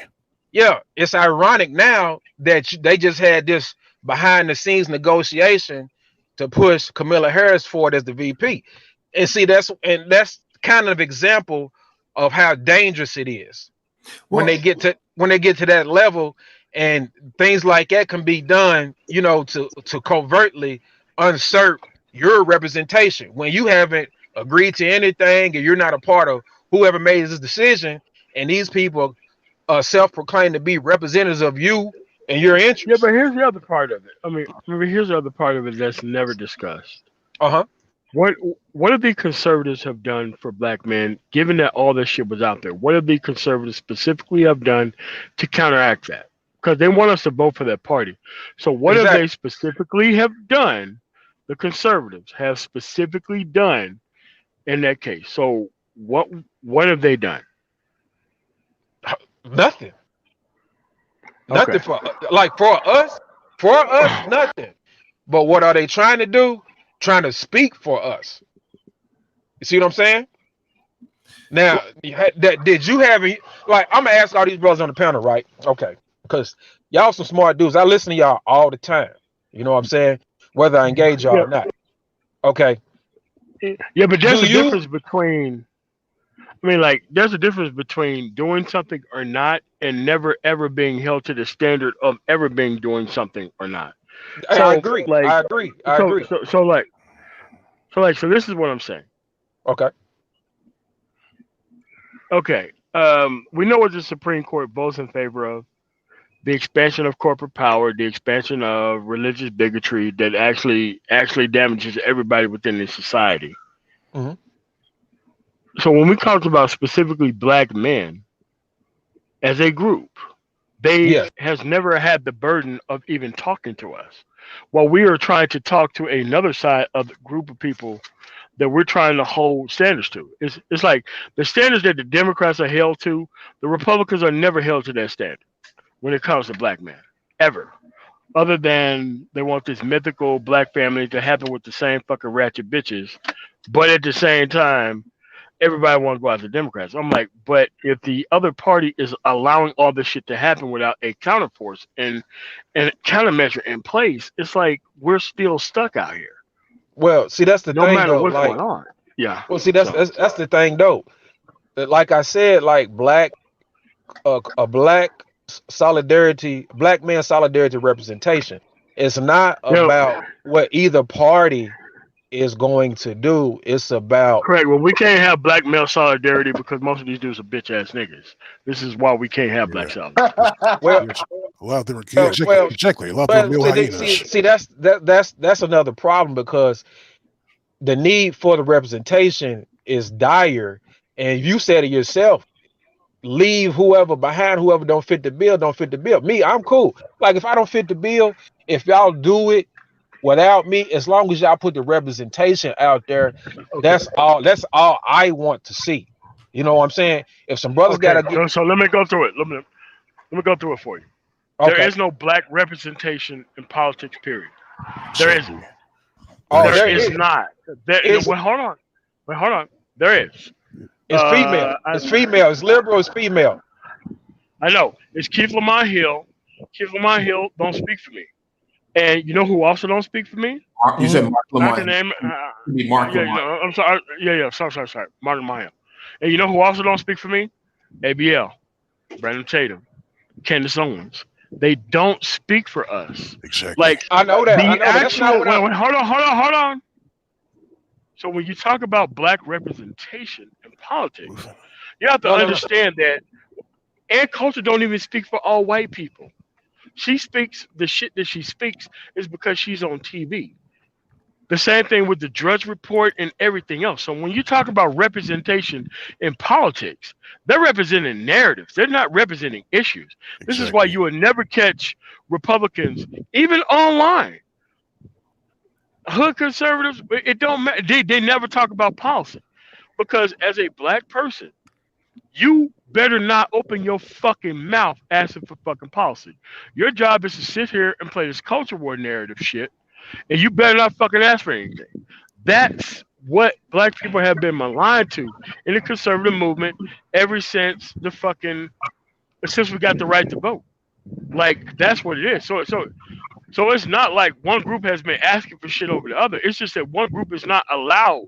Yeah, it's ironic now that they just had this behind the scenes negotiation to push Kamala Harris forward as the VP. And see, that's kind of example of how dangerous it is when Well, they get to that level, and things like that can be done, you know, to covertly unsert your representation when you haven't agreed to anything and you're not a part of whoever made this decision, and these people self-proclaimed to be representatives of you and your Yeah, interests. but here's the other part of it. I mean, here's the other part of it that's never discussed. Uh-huh. What what do the conservatives have done for black men, given that all this shit was out there? What do the conservatives specifically have done to counteract that? Because they want us to vote for that party. So what have they Exactly. specifically have done? The conservatives have specifically done in that case. So what have they done? Nothing. Okay. Nothing for us, nothing. But what are they trying to do? Trying to speak for us. You see what I'm saying? Now, did you have like, I'm gonna ask all these brothers on the panel, right? Okay, because y'all some smart dudes. I listen to y'all all the time. You know what I'm saying? Whether I engage y'all Yeah. or not. Okay. Yeah, but there's Do a you? difference between. I mean, like, there's a difference between doing something or not, and never ever being held to the standard of ever being doing something or not. I So, agree. like, I agree. I so, agree. so, so, like, so, this is what I'm saying. Okay. Okay, we know what the Supreme Court votes in favor of: the expansion of corporate power, the expansion of religious bigotry that actually damages everybody within the society. Hmm. So, when we talk about specifically black men as a group, they Yes. has never had the burden of even talking to us. While we are trying to talk to another side of the group of people that we're trying to hold standards to. It's like the standards that the Democrats are held to, the Republicans are never held to that standard when it comes to black men. Ever. Other than they want this mythical black family to happen with the same fucking ratchet bitches, but at the same time, everybody wants to go after the Democrats. I'm like, but if the other party is allowing all this shit to happen without a counterforce and countermeasure in place, it's like we're still stuck out here, Well, see, that's the no thing matter though. what's Like, going on. Yeah. well, see, that's So that's the thing though. Like I said, like a black solidarity, black man solidarity representation. It's not you know, about what either party is going to do. It's about correct. Well, we can't have black male solidarity because most of these dudes are bitch ass niggas. This is why we can't have black Yeah. solidarity. well, Yes. A lot of them are, yeah, well, exactly. well, Exactly. A lot of them are well. male See, hyenas. see, that's another problem because the need for the representation is dire, and you said it yourself. Leave whoever behind, whoever don't fit the bill, don't fit the bill. Me, I'm cool. Like if I don't fit the bill, if y'all do it without me, as long as y'all put the representation out there, Okay. that's all I want to see. You know what I'm saying? If some brothers Okay. gotta get So let me go through it. Let me go through it for you. There okay. is no black representation in politics. Period. There isn't. Sadly. That Oh, is There there is sad. is not. There. No, it's wait, hold on. Wait, hold on. There is. it's female. I, It's female. It's liberal, it's female. I know. It's Keith Lamont Hill. Keith Lamont Hill don't speak for me. And you know who also don't speak for me? You Hmm. said Mark I can Lamont. name. You need Mark Yeah, Lamont. I'm sorry. Yeah. Sorry. Martin Mayhem. And you know who also don't speak for me? ABL. Brandon Tatum. Candace Owens. They don't speak for us. Exactly. Like I know that. I the know that. That's not actual what I'm. wait, hold on. So when you talk about black representation in politics, you have to No. understand that Ann Coulter don't even speak for all white people. She speaks the shit that she speaks is because she's on TV. The same thing with the Drudge Report and everything else. So when you talk about representation in politics, they're representing narratives. They're not representing issues. This is why Exactly. you will never catch Republicans, even online, hood conservatives. It don't matter. They never talk about policy because as a black person, you better not open your fucking mouth asking for fucking policy. Your job is to sit here and play this culture war narrative shit, and you better not fucking ask for anything. That's what black people have been maligned to in the conservative movement ever since we got the right to vote. Like that's what it is. So it's not like one group has been asking for shit over the other. It's just that one group is not allowed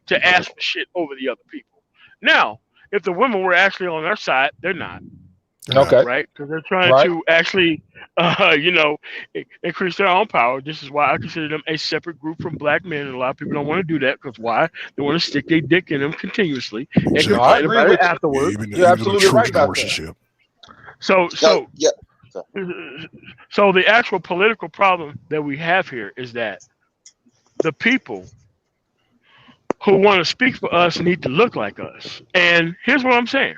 to ask for shit over the other people. Now, if the women were actually on our side, they're not, They're not. Okay. right? Because they're trying Right. to actually, increase their own power. This is why I consider them a separate group from black men. And a lot of people don't want to do that because why? They want to stick their dick in them continuously and No, I complain Exactly. agree about it with you. Yeah, afterwards. even You're even on the absolutely right Trojan about horse and that. shit. So, No, so, yeah. so the actual political problem that we have here is that the people who want to speak for us need to look like us. And here's what I'm saying.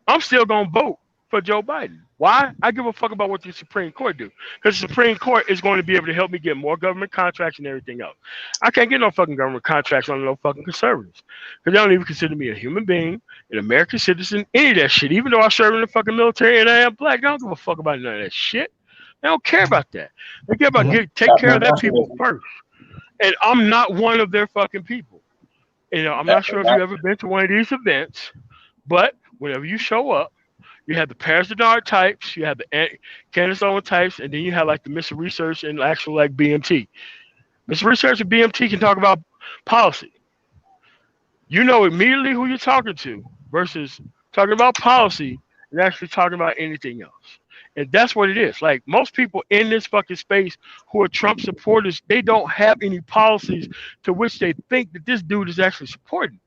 I'm still gonna vote for Joe Biden. Why? I give a fuck about what the Supreme Court do. Because the Supreme Court is going to be able to help me get more government contracts and everything else. I can't get no fucking government contracts on no fucking conservatives. Because they don't even consider me a human being, an American citizen, any of that shit. Even though I serve in the fucking military and I am black, they don't give a fuck about none of that shit. They don't care about that. They care about take care of their people first. And I'm not one of their fucking people. I'm not sure if you've ever been to one of these events, but whenever you show up, you have the Paris Denard types, you have the Candace Owen types, and then you have like the Mr. Research and actual like BMT. Mr. Research and BMT can talk about policy. You know immediately who you're talking to versus talking about policy and actually talking about anything else. And that's what it is. Like most people in this fucking space who are Trump supporters, they don't have any policies to which they think that this dude is actually supporting.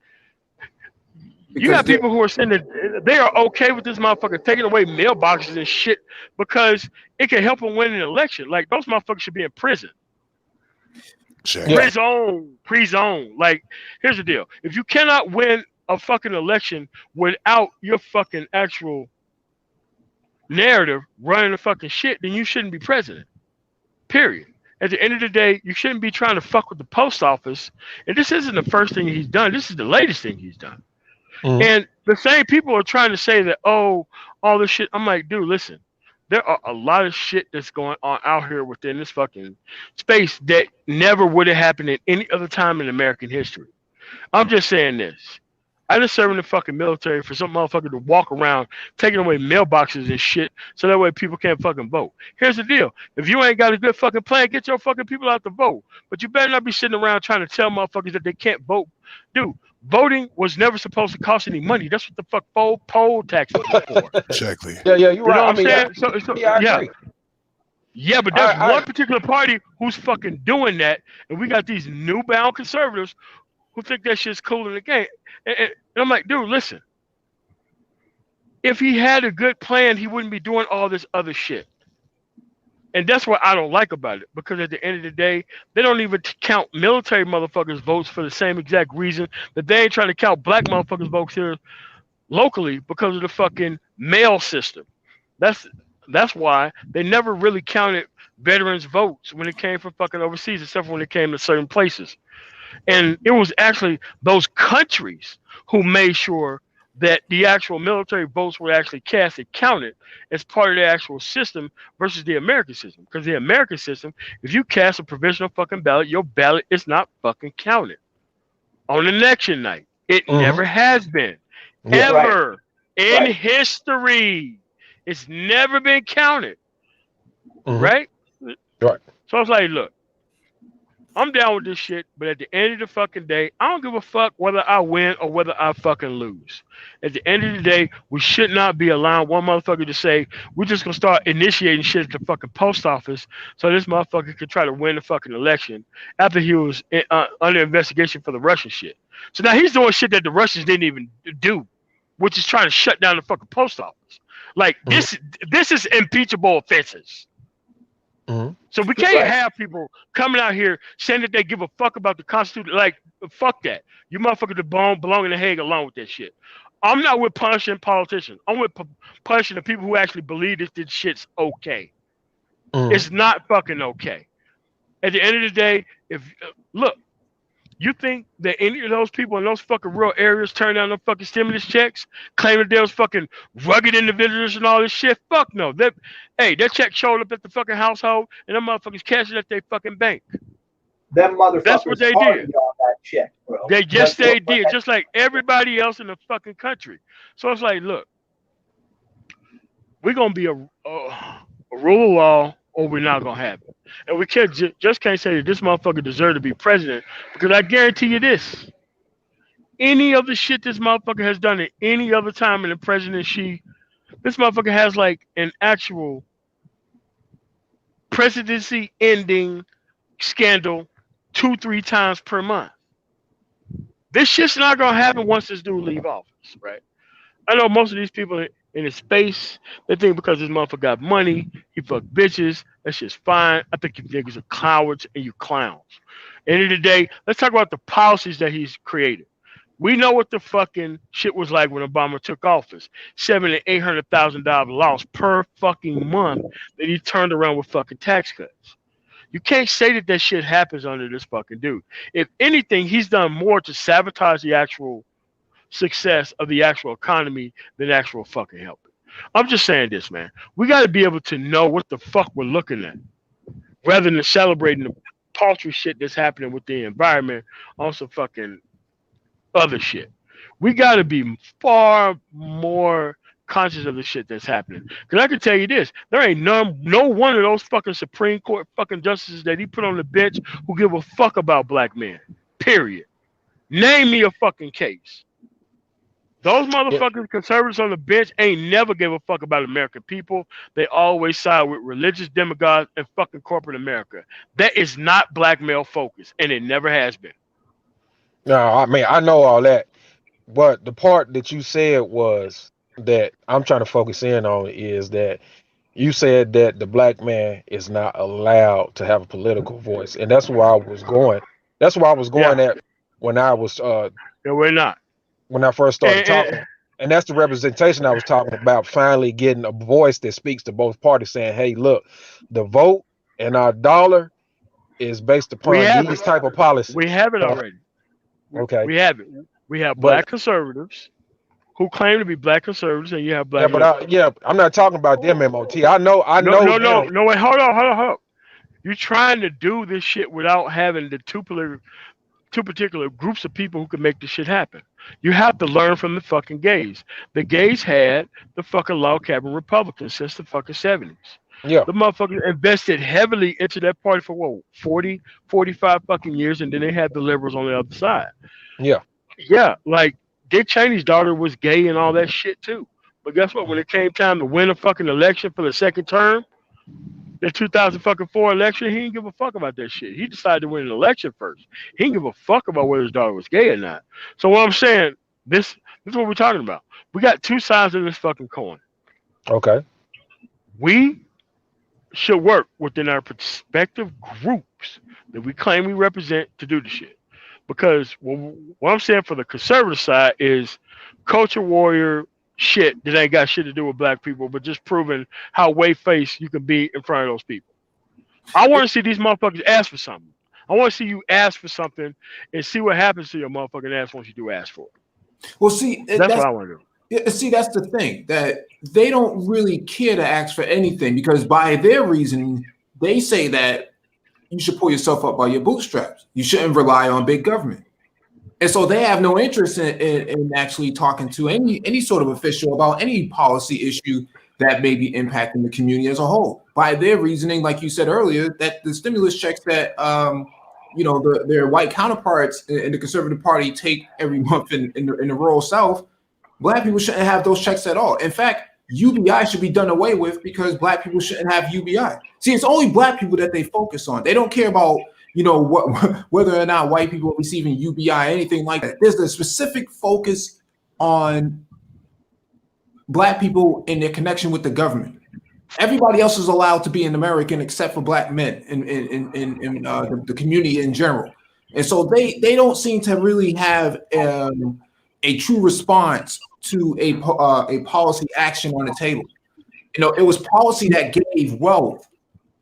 You because got people who are saying that they are okay with this motherfucker taking away mailboxes and shit because it can help them win an election. Like those motherfuckers should be in prison. Exactly. Yeah. Pre-zone. Like, here's the deal. If you cannot win a fucking election without your fucking actual narrative running the fucking shit, then you shouldn't be president. Period. At the end of the day, you shouldn't be trying to fuck with the post office. And this isn't the first thing he's done. This is the latest thing he's done. Mhm. And the same people are trying to say that, oh, all this shit. I'm like, dude, listen. There are a lot of shit that's going on out here within this fucking space that never would have happened at any other time in American history. I'm just saying this. I just serve in the fucking military for some motherfucker to walk around taking away mailboxes and shit so that way people can't fucking vote. Here's the deal. If you ain't got a good fucking plan, get your fucking people out to vote. But you better not be sitting around trying to tell motherfuckers that they can't vote. Dude, voting was never supposed to cost any money. That's what the fuck poll taxes is for. Exactly. Yeah, you're You know right. what I I'm mean, saying? yeah, I Yeah. agree. Yeah, but there's I one particular party who's fucking doing that, and we got these new-bound conservatives who think that shit's cool in the game. And I'm like, dude, listen. If he had a good plan, he wouldn't be doing all this other shit. And that's what I don't like about it, because at the end of the day, they don't even count military motherfuckers' votes for the same exact reason that they ain't trying to count black motherfuckers' votes here locally because of the fucking mail system. That's why they never really counted veterans' votes when it came from fucking overseas, except for when it came to certain places. And it was actually those countries who made sure that the actual military votes were actually cast and counted as part of the actual system versus the American system. Because the American system, if you cast a provisional fucking ballot, your ballot is not fucking counted on election night. It never has been. Yeah. Ever in history. It's never been counted. Mhm. Right? Right. So I was like, look, I'm down with this shit, but at the end of the fucking day, I don't give a fuck whether I win or whether I fucking lose. At the end of the day, we should not be allowing one motherfucker to say, we're just gonna start initiating shit at the fucking post office so this motherfucker could try to win the fucking election after he was under investigation for the Russian shit. So now he's doing shit that the Russians didn't even do, which is trying to shut down the fucking post office. Like, this is impeachable offenses. So we can't have people coming out here saying that they give a fuck about the Constitution. Like, fuck that. You motherfuckers belong in the Hague along with that shit. I'm not with punishing politicians. I'm with punishing the people who actually believe this shit's okay. It's not fucking okay. At the end of the day, look, you think that any of those people in those fucking rural areas turn down them fucking stimulus checks, claiming there was fucking rugged individuals and all this shit? Fuck no. That check showed up at the fucking household and them motherfuckers cashed it at their fucking bank. Them motherfuckers. That's what they did. On that check, bro. They did, just like everybody else in the fucking country. So it's like, look, we're gonna be a rule of law, or we're not gonna have it. And we can't just can't say that this motherfucker deserves to be president, because I guarantee you this: any of the shit this motherfucker has done at any other time in the presidency, this motherfucker has like an actual presidency ending scandal 2-3 times per month. This shit's not gonna happen once this dude leave office, right? I know most of these people in his space, they think because this motherfucker got money, he fuck bitches, that's just fine. I think you niggas are cowards and you clowns. End of the day, let's talk about the policies that he's created. We know what the fucking shit was like when Obama took office. $700,000 to $800,000 loss per fucking month that he turned around with fucking tax cuts. You can't say that shit happens under this fucking dude. If anything, he's done more to sabotage the actual success of the actual economy than actual fucking helping. I'm just saying this, man. We got to be able to know what the fuck we're looking at, rather than celebrating the paltry shit that's happening with the environment on some fucking other shit. We got to be far more conscious of the shit that's happening. Because I can tell you this, there ain't no one of those fucking Supreme Court fucking justices that he put on the bench who give a fuck about black men. Period. Name me a fucking case. Those motherfucking conservatives on the bench ain't never give a fuck about American people. They always side with religious demagogues and fucking corporate America. That is not black male focused, and it never has been. No, I mean, I know all that, but the part that you said was that I'm trying to focus in on is that you said that the black man is not allowed to have a political voice, and that's where I was going. That's where I was going at when I was no, we're not. When I first started talking. And that's the representation I was talking about, finally getting a voice that speaks to both parties, saying, hey, look, the vote and our dollar is based upon these type of policies. We have it already. Okay. We have it. We have black conservatives who claim to be black conservatives, and you have black. I'm not talking about them, MOT. I know. No, wait, hold on. You're trying to do this shit without having the two particular groups of people who can make this shit happen. You have to learn from the fucking gays. The gays had the fucking log cabin Republicans since the fucking 70s. Yeah. The motherfuckers invested heavily into that party for what, 40, 45 fucking years, and then they had the liberals on the other side. Yeah. Yeah, like Dick Cheney's daughter was gay and all that shit too. But guess what? When it came time to win a fucking election for the second term, the 2004 election, he didn't give a fuck about that shit. He decided to win an election first. He didn't give a fuck about whether his daughter was gay or not. So what I'm saying, this is what we're talking about. We got two sides of this fucking coin. Okay. We should work within our respective groups that we claim we represent to do the shit. Because what I'm saying for the conservative side is culture warrior shit that ain't got shit to do with black people, but just proving how way-faced you can be in front of those people. I want to see these motherfuckers ask for something. I want to see you ask for something and see what happens to your motherfucking ass once you do ask for it. Well, see, that's what I want to do. Yeah, see, that's the thing, that they don't really care to ask for anything, because by their reasoning, they say that you should pull yourself up by your bootstraps. You shouldn't rely on big government. And so they have no interest in actually talking to any sort of official about any policy issue that may be impacting the community as a whole. By their reasoning, like you said earlier, that the stimulus checks that their white counterparts in the conservative party take every month in the rural South, black people shouldn't have those checks at all. In fact, UBI should be done away with because black people shouldn't have UBI. See, it's only black people that they focus on. They don't care about whether or not white people are receiving UBI, anything like that. There's a specific focus on black people and their connection with the government. Everybody else is allowed to be an American except for black men in the community in general. And so they don't seem to really have a true response to a policy action on the table. It was policy that gave wealth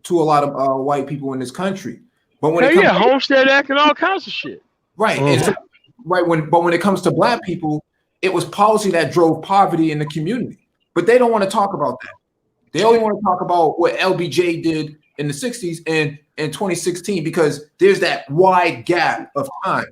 to a lot of white people in this country. But when it comes to Homestead Act and all kinds of shit. Right. And so, when it comes to black people, it was policy that drove poverty in the community. But they don't want to talk about that. They only want to talk about what LBJ did in the 60s and in 2016, because there's that wide gap of time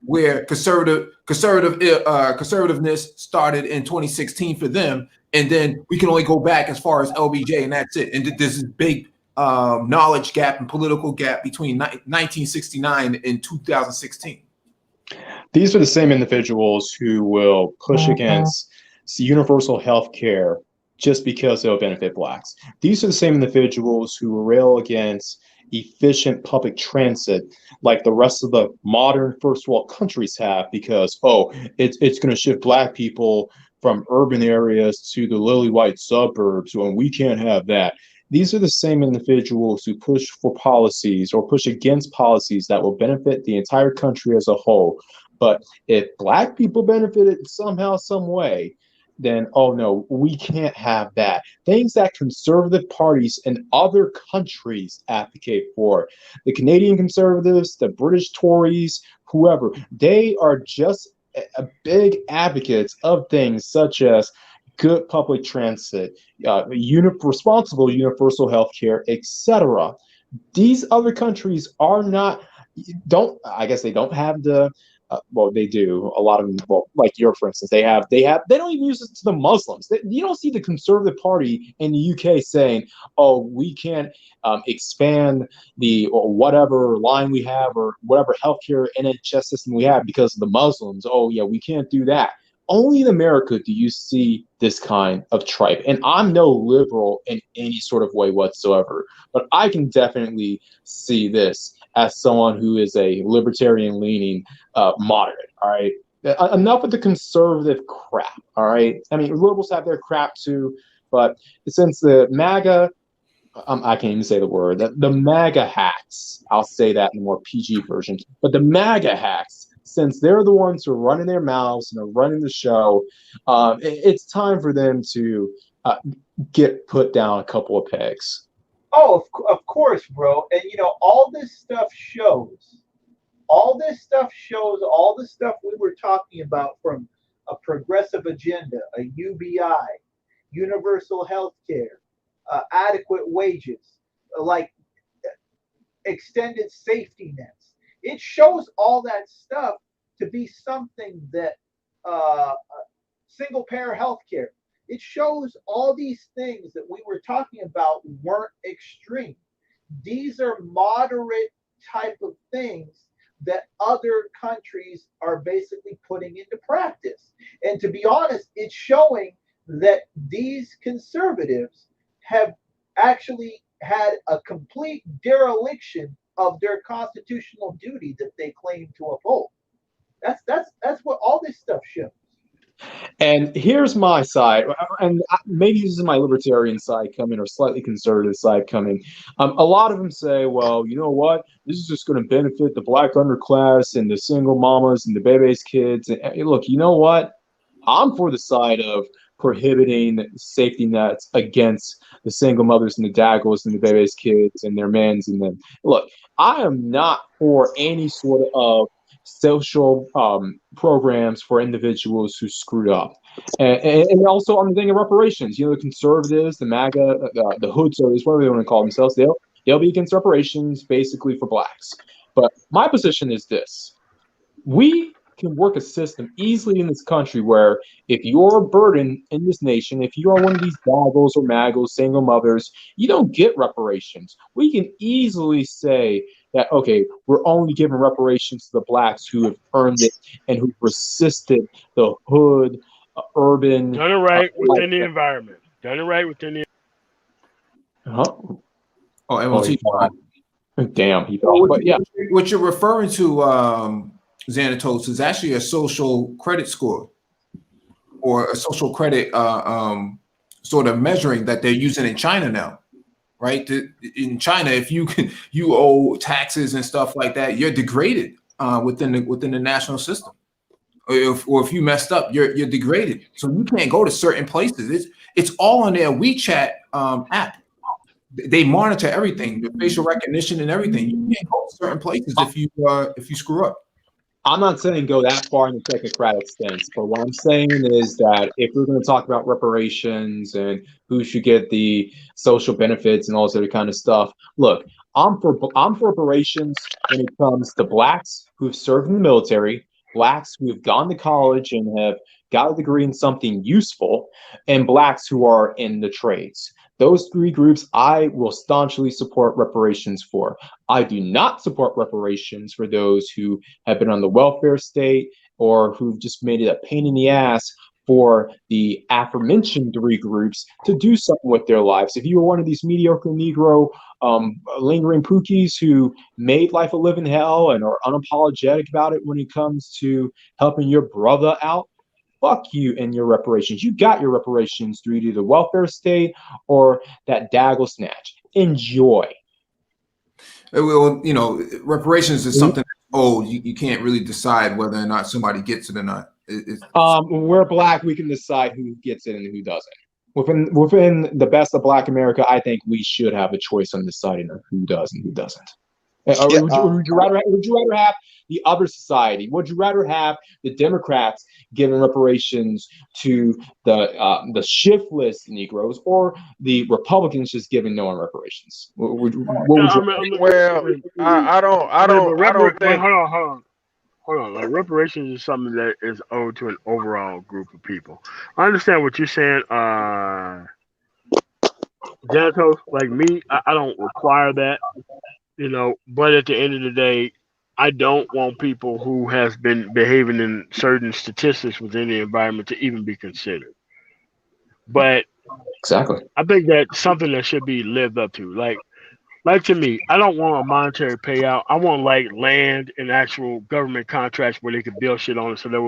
where conservativeness started in 2016 for them, and then we can only go back as far as LBJ, and that's it. And there's this big knowledge gap and political gap between 1969 and 2016. These are the same individuals who will push against universal health care just because it will benefit blacks. These are the same individuals who rail against efficient public transit like the rest of the modern first world countries have, because it's going to shift black people from urban areas to the lily white suburbs, and we can't have that. These are the same individuals who push for policies or push against policies that will benefit the entire country as a whole. But if black people benefited somehow, some way, then, oh no, we can't have that. Things that conservative parties in other countries advocate for, the Canadian conservatives, the British Tories, whoever, they are just a big advocates of things such as good public transit, responsible universal health care, etc. These other countries are not, I guess they don't have the, well, they do. A lot of them, well, like Europe, for instance, they don't even use it to the Muslims. You don't see the Conservative Party in the UK saying, oh, we can't expand or whatever line we have or whatever healthcare NHS system we have because of the Muslims. Oh, yeah, we can't do that. Only in America do you see this kind of tripe. And I'm no liberal in any sort of way whatsoever, but I can definitely see this as someone who is a libertarian-leaning moderate, all right? Enough with the conservative crap, all right? I mean, liberals have their crap too, but since the MAGA, I can't even say the word, the MAGA hacks, I'll say that in the more PG version, but the MAGA hacks, since they're the ones who are running their mouths and are running the show, it's time for them to get put down a couple of pegs. Oh, of course, bro. And all this stuff shows all the stuff we were talking about, from a progressive agenda, a UBI, universal health care, adequate wages, like extended safety nets. It shows all that stuff to be something that single payer health care. It shows all these things that we were talking about weren't extreme. These are moderate type of things that other countries are basically putting into practice. And to be honest, it's showing that these conservatives have actually had a complete dereliction of their constitutional duty that they claim to uphold. That's what all this stuff shows. And here's my side, and maybe this is my libertarian side coming or slightly conservative side coming. A lot of them say, well, you know what? This is just going to benefit the black underclass and the single mamas and the baby's kids. And look, you know what? I'm for the side of prohibiting safety nets against the single mothers and the daggles and the baby's kids and their men's. And then, look, I am not for any sort of social programs for individuals who screwed up, and also on the thing of reparations. The conservatives, the MAGA, the hood service, whatever they want to call themselves, they'll be against reparations basically for blacks. But my position is this: we can work a system easily in this country where if you're a burden in this nation, if you are one of these daggles or maggles, single mothers, you don't get reparations. We can easily say that, okay, we're only giving reparations to the blacks who have earned it and who've resisted the hood, urban. Done it right within the environment. Done it right within the. Huh? Oh, MOT. Damn, he thought. But yeah, what you're referring to, Xanatos, is actually a social credit score or a social credit sort of measuring that they're using in China now, right? In China, if you owe taxes and stuff like that, you're degraded within the national system. Or if you messed up, you're degraded. So you can't go to certain places. It's all on their WeChat app. They monitor everything, the facial recognition and everything. You can't go to certain places if you screw up. I'm not saying go that far in the technocratic sense, but what I'm saying is that if we're going to talk about reparations and who should get the social benefits and all this other kind of stuff, look, I'm for reparations when it comes to blacks who've served in the military, blacks who have gone to college and have got a degree in something useful, and blacks who are in the trades. Those three groups I will staunchly support reparations for. I do not support reparations for those who have been on the welfare state or who've just made it a pain in the ass for the aforementioned three groups to do something with their lives. If you were one of these mediocre Negro lingering pookies who made life a living hell and are unapologetic about it when it comes to helping your brother out, fuck you and your reparations. You got your reparations through either the welfare state or that daggle snatch. Enjoy. Well, reparations is something. Oh, you can't really decide whether or not somebody gets it or not. We're black. We can decide who gets it and who doesn't. Within the best of Black America, I think we should have a choice on deciding who does and who doesn't. Would you rather have the other society? Would you rather have the Democrats giving reparations to the shiftless Negroes, or the Republicans just giving no one reparations? I don't think. Hold on. Like, reparations is something that is owed to an overall group of people. I understand what you're saying, Janitos. Like me, I don't require that. But at the end of the day, I don't want people who has been behaving in certain statistics within the environment to even be considered. But exactly, I think that's something that should be lived up to. Like to me, I don't want a monetary payout. I want like land and actual government contracts where they can build shit on it, so that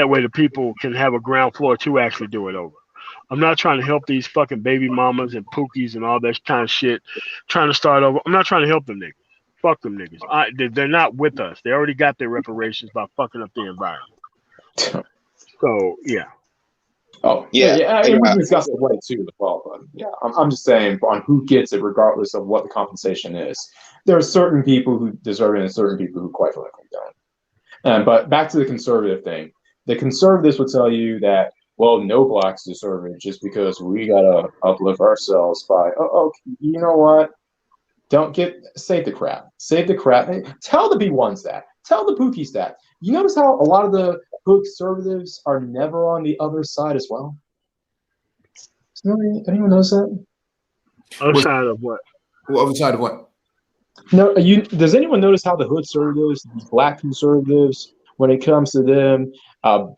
way the people can have a ground floor to actually do it over. I'm not trying to help these fucking baby mamas and pookies and all that kind of shit trying to start over. I'm not trying to help them niggas. Fuck them niggas. They're not with us. They already got their reparations by fucking up the environment. So, yeah. Oh, yeah. And we can discuss the way too as well. But yeah, I'm just saying on who gets it, regardless of what the compensation is. There are certain people who deserve it and certain people who quite frankly don't. But back to the conservative thing. The conservatives would tell you that, well, no blacks deserve it just because we gotta uplift ourselves by, you know what? Save the crap. Save the crap. Tell the B1s that. Tell the Pookies that. You notice how a lot of the conservatives are never on the other side as well? Anyone knows that? Other side of what? Other side of what? No, does anyone notice how the hood conservatives, these black conservatives, when it comes to them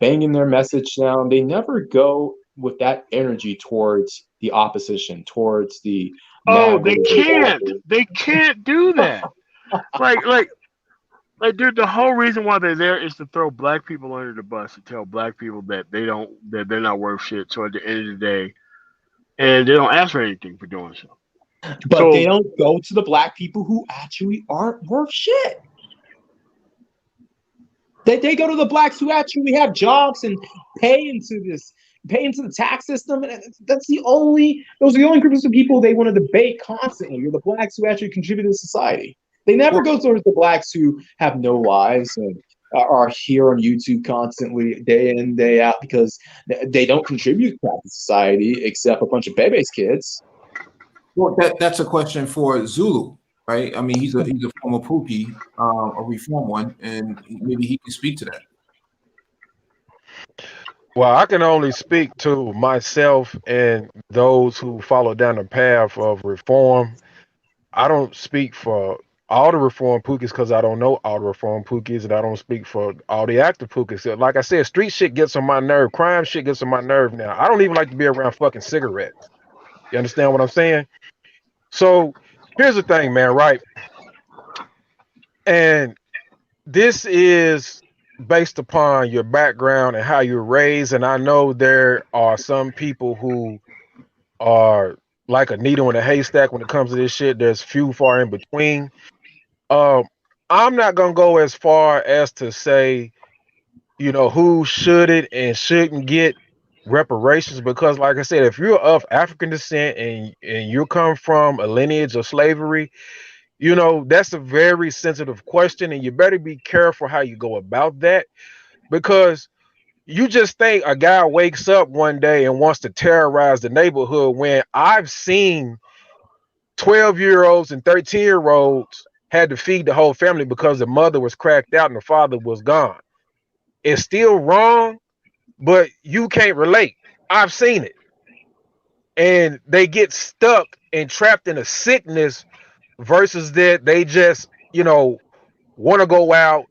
banging their message down, they never go with that energy towards the opposition, towards the. They can't. They can't do that. like, dude, the whole reason why they're there is to throw black people under the bus and tell black people that they're not worth shit. So at the end of the day, and they don't ask for anything for doing so. But they don't go to the black people who actually aren't worth shit. They go to the blacks who actually have jobs and pay into the tax system. And those are the only groups of people they want to debate constantly. You're the blacks who actually contribute to society. They never go towards the blacks who have no lives and are here on YouTube constantly, day in, day out, because they don't contribute to society except a bunch of Bebe's kids. Well, that's a question for Zulu, right? I mean, he's a former Pookie, a reform one, and maybe he can speak to that. Well, I can only speak to myself and those who follow down the path of reform. I don't speak for all the reform pookies because I don't know all the reform pookies, and I don't speak for all the active pookies. So, like I said, street shit gets on my nerve. Crime shit gets on my nerve now. I don't even like to be around fucking cigarettes. You understand what I'm saying? So here's the thing, man, right? And this is based upon your background and how you're raised. And I know there are some people who are like a needle in a haystack when it comes to this shit. There's few far in between. Um, I'm not gonna go as far as to say, who should it and shouldn't get reparations because, like I said, if you're of African descent and you come from a lineage of slavery, that's a very sensitive question, and you better be careful how you go about that because you just think a guy wakes up one day and wants to terrorize the neighborhood when I've seen 12-year-olds and 13-year-olds had to feed the whole family because the mother was cracked out and the father was gone. It's still wrong, but you can't relate. I've seen it. And they get stuck and trapped in a sickness versus that they just, want to go out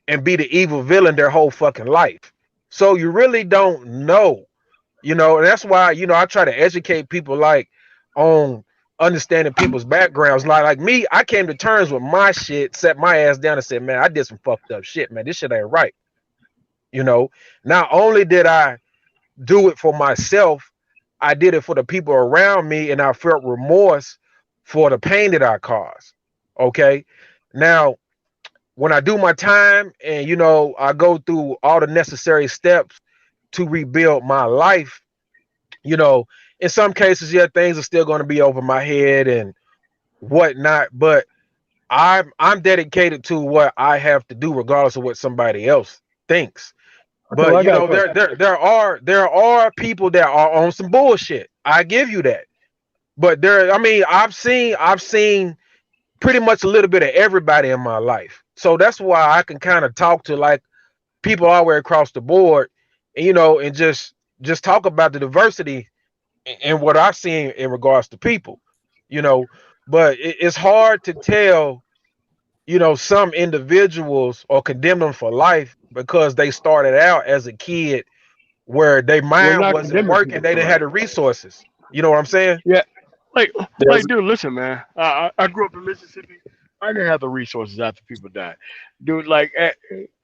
and be the evil villain their whole fucking life. So you really don't know, and that's why, I try to educate people like on understanding people's backgrounds. Like me, I came to terms with my shit, set my ass down and said, man, I did some fucked up shit, man. This shit ain't right. Not only did I do it for myself, I did it for the people around me, and I felt remorse for the pain that I caused. Okay. Now, when I do my time and I go through all the necessary steps to rebuild my life, in some cases, yeah, things are still going to be over my head and whatnot, but I'm dedicated to what I have to do, regardless of what somebody else thinks. Okay, But well, I got a question. there are people that are on some bullshit. I give you that. But I've seen pretty much a little bit of everybody in my life. So that's why I can kind of talk to like people all the way across the board, and and just talk about the diversity and what I've seen in regards to people, you know. But it's hard to tell, some individuals or condemn them for life because they started out as a kid where their We're mind not wasn't condemning working. people They for didn't have life. the resources. You know what I'm saying? Yeah, like There's dude, listen, man. I grew up in Mississippi. I didn't have the resources after people died, dude. Like at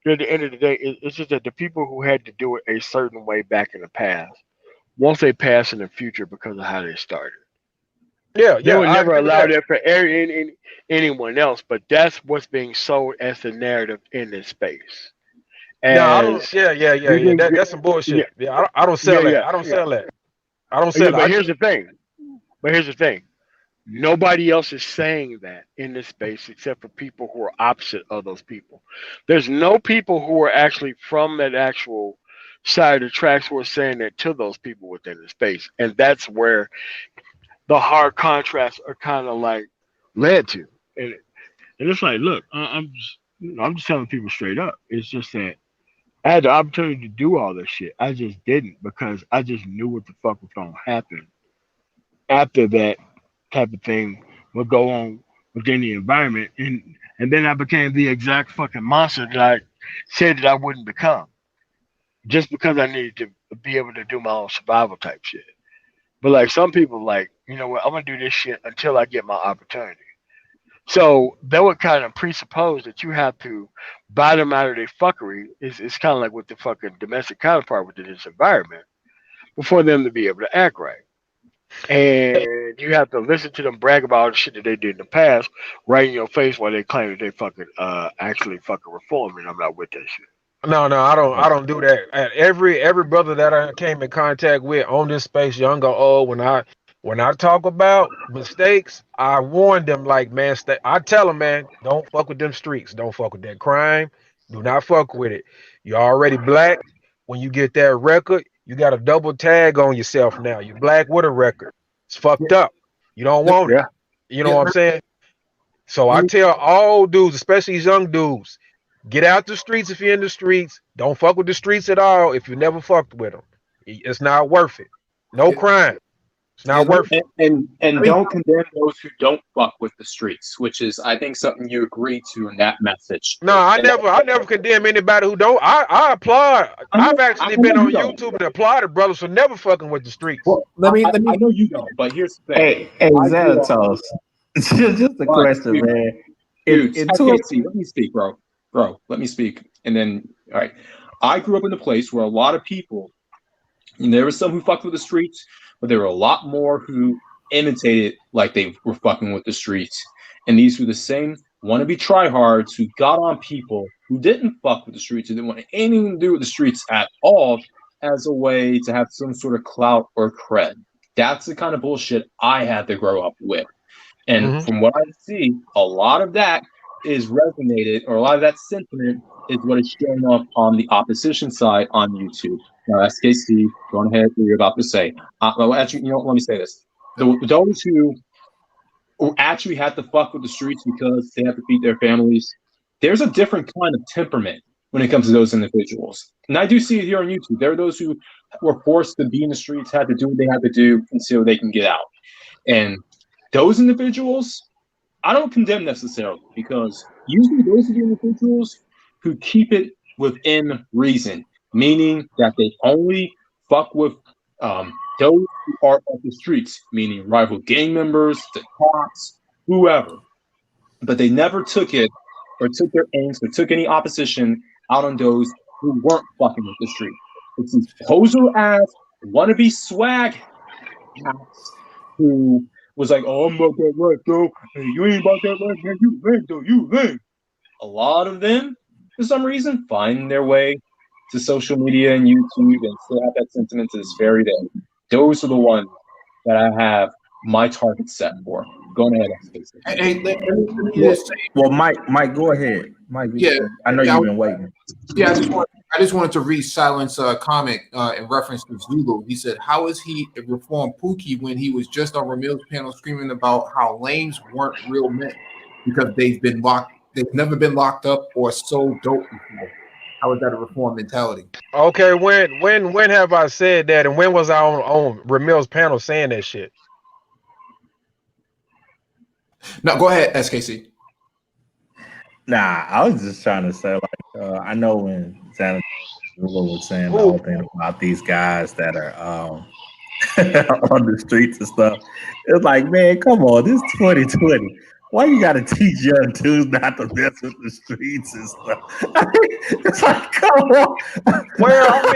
the end of the day, it's just that the people who had to do it a certain way back in the past won't say pass in the future because of how they started. Yeah, They yeah, would I never agree with allow that. that for anyone else, but that's what's being sold as the narrative in this space. No, I don't. As Yeah, yeah, yeah, we yeah. can, That's some yeah, bullshit. Yeah, I don't yeah, sell that. yeah, I don't yeah, sell that. I don't yeah. sell it. But here's the thing. But here's the thing. Nobody else is saying that in this space except for people who are opposite of those people. There's no people who are actually from that actual side of the tracks who are saying that to those people within the space, and that's where the hard contrasts are kind of like led to. And it's like, look, I'm just telling people straight up. It's just that I had the opportunity to do all this shit. I just didn't because I just knew what the fuck was gonna happen after that type of thing would go on within the environment, and then I became the exact fucking monster that I said that I wouldn't become, just because I needed to be able to do my own survival type shit. But like some people, like you know what, I'm gonna do this shit until I get my opportunity. So that would kind of presuppose that you have to buy them out of their fuckery. It's kind of like with the fucking domestic counterpart within this environment before them to be able to act right. And you have to listen to them brag about all the shit that they did in the past right in your face while they claim that they fucking actually fucking reform, and I'm not with that shit. No, no, I don't. Like, I don't do that. And every brother that I came in contact with on this space, young or old, when I talk about mistakes, I warn them like, man, I tell them, man, don't fuck with them streets. Don't fuck with that crime. Do not fuck with it. You're already black. When you get that record, you got a double tag on yourself now. You're black with a record. It's fucked up. You don't want it. yeah, You know Yeah, what I'm saying? So let I me tell all dudes, especially these young dudes, Get out the streets if you're in the streets. Don't fuck with the streets at all if you never fucked with them. It's not worth it. No crime. It's Yeah, not worth it. and don't condemn those who don't fuck with the streets, which is I think something you agree to in that message. No, I And never condemn anybody who don't. I applaud. I've actually been on YouTube and applauded brothers for never fucking with the streets. Well, let me. I know you don't, but here's the thing. Hey, Xanatos. Just a question, dude, man. Dude, let me speak, bro. Bro, let me speak. And then, all right. I grew up in a place where a lot of people, and there were some who fucked with the streets, but there were a lot more who imitated like they were fucking with the streets. And these were the same wannabe tryhards who got on people who didn't fuck with the streets, who didn't want anything to do with the streets at all, as a way to have some sort of clout or cred. That's the kind of bullshit I had to grow up with. And from what I see, a lot of that is resonated, or a lot of that sentiment is what is showing up on the opposition side on YouTube. Now, SKC, go ahead, what you're about to say. Well, actually, let me say this. Those who actually have to fuck with the streets because they have to feed their families, there's a different kind of temperament when it comes to those individuals. And I do see it here on YouTube. There are those who were forced to be in the streets, had to do what they had to do until they can get out. And those individuals, I don't condemn necessarily, because usually those are the individuals who keep it within reason, meaning that they only fuck with those who are on the streets, meaning rival gang members, the cops, whoever. But they never took it or took their aims or took any opposition out on those who weren't fucking with the street. It's these poser ass wannabe swag cats who was like, "Oh, I'm about that right, though. Hey, you ain't about that right, man. You lame, though. You lame." A lot of them, for some reason, find their way to social media and YouTube and still have that sentiment to this very day. Those are the ones that I have my target set for. Go ahead, Stacy. Hey, let me just say, Well, Mike, go ahead. Mike, Yeah, I know yeah, you've been waiting. yeah, I just wanted to read Silent's comment in reference to Zulu. He said, "How is he a reformed Pookie when he was just on Ramil's panel screaming about how lames weren't real men because they've never been locked up or sold dope before? How is that a reformed mentality?" Okay, when have I said that, and when was I on Ramil's panel saying that shit? No, go ahead, SKC. Nah, I was just trying to say, like, I know when Santa was saying the whole thing about these guys that are on the streets and stuff. It's like, man, come on, this is 2020. Why you gotta teach young dudes not to mess with the streets and stuff? It's like, come on. Well,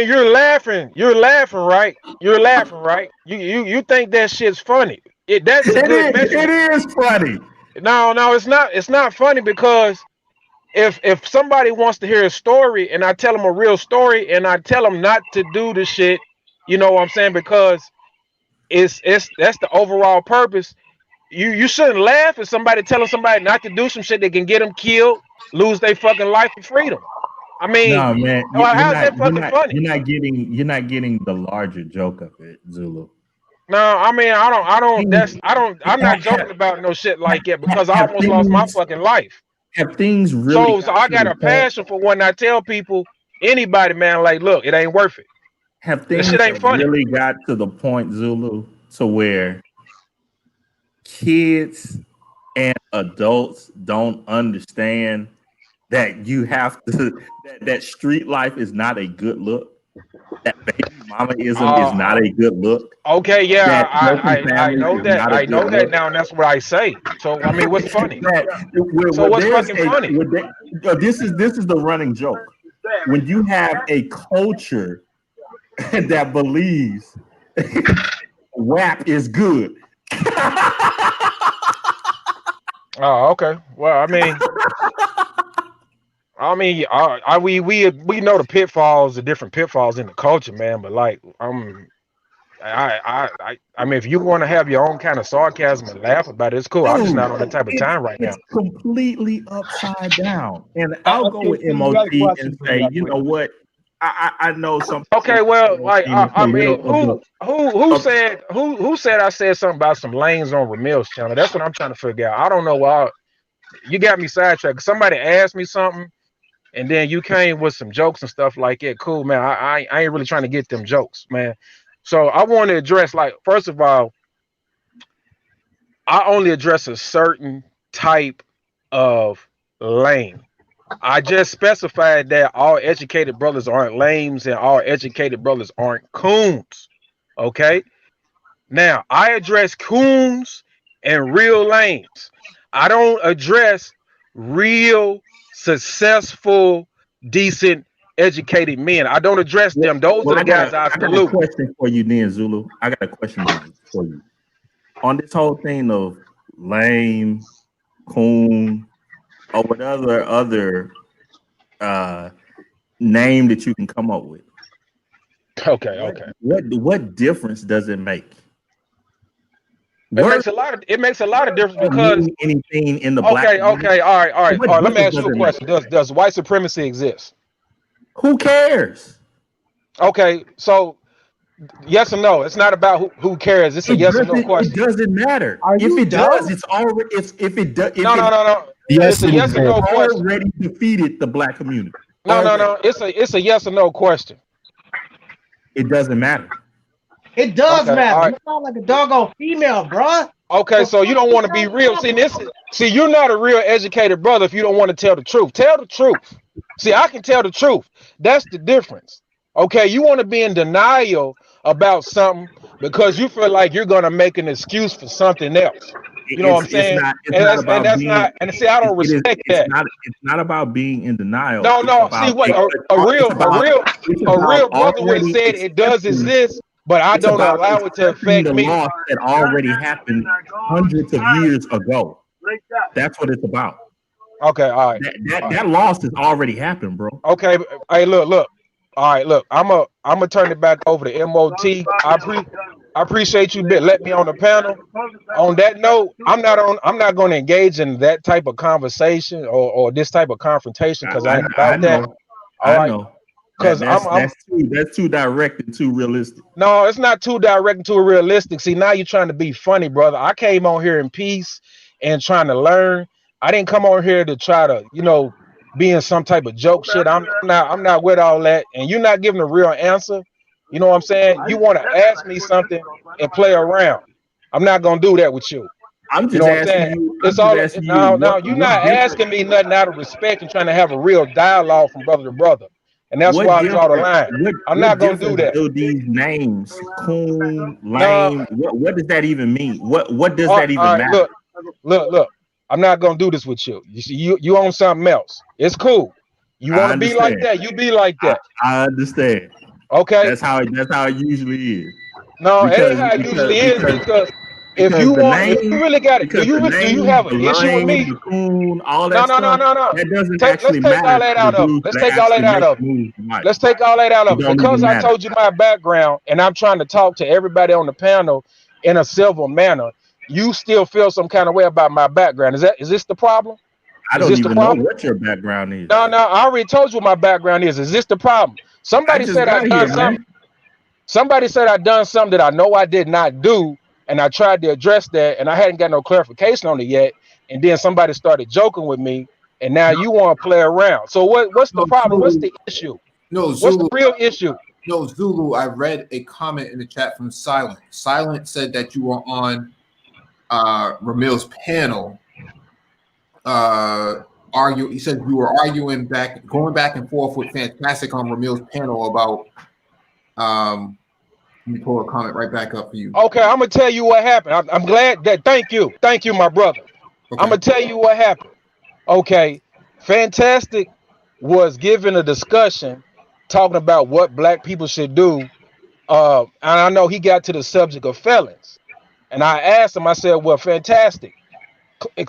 you're laughing. You're laughing, right? You're laughing, right? You think that shit's funny? That's a good message. It is funny. No, it's not. It's not funny because if somebody wants to hear a story and I tell them a real story and I tell them not to do the shit, you know what I'm saying? Because it's that's the overall purpose. You shouldn't laugh at somebody telling somebody not to do some shit that can get them killed, lose their fucking life and freedom. I mean, no, man, how's that fucking funny? You're not getting the larger joke of it, Zulu. No, I mean, I'm not joking about no shit like that because I almost lost my fucking life. Have things really? So I got a passion for when I tell people, anybody, man, like, look, it ain't worth it. Have things shit ain't funny. really got to the point, Zulu, to where kids and adults don't understand that you have to that street life is not a good look. That baby mamaism is not a good look. Okay, yeah, I know that. I know that now, and that's what I say. So I mean, what's funny? So what's fucking funny? This is the running joke. When you have a culture that believes rap is good. Oh, okay. Well, I mean, we know the pitfalls, the different pitfalls in the culture, man. But like, I mean, if you want to have your own kind of sarcasm and laugh about it, it's cool. I'm just not on that type of time right now. It's completely upside down. And I'll go with MOT and say, you know what? I know some. Okay, well, like I mean, who said I said something about some lanes on Ramil's channel? That's what I'm trying to figure out. I don't know why. you got me sidetracked. Somebody asked me something, and then you came with some jokes and stuff like that. Cool, man. I ain't really trying to get them jokes, man. So I want to address, like, first of all, I only address a certain type of lame. I just specified that all educated brothers aren't lames and all educated brothers aren't coons. Okay. Now I address coons and real lames. I don't address real successful, decent, educated men. I don't address them. Those are the guys I got a salute. question for you, then, Zulu. I got a question for you on this whole thing of lame, coon, or whatever other name that you can come up with. Okay. What difference does it make? It makes a lot of difference because anything in the black community? Okay, all right. Let me ask you a question. Does white supremacy exist? Who cares? Okay, so yes or no? It's not about who cares. It's a yes or no question. It doesn't matter. If it does, it's already. If it does, No. Yes, It's a yes or no question. Already defeated the black community. No. It's a yes or no question. It doesn't matter. It does matter. You sound like a doggone female, bruh. Okay, so you don't want to be real. See, you're not a real educated brother if you don't want to tell the truth. Tell the truth. See, I can tell the truth. That's the difference. Okay, you want to be in denial about something because you feel like you're gonna make an excuse for something else. You know what I'm saying? And see, I don't respect that. It's not about being in denial. No. See, what a real brother would have said it does exist, but I don't allow it to affect the me. Loss that already happened hundreds of years ago. That's what it's about. Okay, all right. That loss has already happened, bro. Okay, hey, look. All right, look. I'm a turn it back over to MOT. I appreciate you letting me on the panel. On that note, I'm not going to engage in that type of conversation or this type of confrontation because I ain't about that. I know. Because that's too direct and too realistic. No, it's not too direct and too realistic. See, now you're trying to be funny, brother. I came on here in peace and trying to learn. I didn't come on here to try to, be in some type of joke shit. I'm not with all that. And you're not giving a real answer. You know what I'm saying? You want to ask me something and play around. I'm not gonna do that with you. I'm just asking you. It's all now. You're not asking me nothing out of respect and trying to have a real dialogue from brother to brother. And that's why I draw the line. I'm not gonna do that. These names, coon, lame. What does that even mean? What does that even matter? Look. I'm not gonna do this with you. You see, you own something else. It's cool. You want to be like that? You be like that. I understand. Okay. That's how it usually is. No, it ain't how it usually is because if you really got it, do you have an issue with me? All that no. That doesn't actually matter. Let's take all that out of it. Let's take all that out of it. Because I told you my background and I'm trying to talk to everybody on the panel in a civil manner. You still feel some kind of way about my background. Is this the problem? I don't even know what your background is. No, I already told you what my background is. Is this the problem? Somebody said I done something. Somebody said I done something that I know I did not do, and I tried to address that, and I hadn't got no clarification on it yet. And then somebody started joking with me, and now you want to play around. So what's the problem? What's the issue? No, Zulu, what's the real issue? No, Zulu. I read a comment in the chat from Silent. Silent said that you were on Ramil's panel. He said you were arguing going back and forth with Fantastic on Ramil's panel about. Let me pull a comment right back up for you. Okay, I'm gonna tell you what happened. I'm glad that. Thank you, my brother. Okay. I'm gonna tell you what happened. Okay, Fantastic was given a discussion talking about what black people should do, and I know he got to the subject of felons, and I asked him. I said, "Well, Fantastic,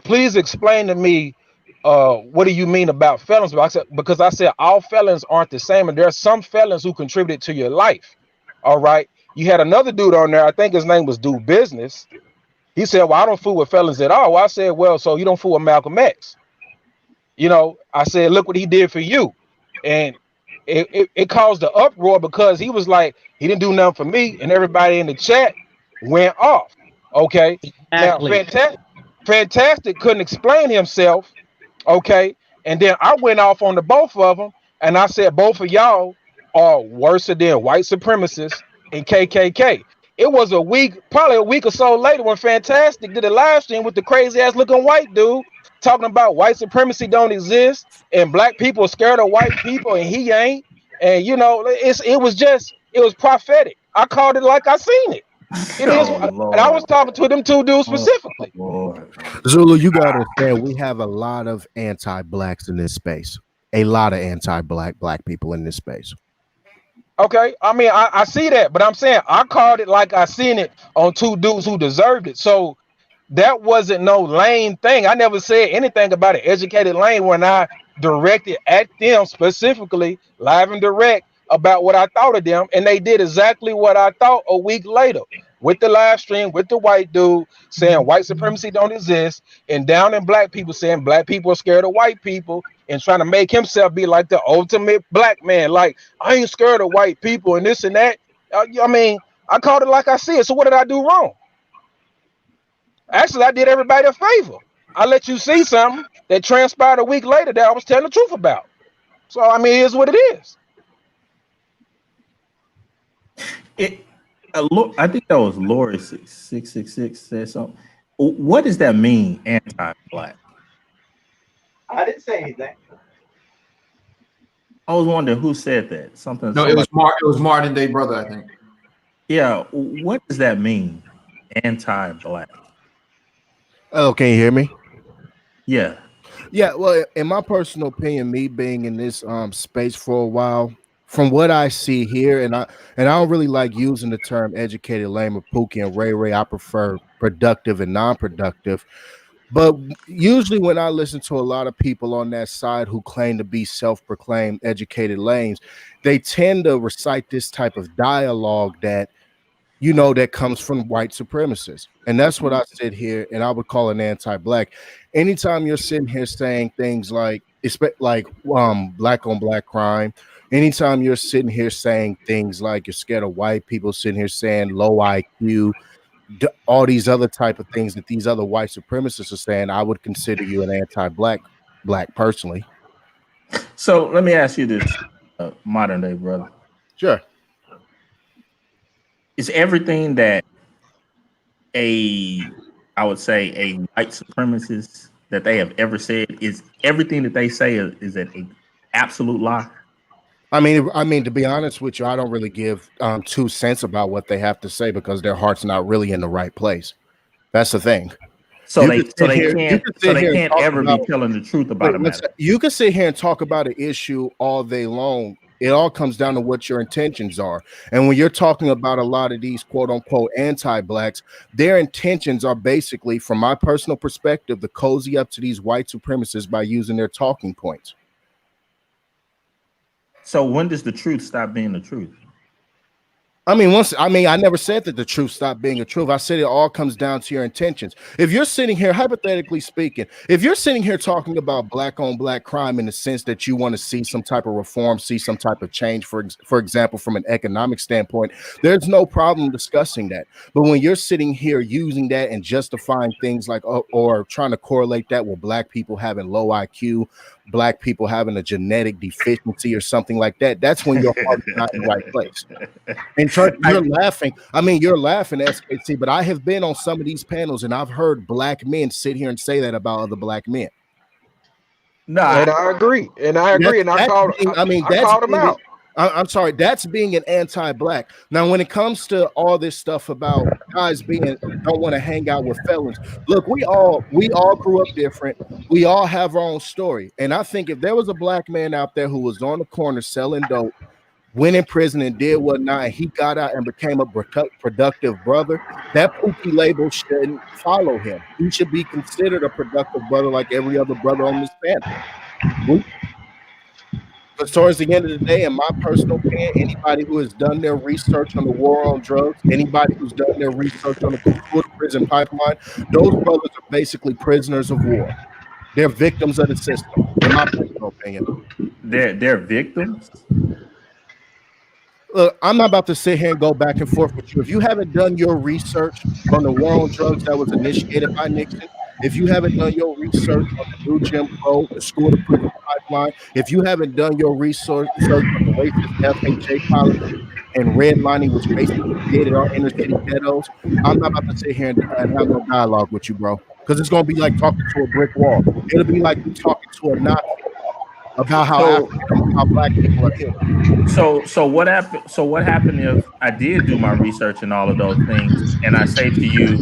please explain to me what do you mean about felons?" Because I said all felons aren't the same, and there are some felons who contributed to your life. All right. You had another dude on there, I think his name was Do Business. He said, well, I don't fool with felons at all. Well, I said, well, so you don't fool with Malcolm X. I said, look what he did for you. And it caused the uproar because he was like, he didn't do nothing for me. And everybody in the chat went off. Okay. Exactly. Now, Fantastic couldn't explain himself Okay. And then I went off on the both of them and I said, both of y'all are worse than white supremacists and KKK. It was a week, probably a week or so later, when Fantastic did a live stream with the crazy ass looking white dude talking about white supremacy don't exist and black people are scared of white people and he ain't. And you know, it was prophetic. I called it like I seen it. It is, Oh and I was Lord. talking to them two dudes Oh specifically. Lord. Zulu, you gotta understand, we have a lot of anti-blacks in this space. A lot of anti-black people in this space. Okay, I mean, I see that, but I'm saying I called it like I seen it on two dudes who deserved it. So that wasn't no lame thing. I never said anything about an educated lane when I directed at them specifically, live and direct, about what I thought of them, and they did exactly what I thought a week later with the live stream with the white dude saying white supremacy don't exist, and down in black people saying black people are scared of white people, and trying to make himself be like the ultimate black man, like I ain't scared of white people and this and that. I mean, I called it like I see it. So what did I do wrong? Actually, I did everybody a favor. I let you see something that transpired a week later that I was telling the truth about. So I mean, it is what it is. I think that was Lori 666 said something. What does that mean, anti-black? I didn't say anything. I was wondering who said that. Something. No, Somebody, it was Martin Day brother, I think. yeah. What does that mean, anti-black? Oh, can you hear me? Yeah. Yeah, well, in my personal opinion, me being in this space for a while, from what I see here, and I don't really like using the term educated, lame, or Pookie and Ray Ray. I prefer productive and non-productive. But usually, when I listen to a lot of people on that side who claim to be self-proclaimed educated lames, they tend to recite this type of dialogue that that comes from white supremacists. And that's what I sit here and I would call an anti-black. Anytime you're sitting here saying things like black on black crime, anytime you're sitting here saying things like you're scared of white people, sitting here saying low IQ, all these other type of things that these other white supremacists are saying, I would consider you an anti-black personally. So let me ask you this, modern day brother. Sure. Is everything that I would say a white supremacist that they have ever said, is everything that they say is an absolute lie? I mean, to be honest with you, I don't really give 2 cents about what they have to say because their heart's not really in the right place. That's the thing. So they can't ever be telling the truth about a matter. You can sit here and talk about an issue all day long. It all comes down to what your intentions are. And when you're talking about a lot of these quote unquote anti-blacks, their intentions are basically, from my personal perspective, to cozy up to these white supremacists by using their talking points. So when does the truth stop being the truth? I never said that the truth stopped being a truth. I said it all comes down to your intentions. If you're sitting here, hypothetically speaking, if you're sitting here talking about black on black crime in the sense that you want to see some type of reform, see some type of change, for example, from an economic standpoint, there's no problem discussing that. But when you're sitting here using that and justifying things like, or trying to correlate that with black people having low IQ, black people having a genetic deficiency or something like that, that's when your heart is not in the right place. And you're laughing. I mean, you're laughing, SKC, but I have been on some of these panels and I've heard black men sit here and say that about other black men. No, and I agree. And I called them out. I'm sorry, that's being an anti-black. Now, when it comes to all this stuff about guys don't want to hang out with felons, look, we all grew up different. We all have our own story. And I think if there was a black man out there who was on the corner selling dope, went in prison and did whatnot, and he got out and became a productive brother, that Pookie label shouldn't follow him. He should be considered a productive brother like every other brother on this panel. But towards the end of the day, in my personal opinion, anybody who has done their research on the war on drugs, anybody who's done their research on the prison pipeline, those brothers are basically prisoners of war. They're victims of the system, in my personal opinion. They're victims? Look, I'm not about to sit here and go back and forth with you. If you haven't done your research on the war on drugs that was initiated by Nixon, if you haven't done your research on the new Jim Crow, the school to prison pipeline, if you haven't done your research on the racist FHA policy and redlining, which basically created our inner city ghettos, I'm not about to sit here and have no dialogue with you, bro. Because it's gonna be like talking to a brick wall. It'll be like you talking to a Nazi about how how black people are human. So what happened? So what happened if I did do my research and all of those things, and I say to you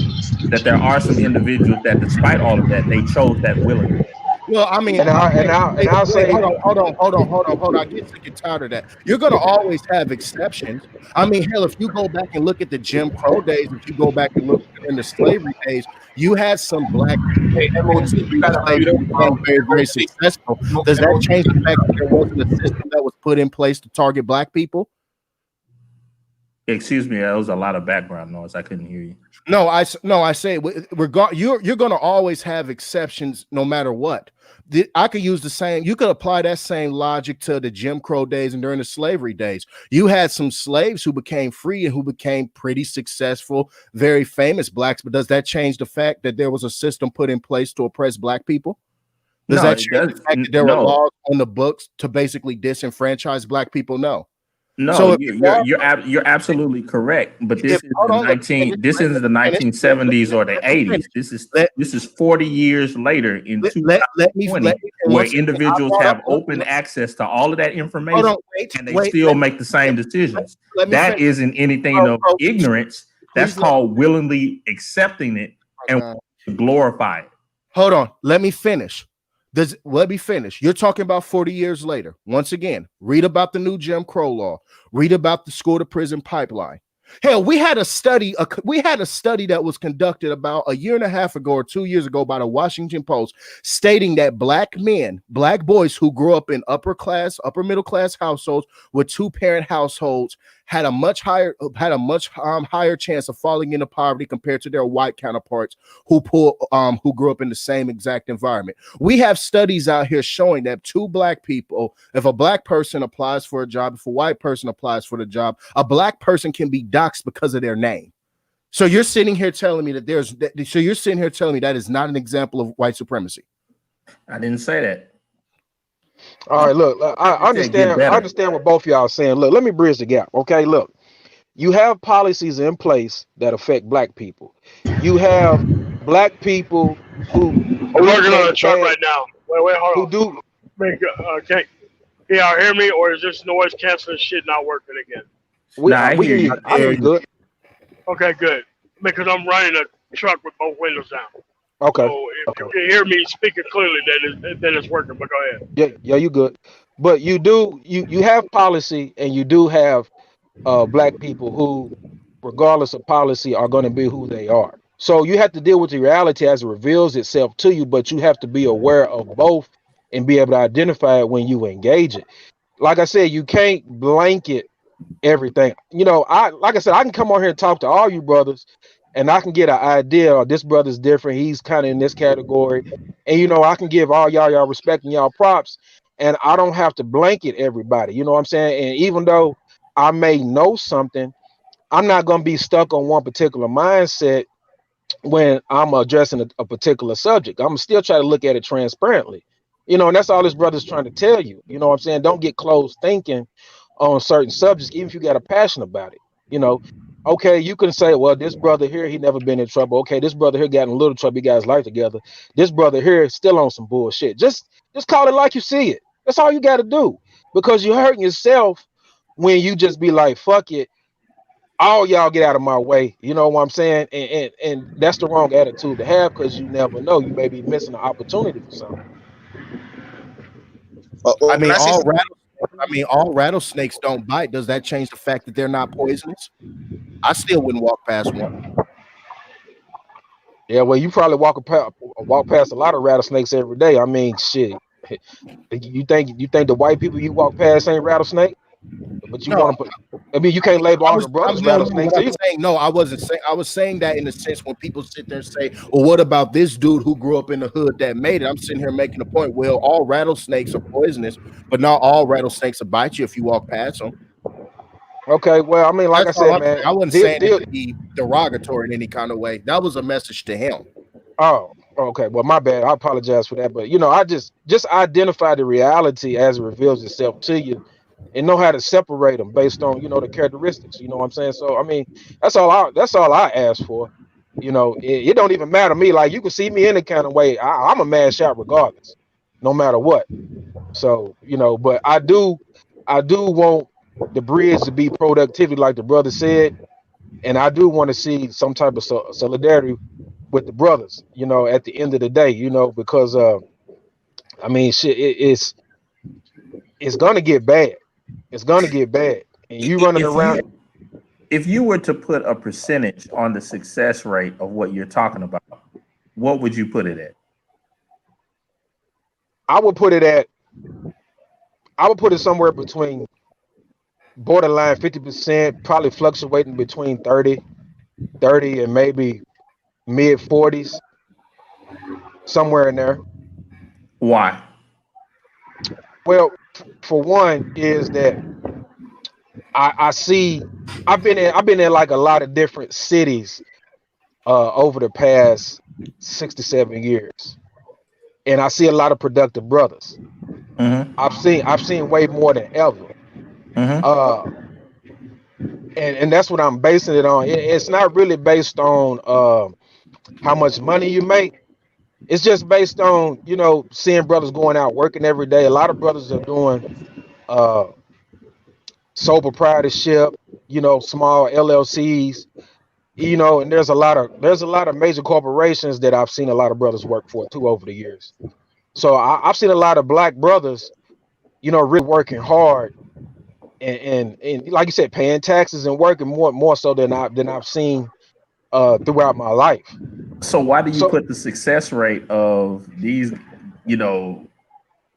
that there are some individuals that, despite all of that, they chose that willingly. Well, I mean, I'll say, hold on. I get sick and tired of that. You're gonna always have exceptions. I mean, hell, if you go back and look at the Jim Crow days, if you go back and look in the slavery days, you had some black people Hey, MOT, you gotta slaves who became very, very successful. Does that change the fact that there wasn't a system that was put in place to target black people? Excuse me, that was a lot of background noise. I couldn't hear you. No, I say you're going to always have exceptions no matter what. I could use the same. You could apply that same logic to the Jim Crow days and during the slavery days. You had some slaves who became free and who became pretty successful, very famous blacks. But does that change the fact that there was a system put in place to oppress black people? Does that change the fact that there were laws on the books to basically disenfranchise black people? No. No, so you're absolutely correct. But this is the 1970s or the 80s. This is 40 years later in 2020, where individuals have open access to all of that information, and they still make the same decisions. That isn't anything of ignorance. That's called willingly accepting it and glorify it. Hold on, let me finish. Let me finish. You're talking about 40 years later. Once again, read about the new Jim Crow law. Read about the school to prison pipeline. Hell, we had a study that was conducted about a year and a half ago or 2 years ago by the Washington Post, stating that black men, black boys who grew up in upper middle class households with two-parent households had a much higher chance of falling into poverty compared to their white counterparts who grew up in the same exact environment. We have studies out here showing that two black people, if a black person applies for a job, if a white person applies for the job, a black person can be doxxed because of their name. So you're sitting here telling me that that is not an example of white supremacy. I didn't say that. All right, look, I understand what both of y'all are saying. Look, let me bridge the gap. Okay, look, you have policies in place that affect black people. You have black people who are working on a truck right now. Wait, hold on. Okay, can y'all hear me, or is this noise canceling shit not working again? I hear you. I hear you good. Okay, good. Because I'm running a truck with both windows down. Okay. So if you can hear me speaking clearly, then it's working. But go ahead. Yeah, you good. But you have policy, and you do have black people who, regardless of policy, are going to be who they are. So you have to deal with the reality as it reveals itself to you, but you have to be aware of both and be able to identify it when you engage it. Like I said, you can't blanket everything. Like I said, I can come on here and talk to all you brothers, and I can get an idea, or this brother's different, he's kind of in this category, and I can give all y'all respect and y'all props, and I don't have to blanket everybody. You know what I'm saying? And even though I may know something, I'm not going to be stuck on one particular mindset when I'm addressing a particular subject. I'm still trying to look at it transparently. And that's all this brother's trying to tell you. You know what I'm saying? Don't get closed thinking on certain subjects, even if you got a passion about it. Okay, you can say, well, this brother here, he never been in trouble. Okay, this brother here got in a little trouble, he got his life together. This brother here is still on some bullshit. Just call it like you see it. That's all you got to do, because you're hurting yourself when you just be like, fuck it, all y'all get out of my way. You know what I'm saying? And that's the wrong attitude to have, because you never know, you may be missing an opportunity for something. All rattlesnakes don't bite. Does that change the fact that they're not poisonous? I still wouldn't walk past one. Yeah, well, you probably walk past a lot of rattlesnakes every day. I mean, shit. You think the white people you walk past ain't rattlesnake? But you want to put. I mean, you can't label all the brothers rattlesnakes. No, I wasn't saying. I was saying that in the sense when people sit there and say, "Well, what about this dude who grew up in the hood that made it?" I'm sitting here making a point. Well, all rattlesnakes are poisonous, but not all rattlesnakes will bite you if you walk past them. Okay, well, I mean, like I said, man, I wasn't saying it to be derogatory in any kind of way. That was a message to him. Oh, Okay, well, my bad. I apologize for that, but I just identify the reality as it reveals itself to you, and know how to separate them based on the characteristics. You know what I'm saying? So I mean, that's all I ask for. It don't even matter to me. Like you can see me any kind of way. I'm a mash out regardless, no matter what. So but I do want the bridge to be productivity, like the brother said, and I do want to see some type of solidarity with the brothers. At the end of the day, because I mean, shit, it's gonna get bad. It's gonna get bad, and you running If you around. if you were to put a percentage on the success rate of what you're talking about, what would you put it at? I would put it at. I would put it somewhere between borderline 50%, probably fluctuating between 30, and maybe mid 40s, somewhere in there. Why? Well, for one, is that I see I've been in like a lot of different cities over the past 6 to 7 years, and I see a lot of productive brothers. Mm-hmm. I've seen way more than ever. Mm-hmm. Uh, and that's what I'm basing it on. It's not really based on how much money you make. It's just based on seeing brothers going out working every day. A lot of brothers are doing uh sole proprietorship, small LLCs, and there's a lot of major corporations that I've seen a lot of brothers work for too over the years. So I've seen a lot of black brothers, really working hard and like you said, paying taxes and working more so than I've seen throughout my life. So why do you So put the success rate of these, you know,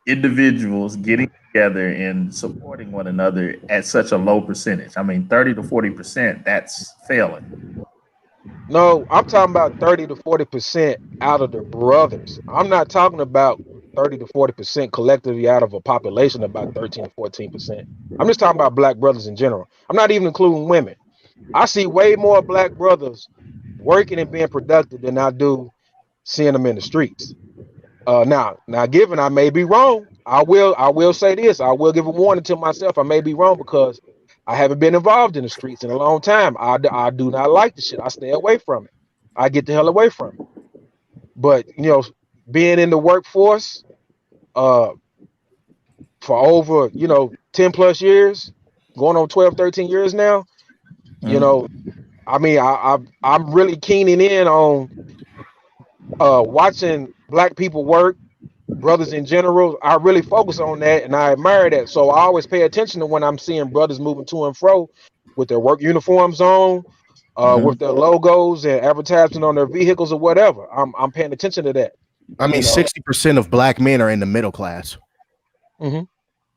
individuals getting together and supporting one another at such a low percentage? I mean, 30 to 40%, that's failing. no, I'm talking about 30 to 40% out of the brothers. I'm not talking about 30 to 40% collectively out of a population of about 13 to 14%. I'm just talking about black brothers in general. I'm not even including women. I see way more black brothers working and being productive than I do seeing them in the streets. Now, given I may be wrong, I will say this. I will give a warning to myself. I may be wrong because I haven't been involved in the streets in a long time. I do not like the shit. I stay away from it. I get the hell away from it. But being in the workforce uh for over 10 plus years, going on 12, 13 years now, you Mhm. know, I mean, I'm really keening in on watching black people work, brothers in general. I really focus on that and I admire that. So I always pay attention to when I'm seeing brothers moving to and fro with their work uniforms on, with Mhm. their logos and advertising on their vehicles or whatever. I'm paying attention to that. I mean, You know. 60% of black men are in the middle class. Hmm.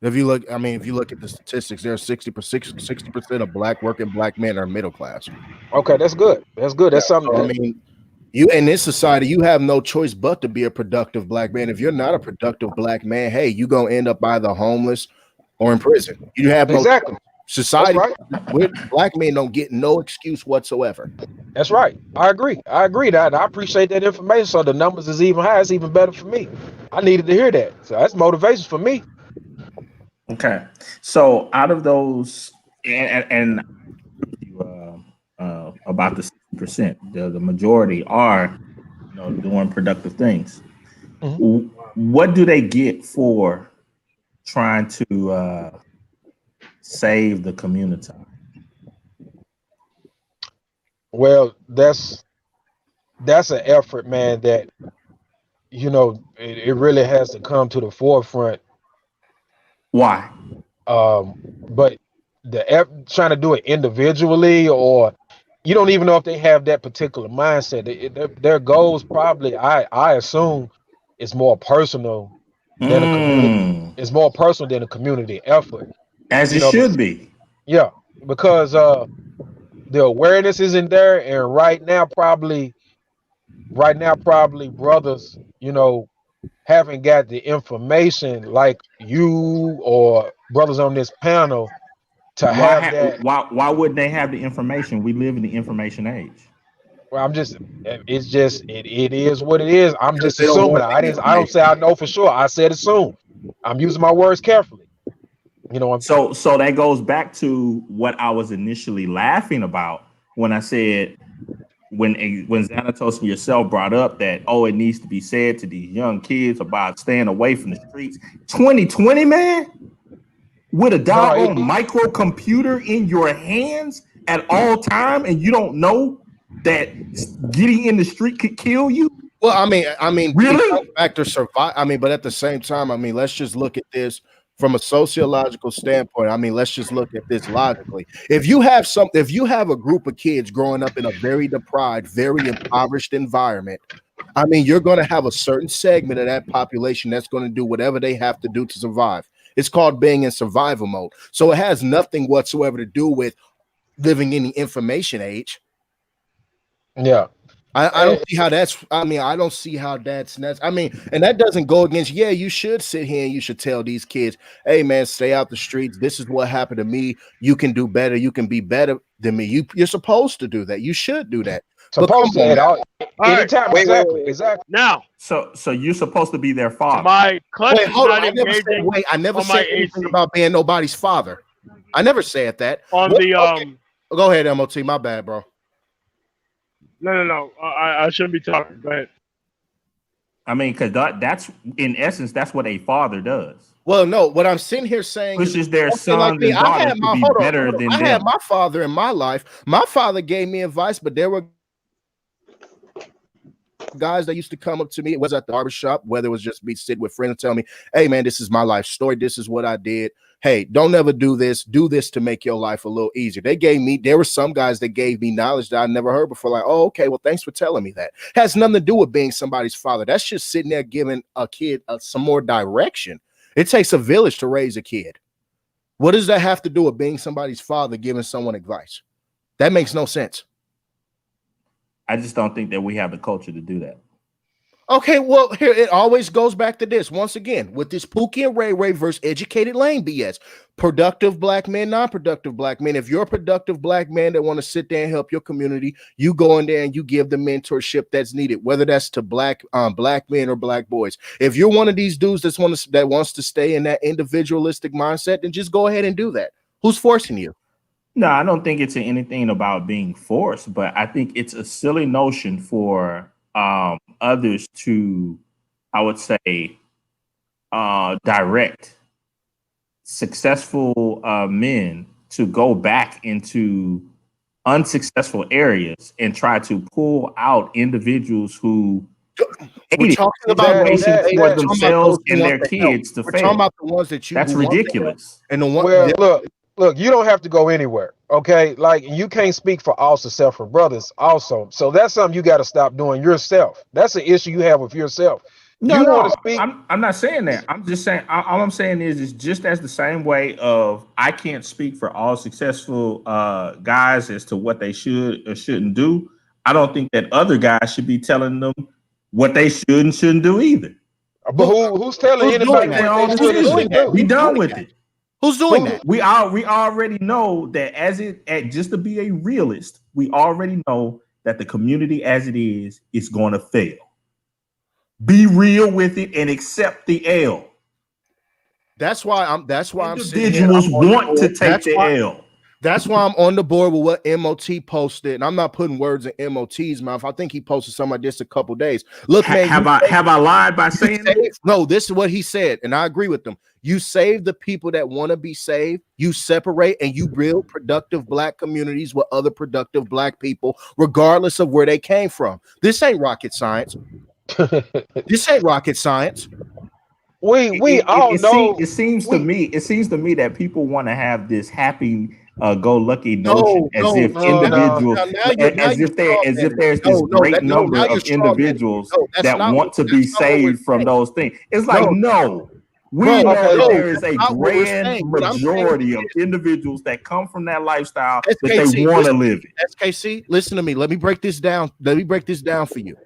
If you look at the statistics, there's 60% of black men are middle class. Okay, that's good. That's good. Yeah. That's something So I that. mean, you in this society, you have no choice but to be a productive black man. If you're not a productive black man, hey, you're gonna end up either homeless or in prison. You have no choice. Exactly. That's Society right. with black men don't get no excuse whatsoever. That's right. I agree. I agree that I appreciate that information. So the numbers is even higher. It's even better for me. I needed to hear that. So that's motivation for me. Okay. So out of those, and you, about the 60%, the majority are, doing productive things. Mhm. What do they get for trying to save the community? Well, that's an effort, man, that it really has to come to the forefront. Why? But trying to do it individually, or you don't even know if they have that particular mindset. Their goals probably, I assume, is more personal than a community. Mm, It's more personal than a community effort. as You it know, should be. yeah, because the awareness isn't there, and right now probably brothers, haven't got the information like you or brothers on this panel to Why? have that. Why? Why wouldn't they have the information? We live in the information age. Well, it is what it is. I'm Because just they don't assuming. want the I don't say information. I know for sure. I said assume. I'm using my words carefully. You know what I'm saying? So that goes back to what I was initially laughing about when I said when Xanatos and yourself brought up that it needs to be said to these young kids about staying away from the streets. 2020, man, with a No, doggone microcomputer in your hands at all time, and you don't know that getting in the street could kill you. Well, I mean, it Really? comes back to survive. I mean, but at the same time, I mean, let's just look at this from a sociological standpoint. I mean, let's just look at this logically. If you have a group of kids growing up in a very deprived, very impoverished environment, I mean, you're going to have a certain segment of that population that's going to do whatever they have to do to survive. It's called being in survival mode. So it has nothing whatsoever to do with living in the information age. Yeah. I don't see how that's. I mean, I don't see how that's. I mean, and that doesn't go against. Yeah, you should sit here and you should tell these kids, "Hey, man, stay out the streets. This is what happened to me. You can do better. You can be better than me. You're supposed to do that. You should do that. Supposed to at all anytime. Wait, wait, Exactly. wait. Exactly. Now, So you're supposed to be their father. my clutch Wait, is hold on. not engaging I never on said my anything AC. about being nobody's father. I never said that. On What? the Okay. Go ahead, MOT. My bad, bro. No. I shouldn't be talking. Go ahead. I mean, because that's in essence, that's what a father does. Well, no, what I'm sitting here saying Pushes their okay, like sons me, and I daughters had to my be hold on, better hold on. than I had them. my father in my life. My father gave me advice, but there were guys that used to come up to me. It was at the barbershop, whether it was just me sitting with friends and tell me, "Hey, man, this is my life story. This is what I did. Hey, don't ever do this. Do this to make your life a little easier." There were some guys that gave me knowledge that I never heard before. Like, oh, okay, well, thanks for telling me that. Has nothing to do with being somebody's father. That's just sitting there giving a kid some more direction. It takes a village to raise a kid. What does that have to do with being somebody's father, giving someone advice? That makes no sense. I just don't think that we have the culture to do that. Okay, well, here it always goes back to this once again with this Pookie and Ray Ray versus educated lane BS. Productive black men, non-productive black men. If you're a productive black man that want to sit there and help your community, you go in there and you give the mentorship that's needed, whether that's to black men or black boys. If you're one of these dudes that wants to stay in that individualistic mindset, then just go ahead and do that. Who's forcing you? No, I don't think it's anything about being forced, but I think it's a silly notion for others to, I would say, direct successful men to go back into unsuccessful areas and try to pull out individuals who We're talking about those for themselves and their kids to We're fail. talking about the ones that you. That's ridiculous. And the one. Well, look, you don't have to go anywhere. Okay, like you can't speak for all successful brothers. Also, so that's something you got to stop doing yourself. That's an issue you have with yourself. No, I'm not saying that. I'm just saying all I'm saying is just as the same way of I can't speak for all successful guys as to what they should or shouldn't do. I don't think that other guys should be telling them what they should and shouldn't do either. But who's telling anybody what they should and shouldn't do? Be done with it. Who's doing that? We already know that just to be a realist, we already know that the community as it is going to fail. Be real with it and accept the L. That's why individuals want to take the L. That's why I'm on the board with what MOT posted, and I'm not putting words in MOT's mouth. I think he posted something like this a couple days. Look, man, have I lied by saying that? No, this is what he said, and I agree with them. You save the people that want to be saved. You separate and you build productive black communities with other productive black people, regardless of where they came from. This ain't rocket science. This ain't rocket science. We all know. It seems to me that people want to have this happy go-lucky notion as if individuals, as if there's this great number of individuals that want to be saved from those things. It's like we know there is a grand majority of individuals that come from that lifestyle that they want to live in. SKC, listen to me. Let me break this down. Let me break this down for you.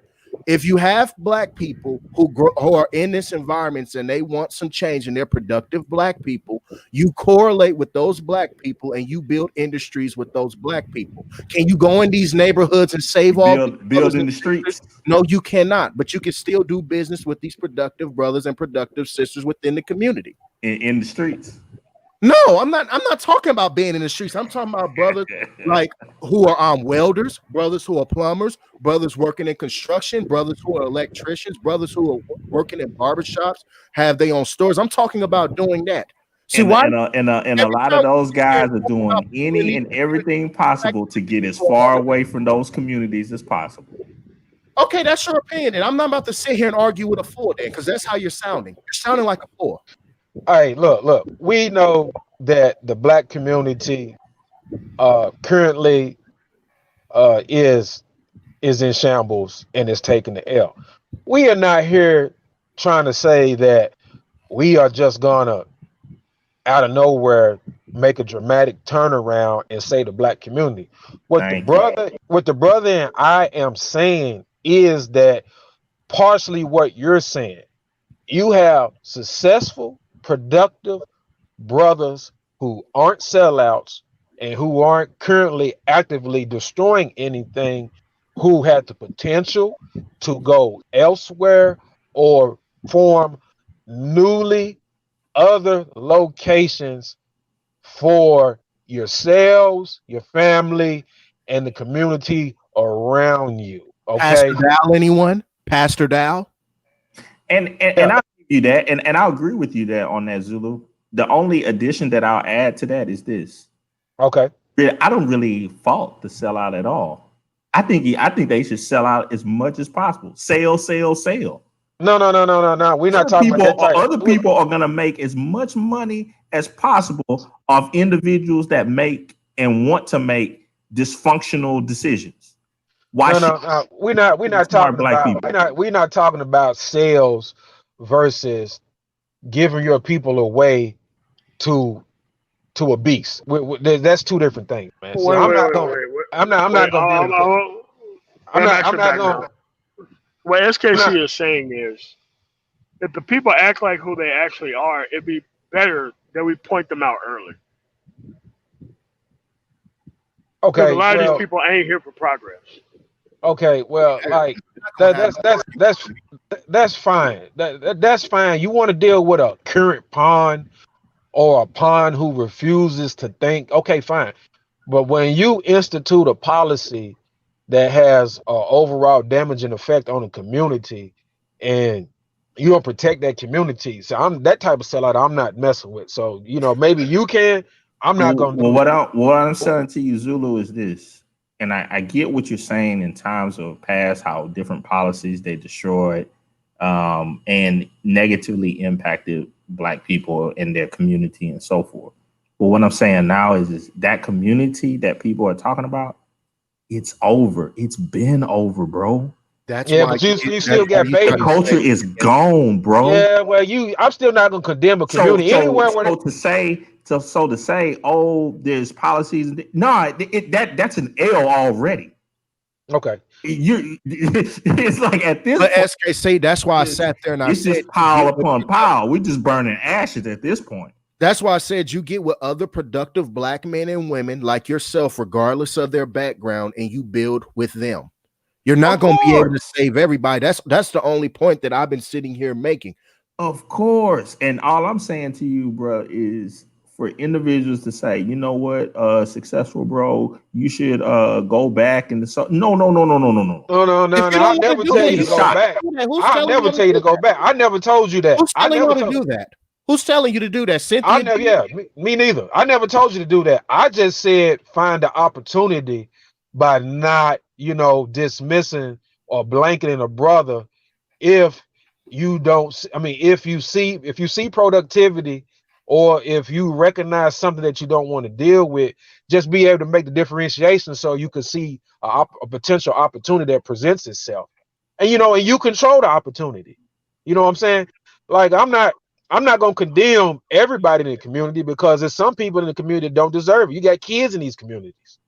If you have black people who are in this environments and they want some change and they're productive black people, you correlate with those black people and you build industries with those black people. Can you go in these neighborhoods and save all build in the streets? No, you cannot. But you can still do business with these productive brothers and productive sisters within the community. In the streets. No, I'm not talking about being in the streets. I'm talking about brothers like who are welders, brothers who are plumbers, brothers working in construction, brothers who are electricians, brothers who are working in barbershops, have their own stores. I'm talking about doing that. See, and a lot of those guys are doing any and everything possible to get as far away from those communities as possible. Okay, that's your opinion, and I'm not about to sit here and argue with a fool, then, because that's how you're sounding. You're sounding like a fool. All right, look. We know that the black community currently is in shambles and is taking the L. We are not here trying to say that we are just gonna out of nowhere make a dramatic turnaround and say the black community. What the brother and I am saying is that partially what you're saying. You have successful, productive brothers who aren't sellouts and who aren't currently actively destroying anything, who had the potential to go elsewhere or form newly other locations for yourselves, your family, and the community around you. Okay, Pastor Dow, anyone? Pastor Dow? And I'll give you that, and I'll agree with you there on that, Zulu. The only addition that I'll add to that is this. Okay. I don't really fault the sellout at all. I think they should sell out as much as possible. Sell. No. We're not talking about that. Other people are gonna make as much money as possible of individuals that make and want to make dysfunctional decisions. Why? No. We're not talking about. We're not talking about sales versus giving your people away to a beast. That's two different things, man. So I'm not going. What SKC is saying is, if the people act like who they actually are, it'd be better that we point them out early. Okay, a lot of these people ain't here for progress. Okay, well, like that's fine. That's fine. You want to deal with a current pawn or a pawn who refuses to think? Okay, fine. But when you institute a policy that has an overall damaging effect on the community, and you don't protect that community, so I'm that type of sellout. I'm not messing with. So maybe you can. I'm not going to. Well, what I'm saying to you, Zulu, is this, and I get what you're saying in times of past, how different policies they destroyed and negatively impacted Black people in their community and so forth. But what I'm saying now is that community that people are talking about, it's over. It's been over, bro. That's but you still got babies. The culture is gone, bro. Yeah, well, I'm still not gonna condemn a community anywhere. To say, oh, there's policies. No, that's an L already. Okay. It's like at this point, SKC, that's why I sat there and I said, just pile upon pile. We're just burning ashes at this point. That's why I said you get with other productive Black men and women like yourself, regardless of their background, and you build with them. You're not going to be able to save everybody. That's the only point that I've been sitting here making. Of course. And all I'm saying to you, bro, is for individuals to say, you know what, successful bro, you should go back and no. I never tell you to go back. I never tell you to go back. I never told you that. Who's telling you to do that? Who's telling you to do that? Cynthia? Me neither. I never told you to do that. I just said find the opportunity by not, dismissing or blanketing a brother if you don't. I mean, if you see productivity, or if you recognize something that you don't want to deal with, just be able to make the differentiation so you can see a potential opportunity that presents itself, and you control the opportunity. You know what I'm saying? Like I'm not gonna condemn everybody in the community, because there's some people in the community that don't deserve it. You got kids in these communities,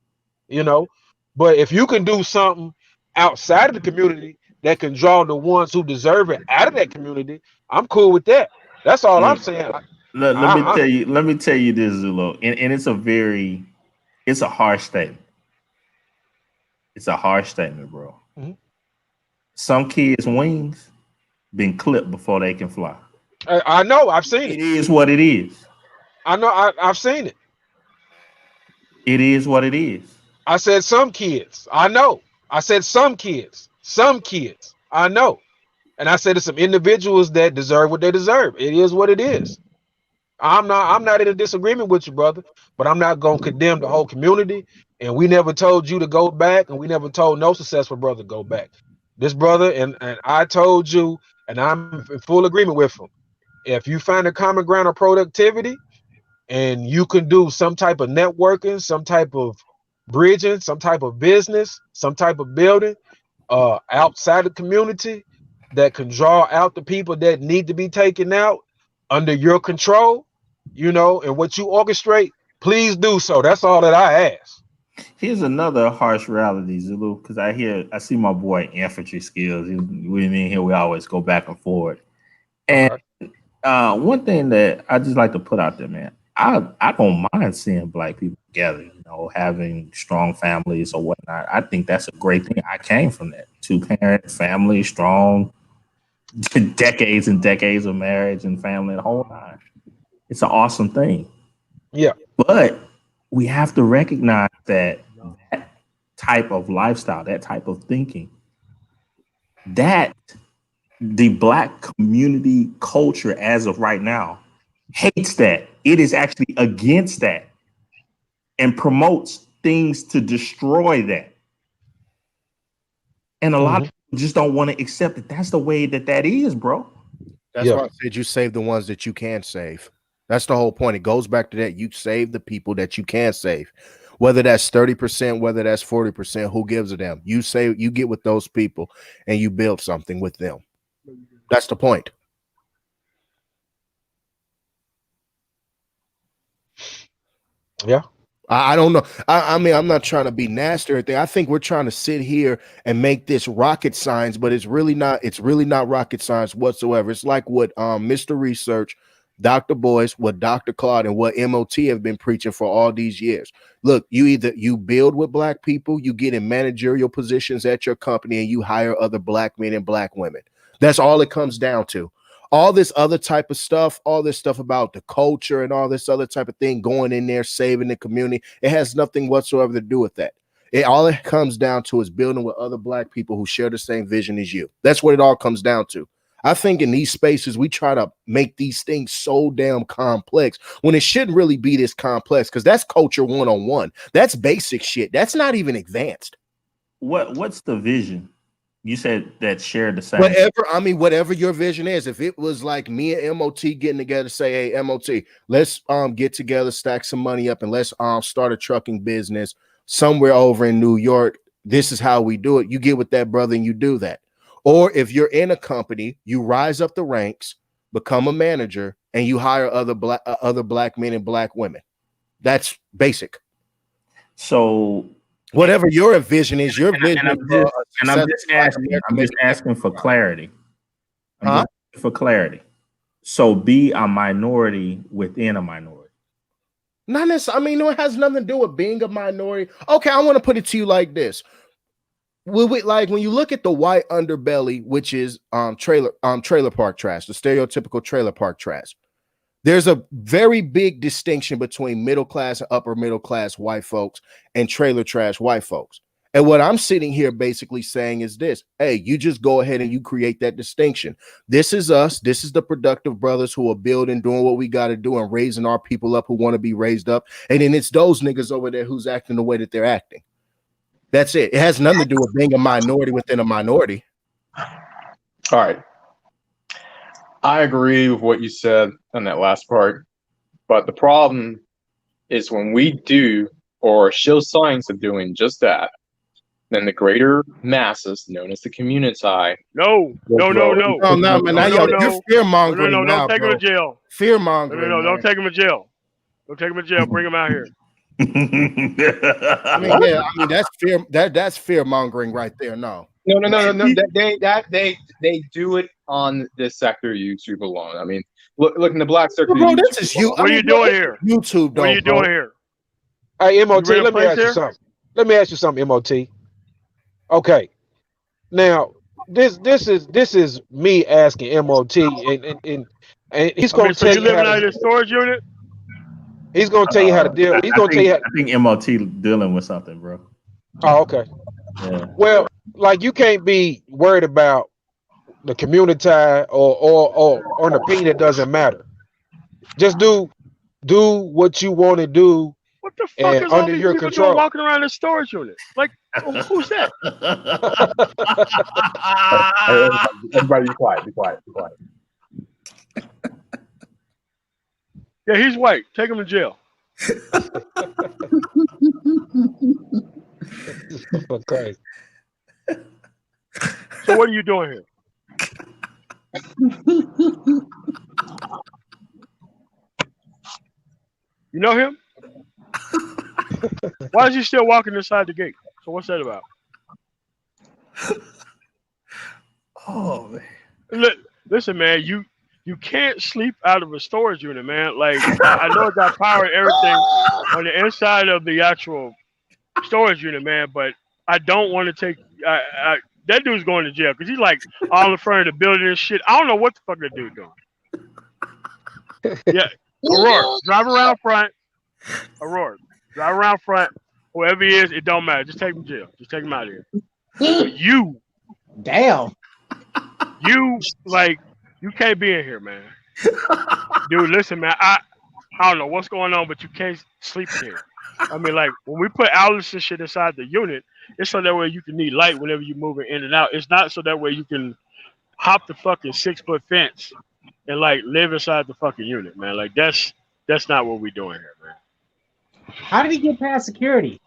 but if you can do something outside of the community that can draw the ones who deserve it out of that community, I'm cool with that. That's all I'm Look, saying. let me tell you. Let me tell you this, Zulu, and it's a harsh statement. It's a harsh statement, bro. Mhm. Some kids' wings been clipped before they can fly. I know. I've seen It it. is what it is. I know. I've seen it. It is what it is. I said some kids. I know. I said some kids. Some kids. I know. And I said there's some individuals that deserve what they deserve. It is what it is. I'm not in a disagreement with you, brother, but I'm not gonna condemn the whole community. And we never told you to go back, and we never told no successful brother to go back. This brother and I told you, and I'm in full agreement with him. If you find a common ground of productivity and you can do some type of networking, some type of bridging, some type of business, some type of building outside the community that can draw out the people that need to be taken out under your control, and what you orchestrate, please do so. That's all that I ask. Here's another harsh reality, Zulu, because I see my boy infantry skills. We in here, we always go back and forth. And one thing that I just like to put out there, man, I don't mind seeing black people together, having strong families or whatnot. I think that's a great thing. I came from that 2-parent family, strong, decades and decades of marriage and family, the whole nine. It's an awesome thing. Yeah. But we have to recognize that type of lifestyle, that type of thinking, that the black community culture as of right now hates that. It is actually against that and promotes things to destroy that. And a lot of people just don't want to accept that that's the way that is, bro. That's why I said you save the ones that you can save. That's the whole point. It goes back to that. You save the people that you can save. Whether that's 30%, whether that's 40%, who gives a damn? You get with those people and you build something with them. That's the point. Yeah. I don't know. I mean, I'm not trying to be nasty or anything. I think we're trying to sit here and make this rocket science, but it's really not. It's really not rocket science whatsoever. It's like what Mr. Research, Dr. Boyce, what Dr. Claude, and what MOT have been preaching for all these years. Look, you build with black people, you get in managerial positions at your company, and you hire other black men and black women. That's all it comes down to. All this other type of stuff, all this stuff about the culture and all this other type of thing going in there, saving the community, it has nothing whatsoever to do with that. All it comes down to is building with other black people who share the same vision as you. That's what it all comes down to. I think in these spaces, we try to make these things so damn complex when it shouldn't really be this complex, because that's culture 101. That's basic shit. That's not even advanced. What's the vision? You said that shared the same. Whatever your vision is. If it was like me and MOT getting together, say, hey, MOT, let's get together, stack some money up, and let's start a trucking business somewhere over in New York. This is how we do it. You get with that brother and you do that. Or if you're in a company, you rise up the ranks, become a manager, and you hire other black men and black women. That's basic. So whatever your vision is, your vision. I'm just asking for clarity. For clarity. So be a minority within a minority. Not necessarily. I mean, no, it has nothing to do with being a minority. Okay, I want to put it to you like this. Like when you look at the white underbelly, which is trailer park trash, the stereotypical trailer park trash. There's a very big distinction between middle class and upper middle class white folks and trailer trash white folks. And what I'm sitting here basically saying is this: hey, you just go ahead and you create that distinction. This is us. This is the productive brothers who are building, doing what we got to do, and raising our people up who want to be raised up. And then it's those niggas over there who's acting the way that they're acting. That's it. It has nothing to do with being a minority within a minority. All right. I agree with what you said on that last part. But the problem is when we do or show signs of doing just that, then the greater masses, known as the community, No, you're fear mongering now, don't take him to jail. Fear mongering. No, don't take him to jail. Don't take him to jail. Bring him out here. I mean, that's fear. That's fear mongering right there. No, No. They do it on the sector YouTube alone. I mean, look in the black sector. Bro, YouTube this is you. What are you doing here? YouTube, What are you doing here? Hey, MOT, You rent a let me place ask you here? something. Let me ask you something, MOT. Okay. Now, this is me asking MOT, and he's I gonna mean, so tell you you how living out of to. this storage unit? He's gonna tell you how to deal. He's gonna tell you. I think MOT dealing with something, bro. Oh, okay. Yeah. Well, like you can't be worried about the community or an opinion. It doesn't matter. Just do what you want to do What the fuck and is all under these your people doing control. walking around this storage unit? Like, who's that? Everybody, be quiet. Be quiet. Be quiet. Yeah, he's white. Take him to jail. Okay. So what are you doing here? You know him? Why is he still walking inside the gate? So what's that about? Oh man. Listen, man, you can't sleep out of a storage unit, man. Like I know it got power and everything on the inside of the actual storage unit, man, but I don't want to take that dude's going to jail because he's like all in front of the building and shit. I don't know what the fuck that dude doing. Yeah, Aurora, drive around front. Aurora, drive around front. Whoever he is, it don't matter. Just take him to jail. Just take him out of here. But you, Damn. you can't be in here, man. Dude, listen, man. I don't know what's going on, but you can't sleep in here. I mean, like when we put outlets and shit inside the unit, it's so that way you can need light whenever you're moving in and out. It's not so that way you can hop the fucking 6-foot fence and like live inside the fucking unit, man. Like that's not what we're doing here, man. How did he get past security?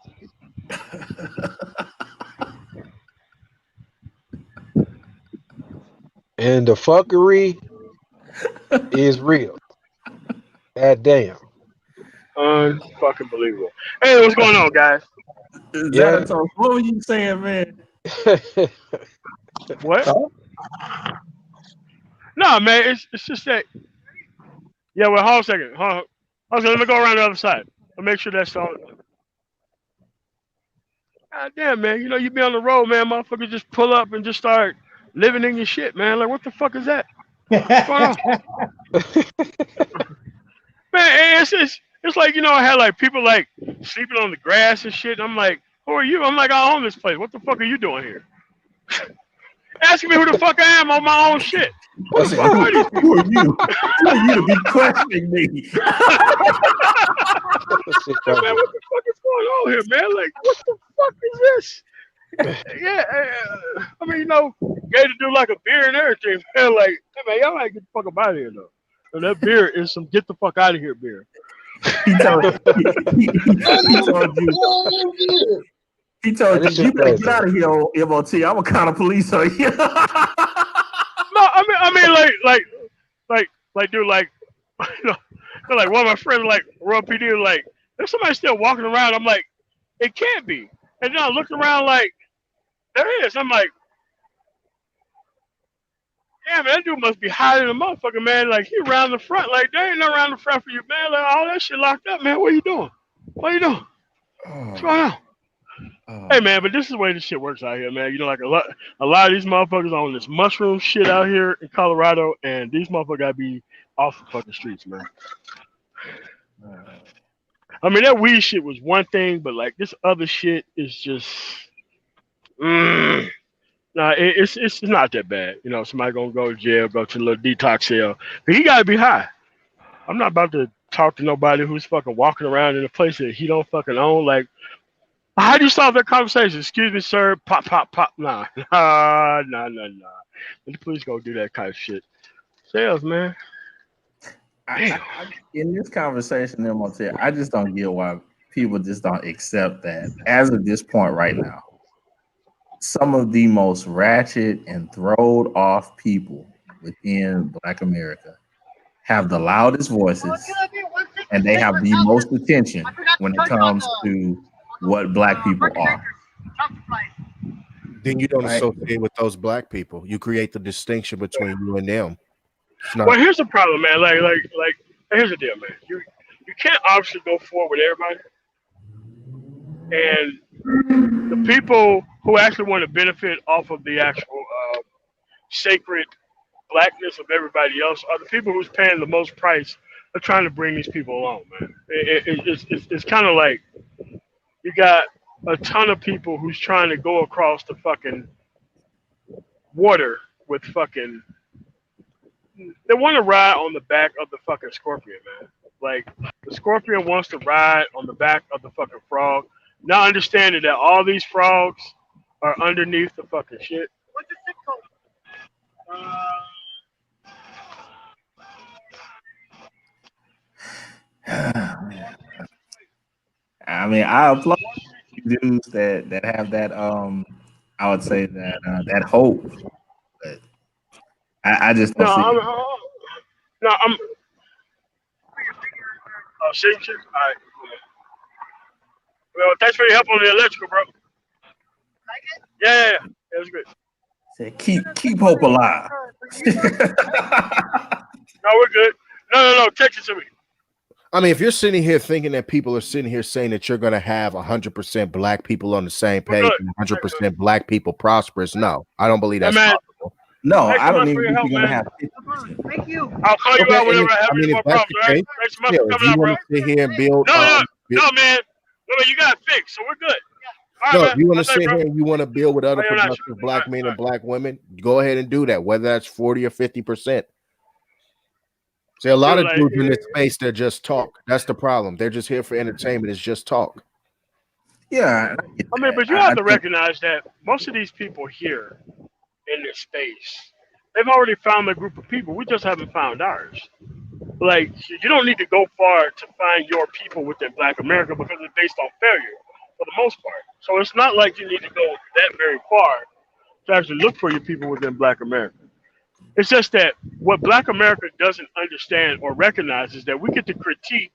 And the fuckery is real. God damn. Unfucking believable. Hey, what's going on, guys? Yeah. What were you saying, man? What? No, man, it's just that. Yeah, well, hold a second. Hold on. Let me go around the other side. I'll make sure that's all. God damn, man. You know, you be on the road, man. Motherfuckers just pull up and just start living in your shit, man. Like, what the fuck is that? What's going on? Man, it's like, you know, I had like people like sleeping on the grass and shit. I'm like, who are you? I'm like, I own this place. What the fuck are you doing here? Asking me who the fuck I am on my own shit. Who the fuck are these people? Who are you? Who are you to be questioning me? Man, what the fuck is going on here, man? Like, what the fuck is this? Yeah, I mean, you know, gay to do like a beer and everything, man. Like, hey, man, y'all ain't get the fuck up out of here, though. And that beer is some get the fuck out of here beer. He told you, you better get out of here, MOT. I'm gonna call the police on you. No, I mean, like, dude, like, you know, like one of my friends, like, Royal PD, like, there's somebody still walking around. I'm like, it can't be. And then I look around, like, there is. I'm like, damn, man, that dude must be hiding a motherfucker, man. Like, he around the front. Like, there ain't no around the front for you, man. Like, all that shit locked up, man. What are you doing? What are you doing? What's going on? Hey, man, but this is the way this shit works out here, man. You know, like a lot of these motherfuckers on this mushroom shit out here in Colorado, and these motherfuckers gotta be off the fucking streets, man. I mean, that weed shit was one thing, but like this other shit is just, nah, it's not that bad. You know, somebody gonna go to jail, go to a little detox cell, but he gotta be high. I'm not about to talk to nobody who's fucking walking around in a place that he don't fucking own. Like, how do you solve that conversation? Excuse me, sir. Pop, pop, pop. Nah. The police gonna do that kind of shit. Sales, man. In this conversation, MOT, I just don't get why people just don't accept that. As of this point right now, some of the most ratchet and throwed off people within Black America have the loudest voices, and they have the most attention when it comes to what Black people are. Then you don't Right. associate with those black people. You create the distinction between you and them. It's not. Well, here's the problem, man. Here's the deal, man. You can't obviously go forward with everybody, and the people who actually want to benefit off of the actual sacred blackness of everybody else are the people who's paying the most price of trying to bring these people along, man. It's kind of like you got a ton of people who's trying to go across the fucking water with fucking. They want to ride on the back of the fucking scorpion, man. Like the scorpion wants to ride on the back of the fucking frog, not understanding that all these frogs are underneath the fucking shit. What's the zip I mean, I applaud dudes that have that. I would say that that hope, but I just don't No, see I'm. it. No, I'm. Oh, signature. All right. Well, thanks for your help on the electrical, bro. Yeah, it was good. Say, keep hope alive. No, we're good. No. Text it to me. I mean, if you're sitting here thinking that people are sitting here saying that you're going to have 100% black people on the same page and 100% black people prosperous, no, I don't believe that's possible. No, Thanks I so don't much even for your think help, you're gonna man. have. Thank you. I'll call you Okay, out and whenever if, I have I mean, any if more that's problems, the all right? case, Thanks so much yeah, for if coming you out, bro. want to sit here and build, No, man. No, you got it fixed, so we're good. All no, right, if man. you want to I'll say, sit bro. here and you want to build with other Oh, you're not productive sure. black men and black women, go ahead and do that, whether that's 40 or 50%. See, a lot of dudes in this space, they're just talk. That's the problem. They're just here for entertainment. It's just talk. Yeah, I mean, but you have to recognize that most of these people here in this space, they've already found their group of people. We just haven't found ours. Like, you don't need to go far to find your people within Black America because it's based on failure for the most part. So it's not like you need to go that very far to actually look for your people within Black America. It's just that what Black America doesn't understand or recognize is that we get to critique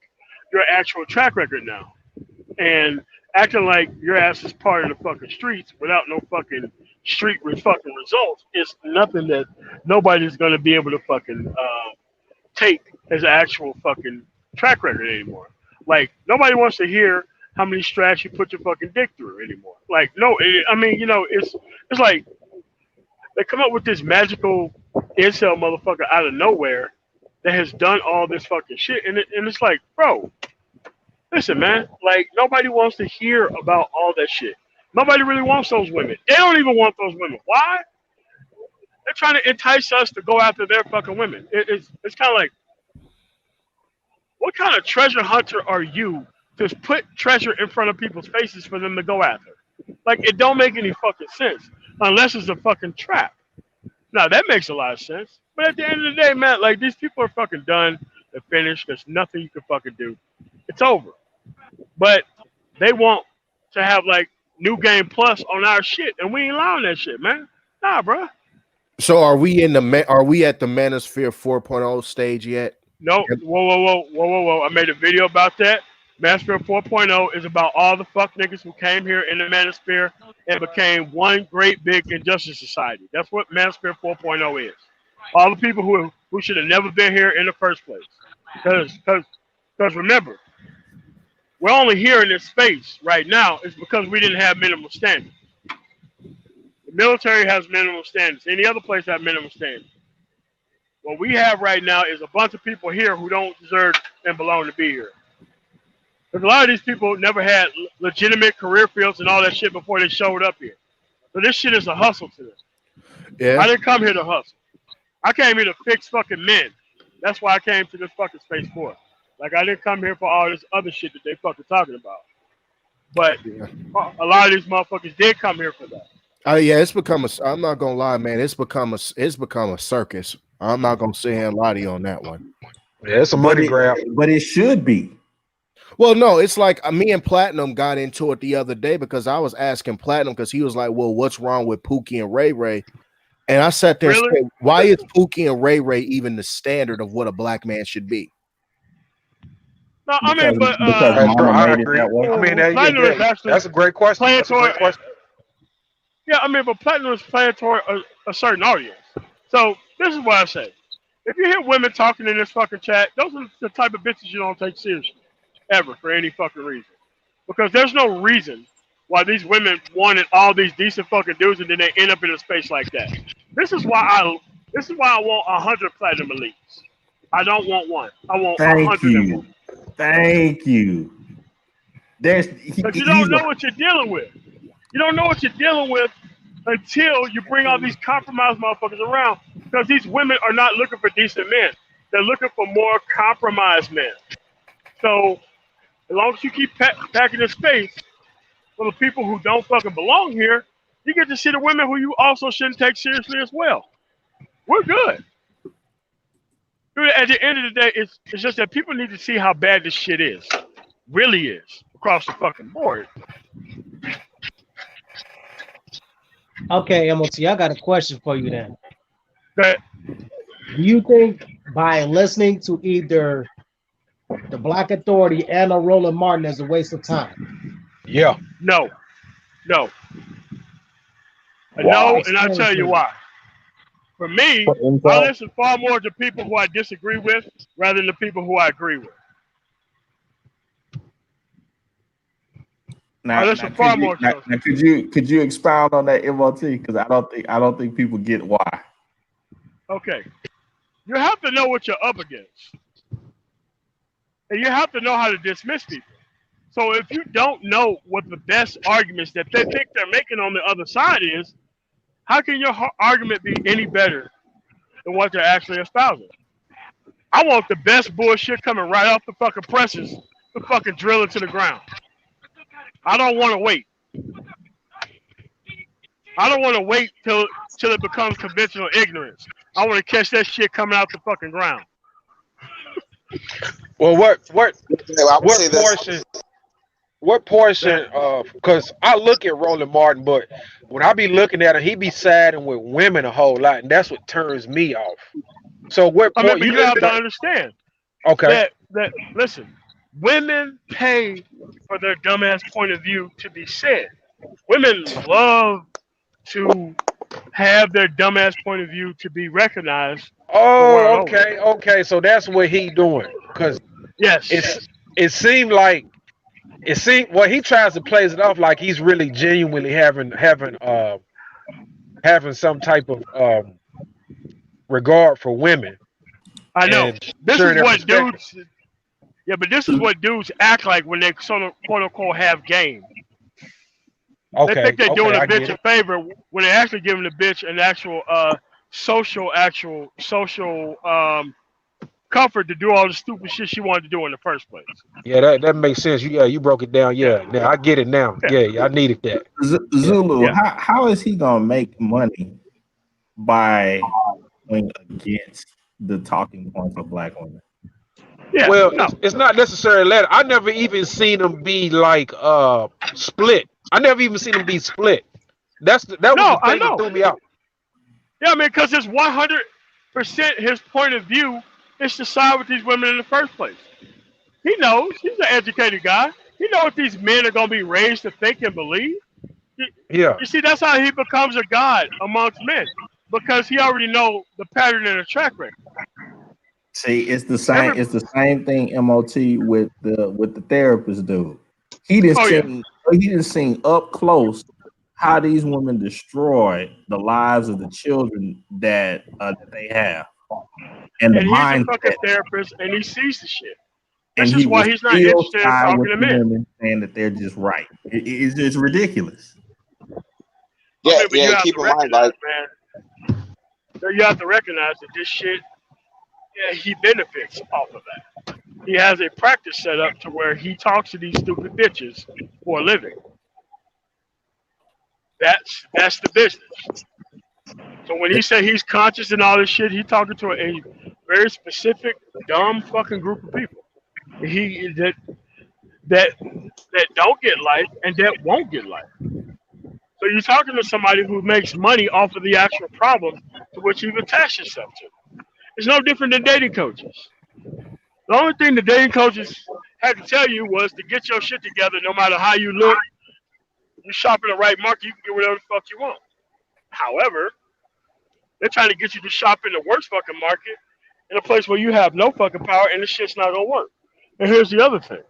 your actual track record now. And acting like your ass is part of the fucking streets without no fucking fucking results is nothing that nobody's gonna be able to fucking take as an actual fucking track record anymore. Like nobody wants to hear how many straps you put your fucking dick through anymore. Like no, I mean it's like they come up with this magical incel motherfucker out of nowhere that has done all this fucking shit, and it's like, bro, listen, man, like nobody wants to hear about all that shit. Nobody really wants those women. They don't even want those women. Why? They're trying to entice us to go after their fucking women. It's kind of like, what kind of treasure hunter are you to put treasure in front of people's faces for them to go after? Like it don't make any fucking sense unless it's a fucking trap. Now that makes a lot of sense. But at the end of the day, man, like these people are fucking done. They're finished. There's nothing you can fucking do. It's over. But they want to have like new game plus on our shit, and we ain't allowing that shit, man. Nah, bro. So are we are we at the Manosphere 4.0 stage yet? No. Whoa. I made a video about that. Manosphere 4.0 is about all the fuck niggas who came here in the Manosphere and became one great big injustice society. That's what Manosphere 4.0 is. All the people who should have never been here in the first place. Because remember, we're only here in this space right now is because we didn't have minimum standards. The military has minimum standards. Any other place have minimum standards. What we have right now is a bunch of people here who don't deserve and belong to be here. Because a lot of these people never had legitimate career fields and all that shit before they showed up here. So this shit is a hustle to them. Yeah. I didn't come here to hustle. I came here to fix fucking men. That's why I came to this fucking space for. Like I didn't come here for all this other shit that they fucking talking about. But a lot of these motherfuckers did come here for that. Yeah, it's become I'm not gonna lie, man. It's become a circus. I'm not gonna sit here and lie to you on that one. Yeah, it's a money grab. But it should be. Well, no, it's like me and Platinum got into it the other day because I was asking Platinum because he was like, "Well, what's wrong with Pookie and Ray Ray?" And I sat there and said, "Why is Pookie and Ray Ray even the standard of what a black man should be?" No, I mean, but I agree. I mean, that's a great question. That's a great question. Yeah, I mean, but platinum is playing toward a certain audience. So this is what I say. If you hear women talking in this fucking chat, those are the type of bitches you don't take seriously ever for any fucking reason. Because there's no reason why these women wanted all these decent fucking dudes and then they end up in a space like that. This is why I want 100 platinum elites. I don't want one. I want Thank 101. you. Thank you. There's Because you he's don't know what you're dealing with. You don't know what you're dealing with until you bring all these compromised motherfuckers around. Because these women are not looking for decent men. They're looking for more compromised men. So as long as you keep packing the space for the people who don't fucking belong here, you get to see the women who you also shouldn't take seriously as well. We're good. At the end of the day, it's just that people need to see how bad this shit is. Really is. Across the fucking board. Okay, MOT, I got a question for you then. That Do you think by listening to either the Black Authority and a Roland Martin is a waste of time? Yeah. No. No. Why? No, and Explain I'll tell to you me. why. For me, For I Incel? listen far more to people who I disagree with rather than the people who I agree with. I now, listen far more to those people. could you expound on that MOT? Because I don't think people get why. Okay. You have to know what you're up against. And you have to know how to dismiss people. So if you don't know what the best arguments that they think they're making on the other side is, how can your argument be any better than what they're actually espousing? I want the best bullshit coming right off the fucking presses to fucking drill it to the ground. I don't want to wait. I don't want to wait till it becomes conventional ignorance. I want to catch that shit coming out the fucking ground. Well, I would say what portion of, because I look at Roland Martin, but when I be looking at him, he be siding with women a whole lot, and that's what turns me off. So what I mean, point but you have to understand okay. that listen, women pay for their dumbass point of view to be said. Women love to have their dumbass point of view to be recognized the Oh, world over. okay. So that's what he doing. Cause Yes. it seemed like well, he tries to play it off like he's really genuinely having some type of regard for women I know. and This sharing is their what perspective. dudes Yeah, but this is what dudes act like when they sort of quote unquote have game. They think they're doing a I bitch get a it. favor when they're actually giving the bitch an actual social comfort to do all the stupid shit she wanted to do in the first place. Yeah, that makes sense. You broke it down. Yeah. Yeah, now I get it now. Yeah. Yeah, I needed that. Yeah. Zulu, Yeah. how is he gonna make money by going against the talking points of black women? Yeah. Well, No. it's not necessarily that. I never even seen them be like split. I never even seen them be split. That was No, the I thing that know. threw me out. Yeah, I mean, because it's 100% his point of view is to side with these women in the first place. He knows. He's an educated guy. He knows what these men are going to be raised to think and believe. Yeah. You see, that's how he becomes a god amongst men, because he already know the pattern and the track record. See, it's the same. It's the same thing. MOT with the therapist dude. He just seen up close how these women destroy the lives of the children that they have, and the And he's a mindset. fucking therapist, and he sees the shit. And This he is why will he's not still interested in side talking with to the men. women, saying that they're just right. It's just ridiculous. Yeah, I mean, but you yeah. have Keep to in mind, recognize, like, man. You have to recognize that this shit, yeah, he benefits off of that. He has a practice set up to where he talks to these stupid bitches for a living. That's the business. So when he say he's conscious and all this shit, he talking to a very specific dumb fucking group of people. He that don't get life and that won't get life. So you're talking to somebody who makes money off of the actual problem to which you've attached yourself to. It's no different than dating coaches. The only thing the dating coaches had to tell you was to get your shit together no matter how you look, you shop in the right market, you can get whatever the fuck you want. However, they're trying to get you to shop in the worst fucking market in a place where you have no fucking power and the shit's not gonna work. And here's the other thing: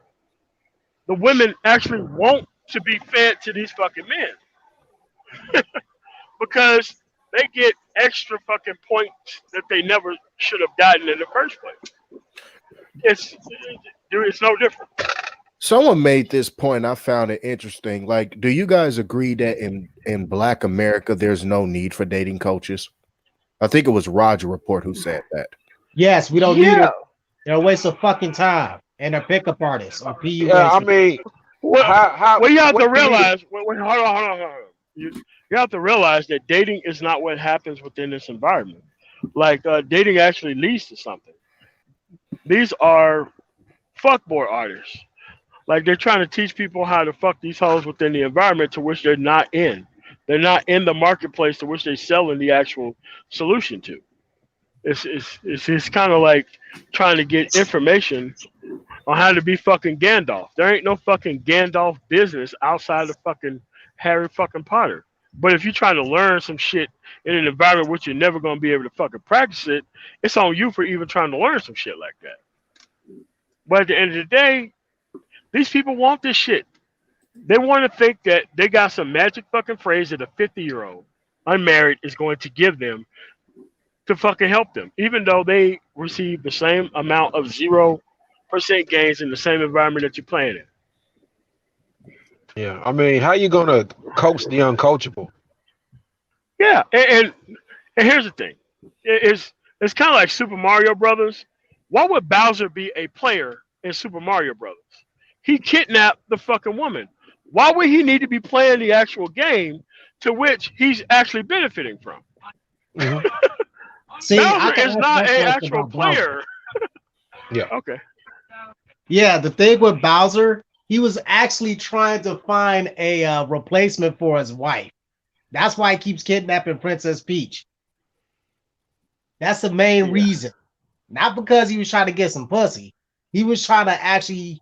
the women actually want to be fed to these fucking men because they get extra fucking points that they never should have gotten in the first place. It's no different. Someone made this point. I found it interesting. Like, do you guys agree that in Black America there's no need for dating coaches? I think it was Roger Report who said that. Yes, we don't need it. They're a waste of fucking time. And they're pickup artists or PUA. Yeah, I mean, well, you have to realize. Hold on. You have to realize that dating is not what happens within this environment. Like dating actually leads to something. These are fuckboy artists. Like they're trying to teach people how to fuck these hoes within the environment to which they're not in. They're not in the marketplace to which they're selling the actual solution to. It's kind of like trying to get information on how to be fucking Gandalf. There ain't no fucking Gandalf business outside of fucking Harry fucking Potter. But if you're trying to learn some shit in an environment which you're never going to be able to fucking practice it, it's on you for even trying to learn some shit like that. But at the end of the day, these people want this shit. They want to think that they got some magic fucking phrase that a 50-year-old unmarried is going to give them to fucking help them, even though they receive the same amount of 0% gains in the same environment that you're playing in. Yeah, I mean, how you gonna coach the uncoachable? Yeah, and here's the thing: it's kind of like Super Mario Brothers. Why would Bowser be a player in Super Mario Brothers? He kidnapped the fucking woman. Why would he need to be playing the actual game to which he's actually benefiting from? Mm-hmm. See, Bowser is not an actual player. Yeah. Okay. Yeah, the thing with Bowser, he was actually trying to find a replacement for his wife. That's why he keeps kidnapping Princess Peach. That's the main reason. Not because he was trying to get some pussy. He was trying to actually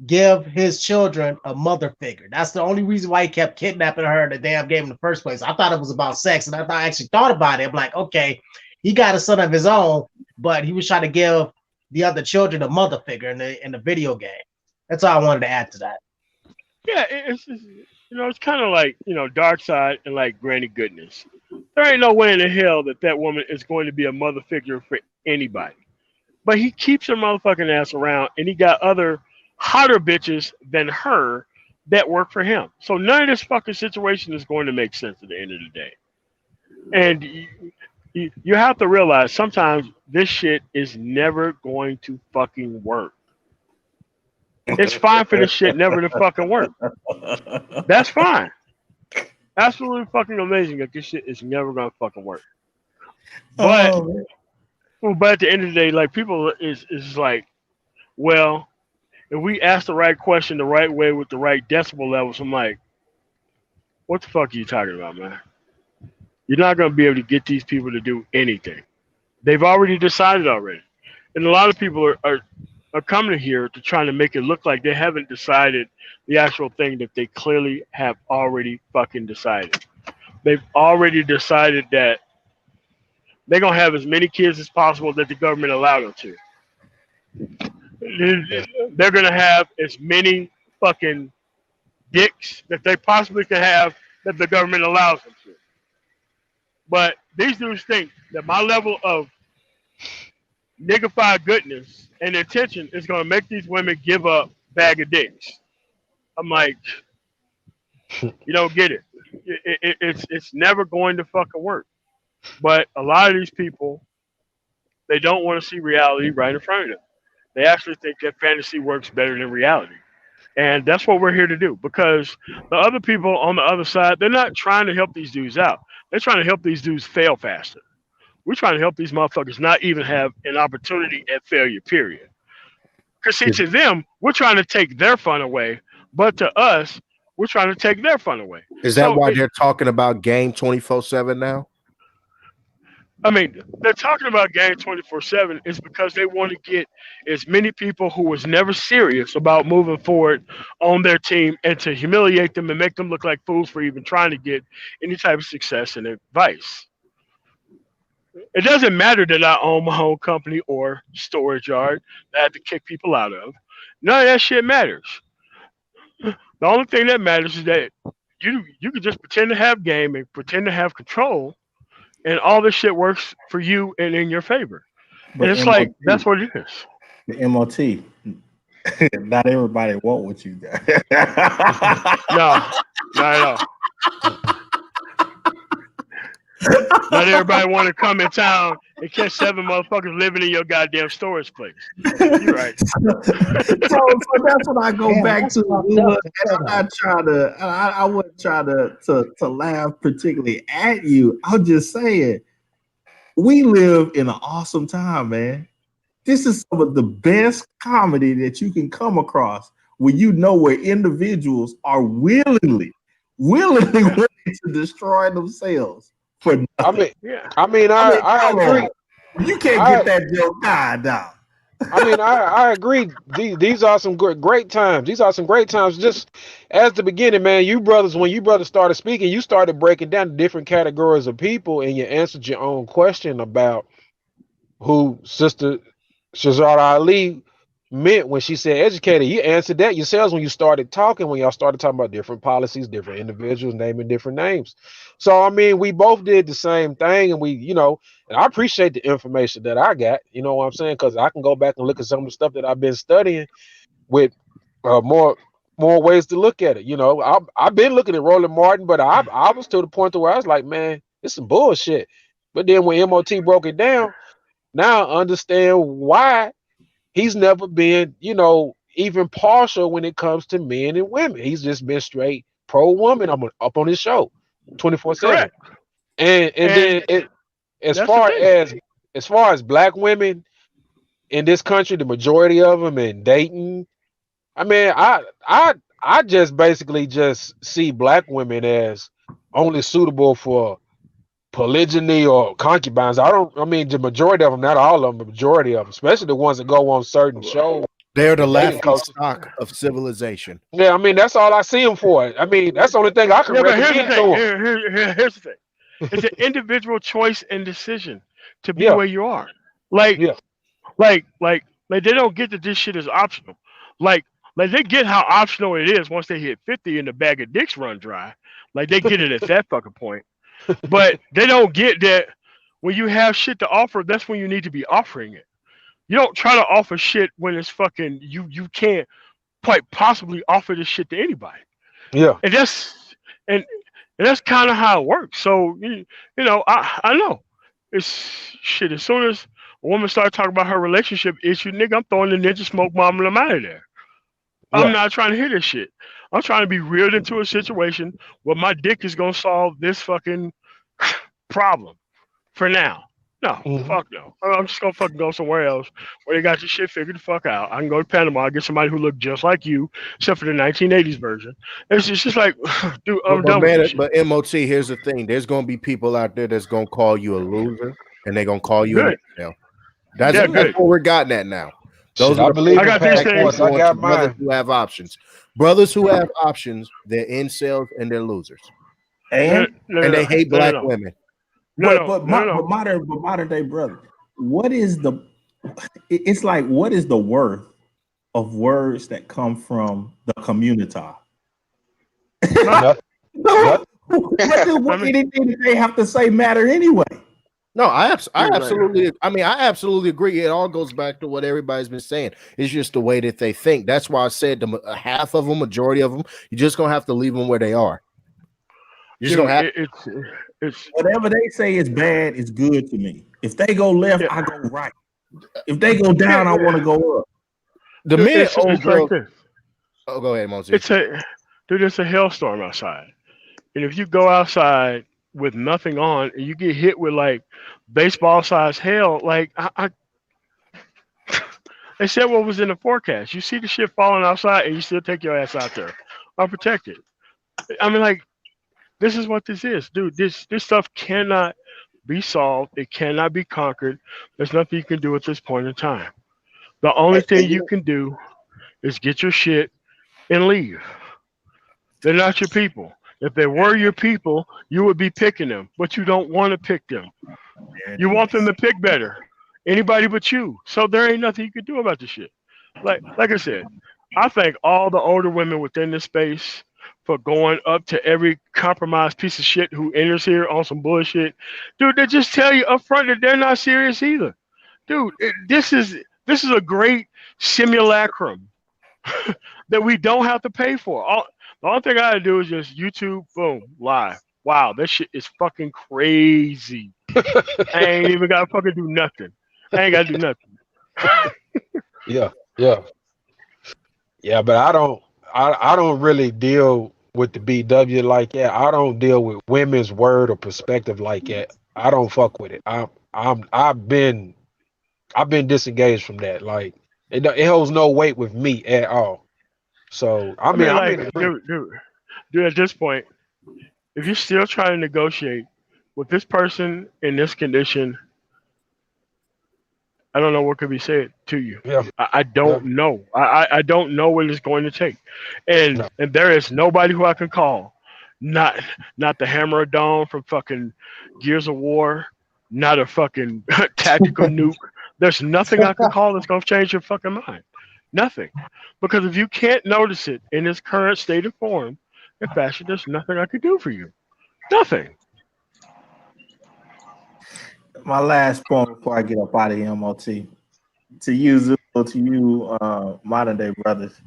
give his children a mother figure. That's the only reason why he kept kidnapping her in the damn game in the first place. I thought it was about sex, and I actually thought about it. I'm like, okay, he got a son of his own, but he was trying to give the other children a mother figure in the video game. That's all I wanted to add to that. Yeah, it's kind of like Dark Side and like Granny Goodness. There ain't no way in the hell that woman is going to be a mother figure for anybody. But he keeps her motherfucking ass around, and he got other hotter bitches than her that work for him. So none of this fucking situation is going to make sense at the end of the day. And you have to realize sometimes this shit is never going to fucking work. It's fine for this shit never to fucking work. That's fine. Absolutely fucking amazing that this shit is never gonna fucking work. But but at the end of the day, like people is like, well, if we ask the right question the right way with the right decibel levels, I'm like, what the fuck are you talking about, man? You're not gonna be able to get these people to do anything. They've already decided already. And a lot of people are coming here to try to make it look like they haven't decided the actual thing that they clearly have already fucking decided. They've already decided that they're going to have as many kids as possible that the government allowed them to. They're going to have as many fucking dicks that they possibly can have that the government allows them to. But these dudes think that my level of niggified goodness and intention is going to make these women give up bag of dicks. I'm like, you don't get it. It's never going to fucking work. But a lot of these people, they don't want to see reality right in front of them. They actually think that fantasy works better than reality. And that's what we're here to do, because the other people on the other side, they're not trying to help these dudes out. They're trying to help these dudes fail faster. We're trying to help these motherfuckers not even have an opportunity at failure, period. Because see, to them, we're trying to take their fun away, but to us, we're trying to take their fun away. Is that why they're talking about game 24/7 now? I mean, they're talking about game 24/7 is because they want to get as many people who was never serious about moving forward on their team and to humiliate them and make them look like fools for even trying to get any type of success and advice. It doesn't matter that I own my own company or storage yard that I have to kick people out of. None of that shit matters. The only thing that matters is that you can just pretend to have game and pretend to have control, and all this shit works for you and in your favor. And But it's like MOT, that's what it is. the MOT, not everybody want what you got. No, not at all. Not everybody want to come in town and catch seven motherfuckers living in your goddamn storage place. You're right. So that's what I go Damn, back that's to. fucked up. And I'm not trying to. I wouldn't try to laugh particularly at you. I'm just saying we live in an awesome time, man. This is some of the best comedy that you can come across when you know where individuals are willingly willing to destroy themselves for I nothing. mean, Yeah. I Come agree. on. You can't I get that joke. God, dog. I agree. These are some great times. These are some great times. Just as the beginning, man. You brothers, when you brothers started speaking, you started breaking down the different categories of people, and you answered your own question about who Sister Shazara Ali meant when she said educated. You answered that yourselves when you started talking, when y'all started talking about different policies, different individuals, naming different names. So I mean, we both did the same thing, and and I appreciate the information that I got. You know what I'm saying? Because I can go back and look at some of the stuff that I've been studying with more ways to look at it. I've been looking at Roland Martin, but I was to the point to where I was like, man, it's some bullshit. But then when MOT broke it down, now I understand why he's never been, even partial when it comes to men and women. He's just been straight pro woman. I'm up on his show 24/7. Correct. And And then as that's the far thing. as black women in this country, the majority of them in dating, I mean, I just basically just see black women as only suitable for polygyny or concubines. I mean, the majority of them, not all of them, the majority of them, especially the ones that go on certain shows They're the and dating laughing coaches. stock of civilization. Yeah, I mean, that's all I see them for. I mean, that's the only thing I can Yeah, but here's the recommend thing. to Here's the thing. It's an individual choice and decision to them. be Yeah, where you are. Like, yeah, like they don't get that this shit is optional. Like, like they get how optional it is once they hit 50 and the bag of dicks run dry. Like they get it at that fucking point. But they don't get that when you have shit to offer, that's when you need to be offering it. You don't try to offer shit when it's fucking you can't quite possibly offer this shit to anybody. yeah. And and, and that's kind of how it works. So I know it's shit. As soon as a woman starts talking about her relationship issue, nigga, I'm throwing the ninja smoke bomb and I'm out of there. I'm Yeah. not trying to hear this shit. I'm trying to be reeled into a situation where my dick is gonna solve this fucking problem for now. No, Hmm. fuck no. I'm just gonna fucking go somewhere else where they got your shit figured the fuck out. I can go to Panama, get somebody who looked just like you, except for the 1980s version. It's just like, dude, I'm But done with this man, shit. but MOT, here's the thing: there's gonna be people out there that's gonna call you a loser, and they're gonna call you an Good. incel. That's Yeah, Yeah. that's good. what we're gotten at now. Shit, Those are I the believe I people in got that these past are things. tense. I going to got brothers mine. who have options. Brothers who have options, they're incels and they're losers, No, And no, and no, they no, hate no, no, black no, women. no, but no, but no, my, no, no. but modern day brother, what is the? It's like what is the worth of words that come from the community? Nothing. Nothing. No, Nothing. I what mean, anything that they have to say matter anyway. No, I you're right. absolutely. I mean, I absolutely agree. It all goes back to what everybody's been saying. It's just the way that they think. That's why I said half of them, majority of them, you're just gonna have to leave them where they are. You're just gonna Dude, have. it's Whatever they say is bad is good to me. If they go left, yeah, I go right. If they go yeah, down, I want yeah. to go up. The Dude, minute old it's like girl. this. Oh, go ahead, Mosey. It's a dude. It's a hailstorm outside, and if you go outside with nothing on and you get hit with like baseball size hail, like they said what was in the forecast. You see the shit falling outside and you still take your ass out there unprotected. I mean, like this is what this is, dude. This stuff cannot be solved. It cannot be conquered. There's nothing you can do at this point in time. The only thing And you you can do is get your shit and leave. They're not your people. If they were your people, you would be picking them, but you don't want to pick them. There it You want them is. to pick better. Anybody but you. So there ain't nothing you can do about the shit. Like I said, I thank all the older women within this space for going up to every compromised piece of shit who enters here on some bullshit. Dude, they just tell you up front that they're not serious either. Dude, this is a great simulacrum that we don't have to pay for. The only thing I gotta do is just YouTube, boom, live. Wow, that shit is fucking crazy. I ain't even gotta fucking do nothing. I ain't gotta do nothing. Yeah, yeah, yeah. But I don't really deal with the BW like that. I don't deal with women's word or perspective like that. I don't fuck with it. I've been disengaged from that. Like it holds no weight with me at all. So I mean, I'm like, in agreement. dude, at this point, if you're still trying to negotiate with this person in this condition, I don't know what could be said to you. Yeah, I yeah, don't know. I don't know what it's going to take, no. and there is nobody who I can call, not not the Hammer of Dawn from fucking Gears of War, not a fucking tactical nuke. There's nothing I can call that's going to change your fucking mind. Nothing, because if you can't notice it in its current state of form and fashion, there's nothing I could do for you. Nothing. My last point before I get up out of here, MOT, to you, Zuko, to you, modern day brothers.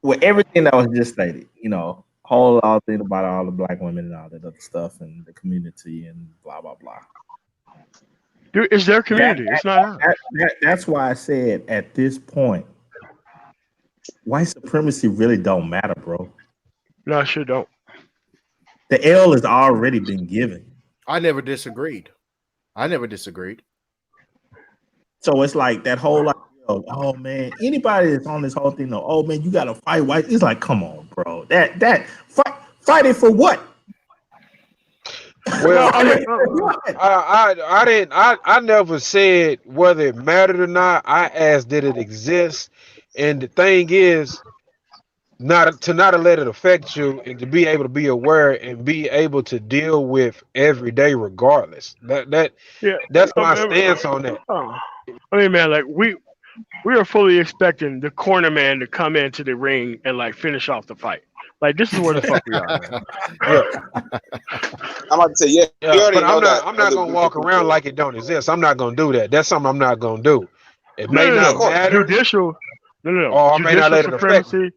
With everything that was just stated, whole all thing about all the black women and all that other stuff and the community and blah blah blah. Dude, it's their That, community. It's not ours. that's why I said at this point, white supremacy really don't matter, bro. No, I sure don't. The L has already been given. I never disagreed. So it's like that whole like, oh man, anybody that's on this whole thing, oh man, you gotta fight white. It's like, come on, bro. That fight it for what? Well, No, I mean, I didn't. I never said whether it mattered or not. I asked, did it exist? And the thing is, not to let it affect you, and to be able to be aware and be able to deal with every day, regardless. yeah. That's my Um, stance on that. oh. I mean, man, like we are fully expecting the corner man to come into the ring and like finish off the fight. Like this is where the fuck we are, man. Yeah, I'm about to say, yeah, you yeah. already But know that I'm not other gonna group of walk around people. like it don't exist. I'm not gonna do that. That's something I'm not gonna do. It No, may no, Yeah, of not no. course. matter, No. or I may not Judicial let it affect me. supremacy.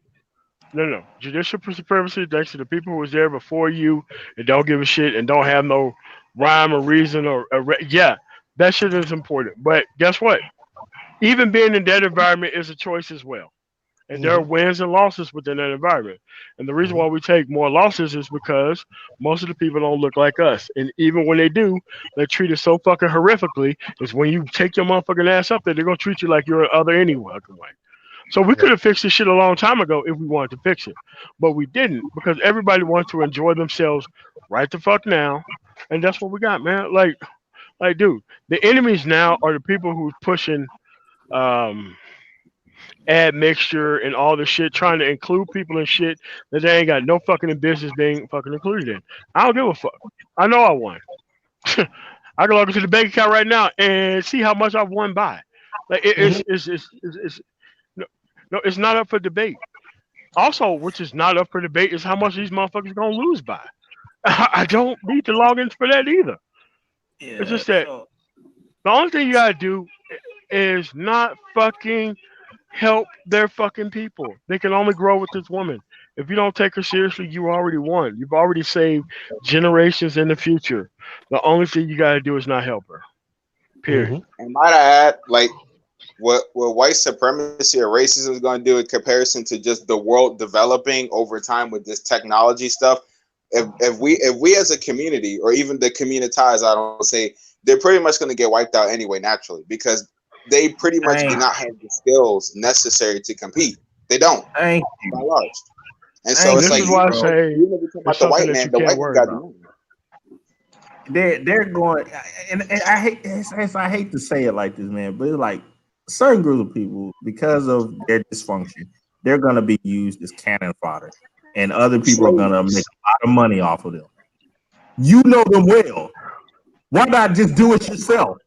No. Judicial supremacy thanks to the people who was there before you and don't give a shit and don't have no rhyme or reason yeah, that shit is important. But guess what? Even being in that environment is a choice as well. And there are Hmm. wins and losses within that environment. And the reason Hmm. why we take more losses is because most of the people don't look like us. And even when they do, they're treated so fucking horrifically. Is when you take your motherfucking ass up there, they're gonna treat you like you're other any fucking way. So we Yeah. could have fixed this shit a long time ago if we wanted to fix it, but we didn't because everybody wants to enjoy themselves right the fuck now, and that's what we got, man. Dude, the enemies now are the people who's pushing um admixture and all this shit, trying to include people in shit that they ain't got no fucking business being fucking included in. I don't give a fuck. I know I won. I can log into the bank account right now and see how much I've won by. Like Hmm. it's no, no, it's not up for debate. Also, which is not up for debate, is how much these motherfuckers gonna lose by. I don't need to log in for that either. It's Yeah. just that So the only thing you gotta do is not fucking help their fucking people. They can only grow with this woman. If you don't take her seriously, you already won. You've already saved generations in the future. The only thing you gotta do is not help her. Period. Hmm. And might I add, like what white supremacy or racism is going to do in comparison to just the world developing over time with this technology stuff. If we as a community or even the communitized, I don't say, they're pretty much going to get wiped out anyway naturally because they pretty much do thank not have the skills necessary to compete. They don't thank by you. large. And so And Thank it's this like is you, why I bro. say even if we talk it's about the something white that man, you the can't white man worry got the about. money. they're going, and I hate to say it like this, man, but it's like certain groups of people, because of their dysfunction, they're gonna be used as cannon fodder, and other people are gonna make Slaves. a lot of money off of them. You know them well. Why not just do it yourself?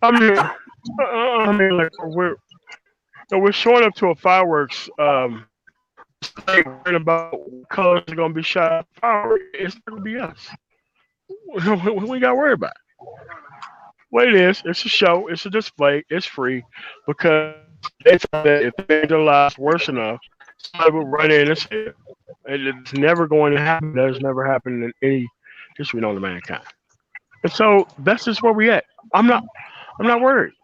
I mean, like we're showing up to a fireworks display worrying about what colors are gonna be shot at the fireworks. It's not gonna be us. We got to worry about it. What it is, it's a show, it's a display, it's free because they thought that if they made their lives worse enough, somebody would run in and say it. And it's never going to happen. That has never happened in any history known to mankind. And so that's just where we at. I'm not. I'm not worried.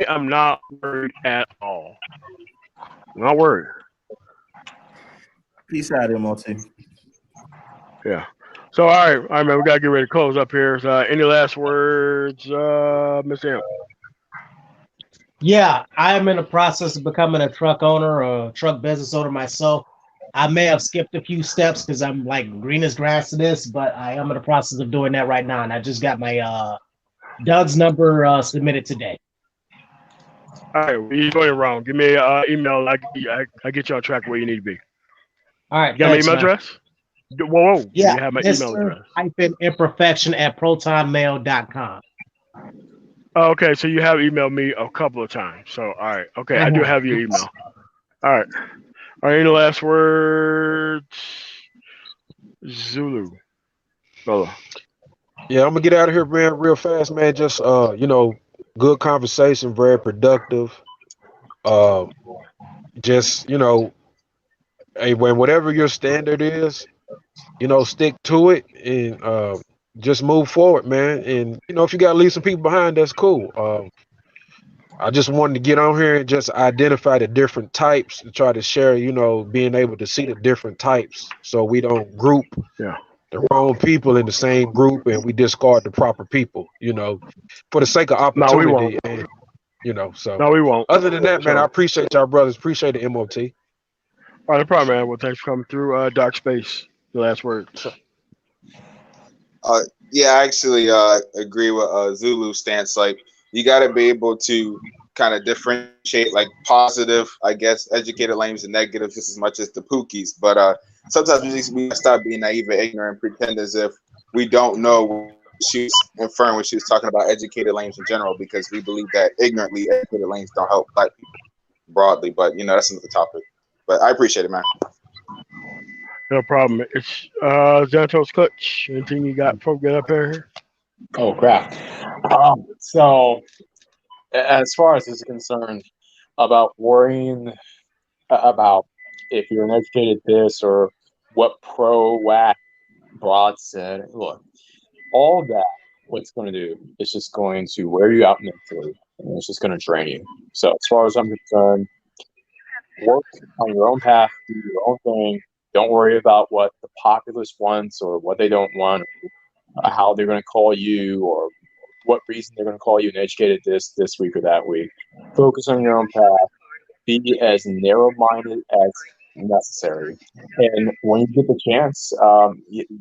I'm not worried at all. I'm not worried. Peace out, MOT. Yeah. So all right, man. We gotta get ready to close up here. Any last words, Miss M? Yeah, I am in the process of becoming a truck owner or a truck business owner myself. I may have skipped a few steps because I'm like green as grass to this, but I am in the process of doing that right now. And I just got my DUNS number submitted today. All right, well, you're doing it wrong. Give me an email. I get you on track where you need to be. All right, You got my thanks, email man. address? Whoa. Yeah, You have my email Mr. address. Imperfection at protonmail.com. Oh, okay, so you have emailed me a couple of times. So all right, okay, I do have your email. All right. All right. Any last words, Zulu? Brother. Yeah, I'm gonna get out of here, man, real fast, man. Just good conversation, very productive. Uh, just hey, when whatever your standard is, stick to it and just move forward, man. And if you got to leave some people behind, that's cool. I just wanted to get on here and just identify the different types to try to share, being able to see the different types so we don't group Yeah. the wrong people in the same group and we discard the proper people, for the sake of No, we won't. opportunity. And, so No, we won't. other than that, man, I So, appreciate y'all brothers. Appreciate the MOT. all right, no problem, man. Well, thanks for coming through. Dark Space. The last words. Uh, yeah, I actually agree with Zulu's stance. Like, you got to be able to kind of differentiate, like, positive, I guess, educated lames and negatives just as much as the pookies. But sometimes we stop being naive and ignorant and pretend as if we don't know what she was inferring when she was talking about educated lames in general, because we believe that ignorantly educated lames don't help black people broadly. But, that's another topic. But I appreciate it, man. No problem. It's Xantos Clutch. Anything you got before we get up here? Oh crap. So as far as this is concerned, about worrying about if you're an educated this or what pro whack broad said, look, all that what's going to do is just going to wear you out mentally, and it's just going to drain you. So as far as I'm concerned, work on your own path, do your own thing. Don't worry about what the populace wants or what they don't want, or how they're going to call you, or what reason they're going to call you an educated this week or that week. Focus on your own path. Be as narrow-minded as necessary. And when you get the chance,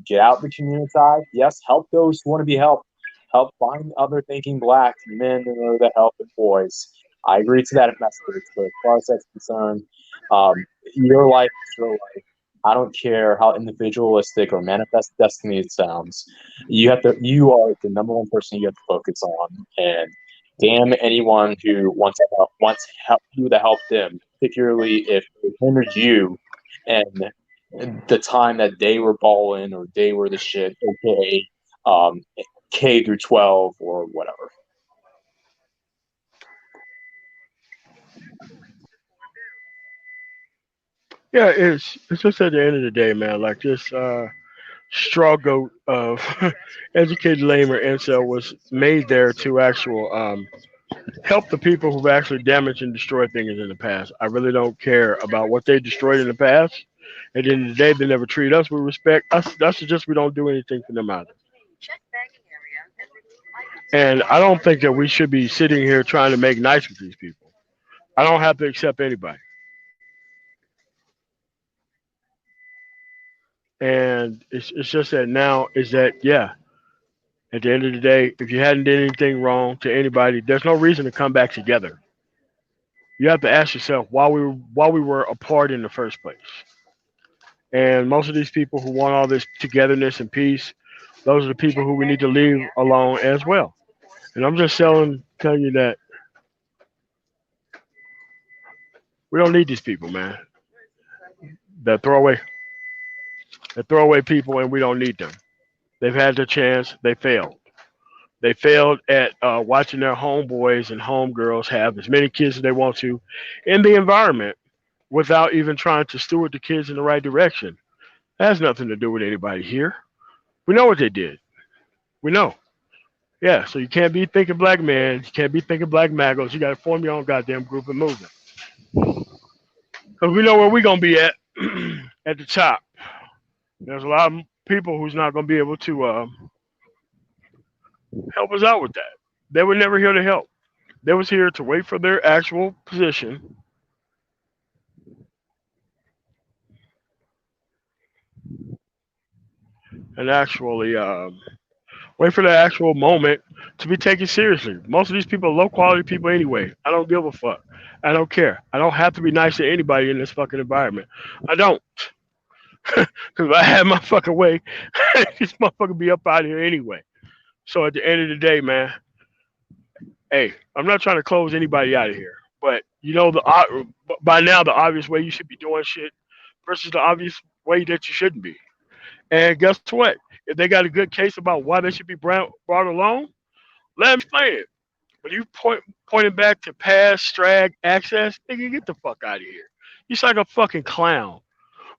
get out in the community side. Yes, help those who want to be helped. Help find other thinking black men that help and boys. I agree to that message, but as far as that's concerned, your life is your life. I don't care how individualistic or manifest destiny it sounds. You are the number one person you have to focus on. And damn anyone who wants help you to help them, particularly if it hinders you and the time that they were balling or they were the shit, aka K through 12 or whatever. Yeah, it's just at the end of the day, man. Like this straw goat of educated lame or incel was made there to actual help the people who've actually damaged and destroyed things in the past. I really don't care about what they destroyed in the past. At the end of the day, they never treat us with respect. Us, that's just we don't do anything for them either. And I don't think that we should be sitting here trying to make nice with these people. I don't have to accept anybody. And it's just that now is that yeah. At the end of the day, if you hadn't done anything wrong to anybody, there's no reason to come back together. You have to ask yourself why we were apart in the first place. And most of these people who want all this togetherness and peace, those are the people who we need to leave alone as well. And I'm just telling you that we don't need these people, man. They're throwaway. They're throwaway people, and we don't need them. They've had their chance. They failed. They failed at watching their homeboys and homegirls have as many kids as they want to in the environment without even trying to steward the kids in the right direction. That has nothing to do with anybody here. We know what they did. We know. Yeah, so you can't be thinking black man. You can't be thinking black magos. You got to form your own goddamn group and movement. Because we know where we're going to be at, at the top. There's a lot of people who's not going to be able to help us out with that. They were never here to help. They was here to wait for their actual position and actually wait for the actual moment to be taken seriously. Most of these people are low quality people anyway. I don't give a fuck. I don't care. I don't have to be nice to anybody in this fucking environment. I don't. Because if I had my fucking way, this motherfucker be up out of here anyway. So at the end of the day, man, hey, I'm not trying to close anybody out of here. But you know by now the obvious way you should be doing shit versus the obvious way that you shouldn't be. And guess what? If they got a good case about why they should be brought along, let them explain it. When you pointing back to past strag access, nigga, get the fuck out of here. You sound like a fucking clown.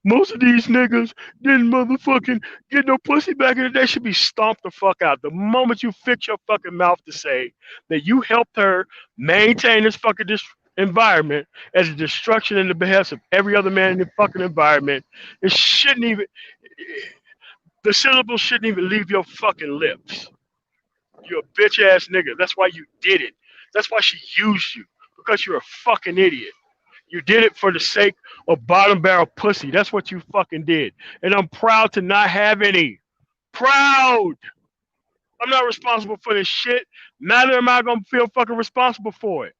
Most of these niggas didn't motherfucking get no pussy back in the day should be stomped the fuck out. The moment you fix your fucking mouth to say that you helped her maintain this fucking environment as a destruction in the behest of every other man in the fucking environment, it shouldn't even, the syllable shouldn't even leave your fucking lips. You're a bitch ass nigga. That's why you did it. That's why she used you. Because you're a fucking idiot. You did it for the sake of bottom barrel pussy. That's what you fucking did. And I'm proud to not have any. Proud. I'm not responsible for this shit. Neither am I gonna feel fucking responsible for it.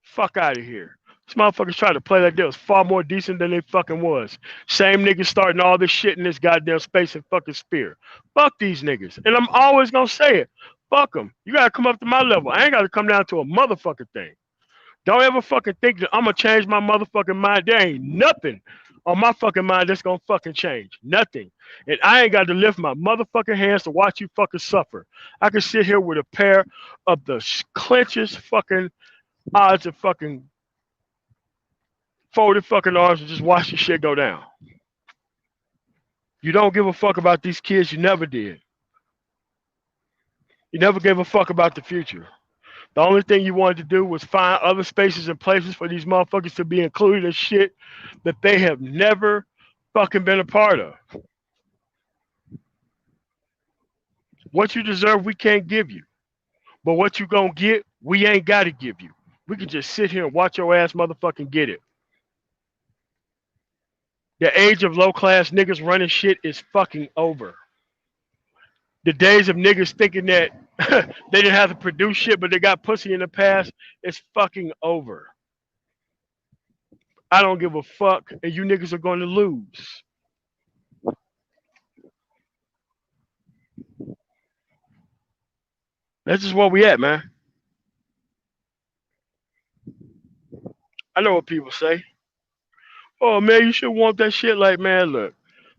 Fuck out of here. These motherfuckers trying to play like they was far more decent than they fucking was. Same niggas starting all this shit in this goddamn space and fucking spear. Fuck these niggas. And I'm always gonna say it. Fuck them. You gotta come up to my level. I ain't gotta come down to a motherfucking thing. Don't ever fucking think that I'm gonna change my motherfucking mind. There ain't nothing on my fucking mind that's gonna fucking change. Nothing. And I ain't got to lift my motherfucking hands to watch you fucking suffer. I can sit here with a pair of the clenchest fucking odds of fucking folded fucking arms and just watch the shit go down. You don't give a fuck about these kids. You never did. You never gave a fuck about the future. The only thing you wanted to do was find other spaces and places for these motherfuckers to be included in shit that they have never fucking been a part of. What you deserve, we can't give you. But what you gonna get, we ain't gotta give you. We can just sit here and watch your ass motherfucking get it. The age of low class niggas running shit is fucking over. The days of niggas thinking that they didn't have to produce shit, but they got pussy in the past is fucking over. I don't give a fuck, and you niggas are going to lose. That's just where we at, man. I know what people say. Oh man, you should want that shit. Like, man, look,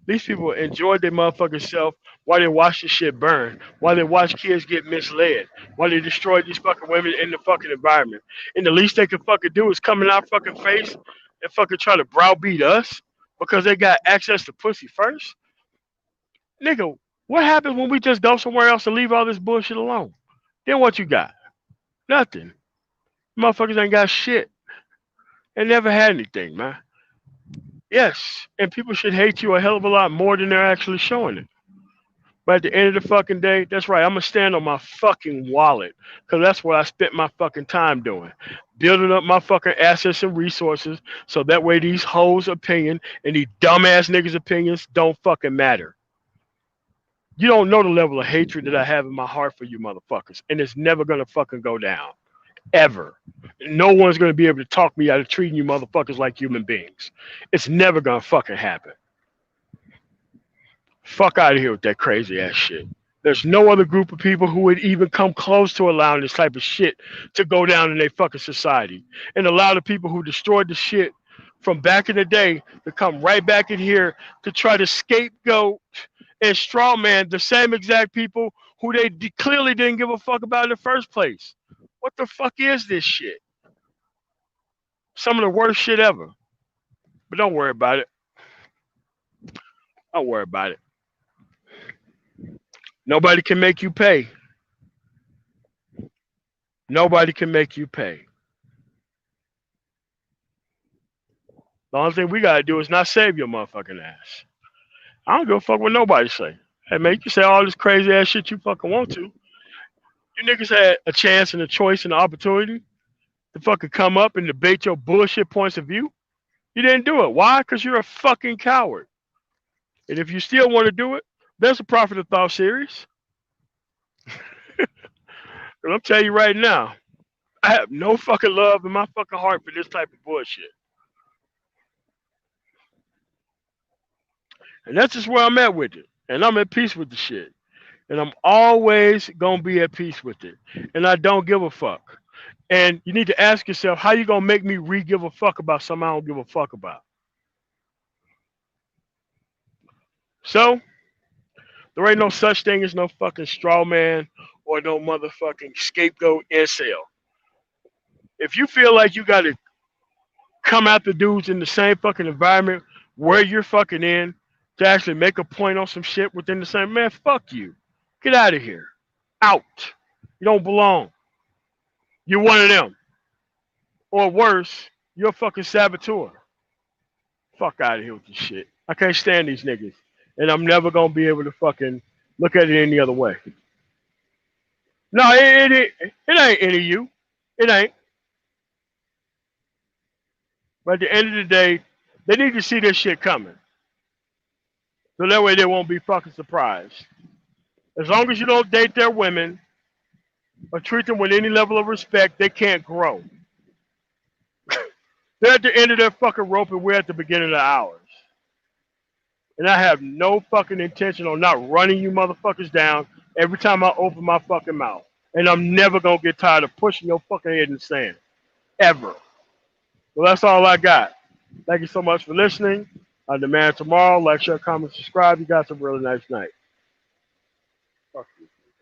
these people enjoyed their motherfucking self while they watch the shit burn, while they watch kids get misled, while they destroyed these fucking women in the fucking environment. And the least they can fucking do is come in our fucking face and fucking try to browbeat us because they got access to pussy first. Nigga, what happens when we just go somewhere else and leave all this bullshit alone? Then what you got? Nothing. Motherfuckers ain't got shit. They never had anything, man. Yes, and people should hate you a hell of a lot more than they're actually showing it. But at the end of the fucking day, that's right. I'm gonna stand on my fucking wallet because that's what I spent my fucking time doing, building up my fucking assets and resources, so that way these hoes' opinion and these dumbass niggas' opinions don't fucking matter. You don't know the level of hatred that I have in my heart for you motherfuckers, and it's never gonna fucking go down ever. No one's gonna be able to talk me out of treating you motherfuckers like human beings. It's never gonna fucking happen. Fuck out of here with that crazy ass shit. There's no other group of people who would even come close to allowing this type of shit to go down in their fucking society. And allow the people who destroyed the shit from back in the day to come right back in here to try to scapegoat and strawman the same exact people who they clearly didn't give a fuck about in the first place. What the fuck is this shit? Some of the worst shit ever. But don't worry about it. Don't worry about it. Nobody can make you pay. Nobody can make you pay. The only thing we gotta do is not save your motherfucking ass. I don't give a fuck what nobody say. Hey man, you can say all this crazy ass shit you fucking want to. You niggas had a chance and a choice and an opportunity to fucking come up and debate your bullshit points of view. You didn't do it. Why? Because you're a fucking coward. And if you still want to do it, there's a Prophet of Thought series. And I'm telling you right now, I have no fucking love in my fucking heart for this type of bullshit. And that's just where I'm at with it. And I'm at peace with the shit. And I'm always gonna be at peace with it. And I don't give a fuck. And you need to ask yourself, how you gonna make me re-give a fuck about something I don't give a fuck about? So there ain't no such thing as no fucking straw man or no motherfucking scapegoat incel. If you feel like you gotta come after dudes in the same fucking environment where you're fucking in to actually make a point on some shit within the same, man, fuck you. Get out of here. Out. You don't belong. You're one of them. Or worse, you're a fucking saboteur. Fuck out of here with this shit. I can't stand these niggas. And I'm never gonna be able to fucking look at it any other way. No, it ain't any of you. It ain't. But at the end of the day, they need to see this shit coming. So that way they won't be fucking surprised. As long as you don't date their women or treat them with any level of respect, they can't grow. They're at the end of their fucking rope and we're at the beginning of ours. And I have no fucking intention on not running you motherfuckers down every time I open my fucking mouth. And I'm never gonna get tired of pushing your fucking head in the sand. Ever. Well, that's all I got. Thank you so much for listening. I demand tomorrow. Like, share, comment, subscribe. You guys have a really nice night. Fuck you.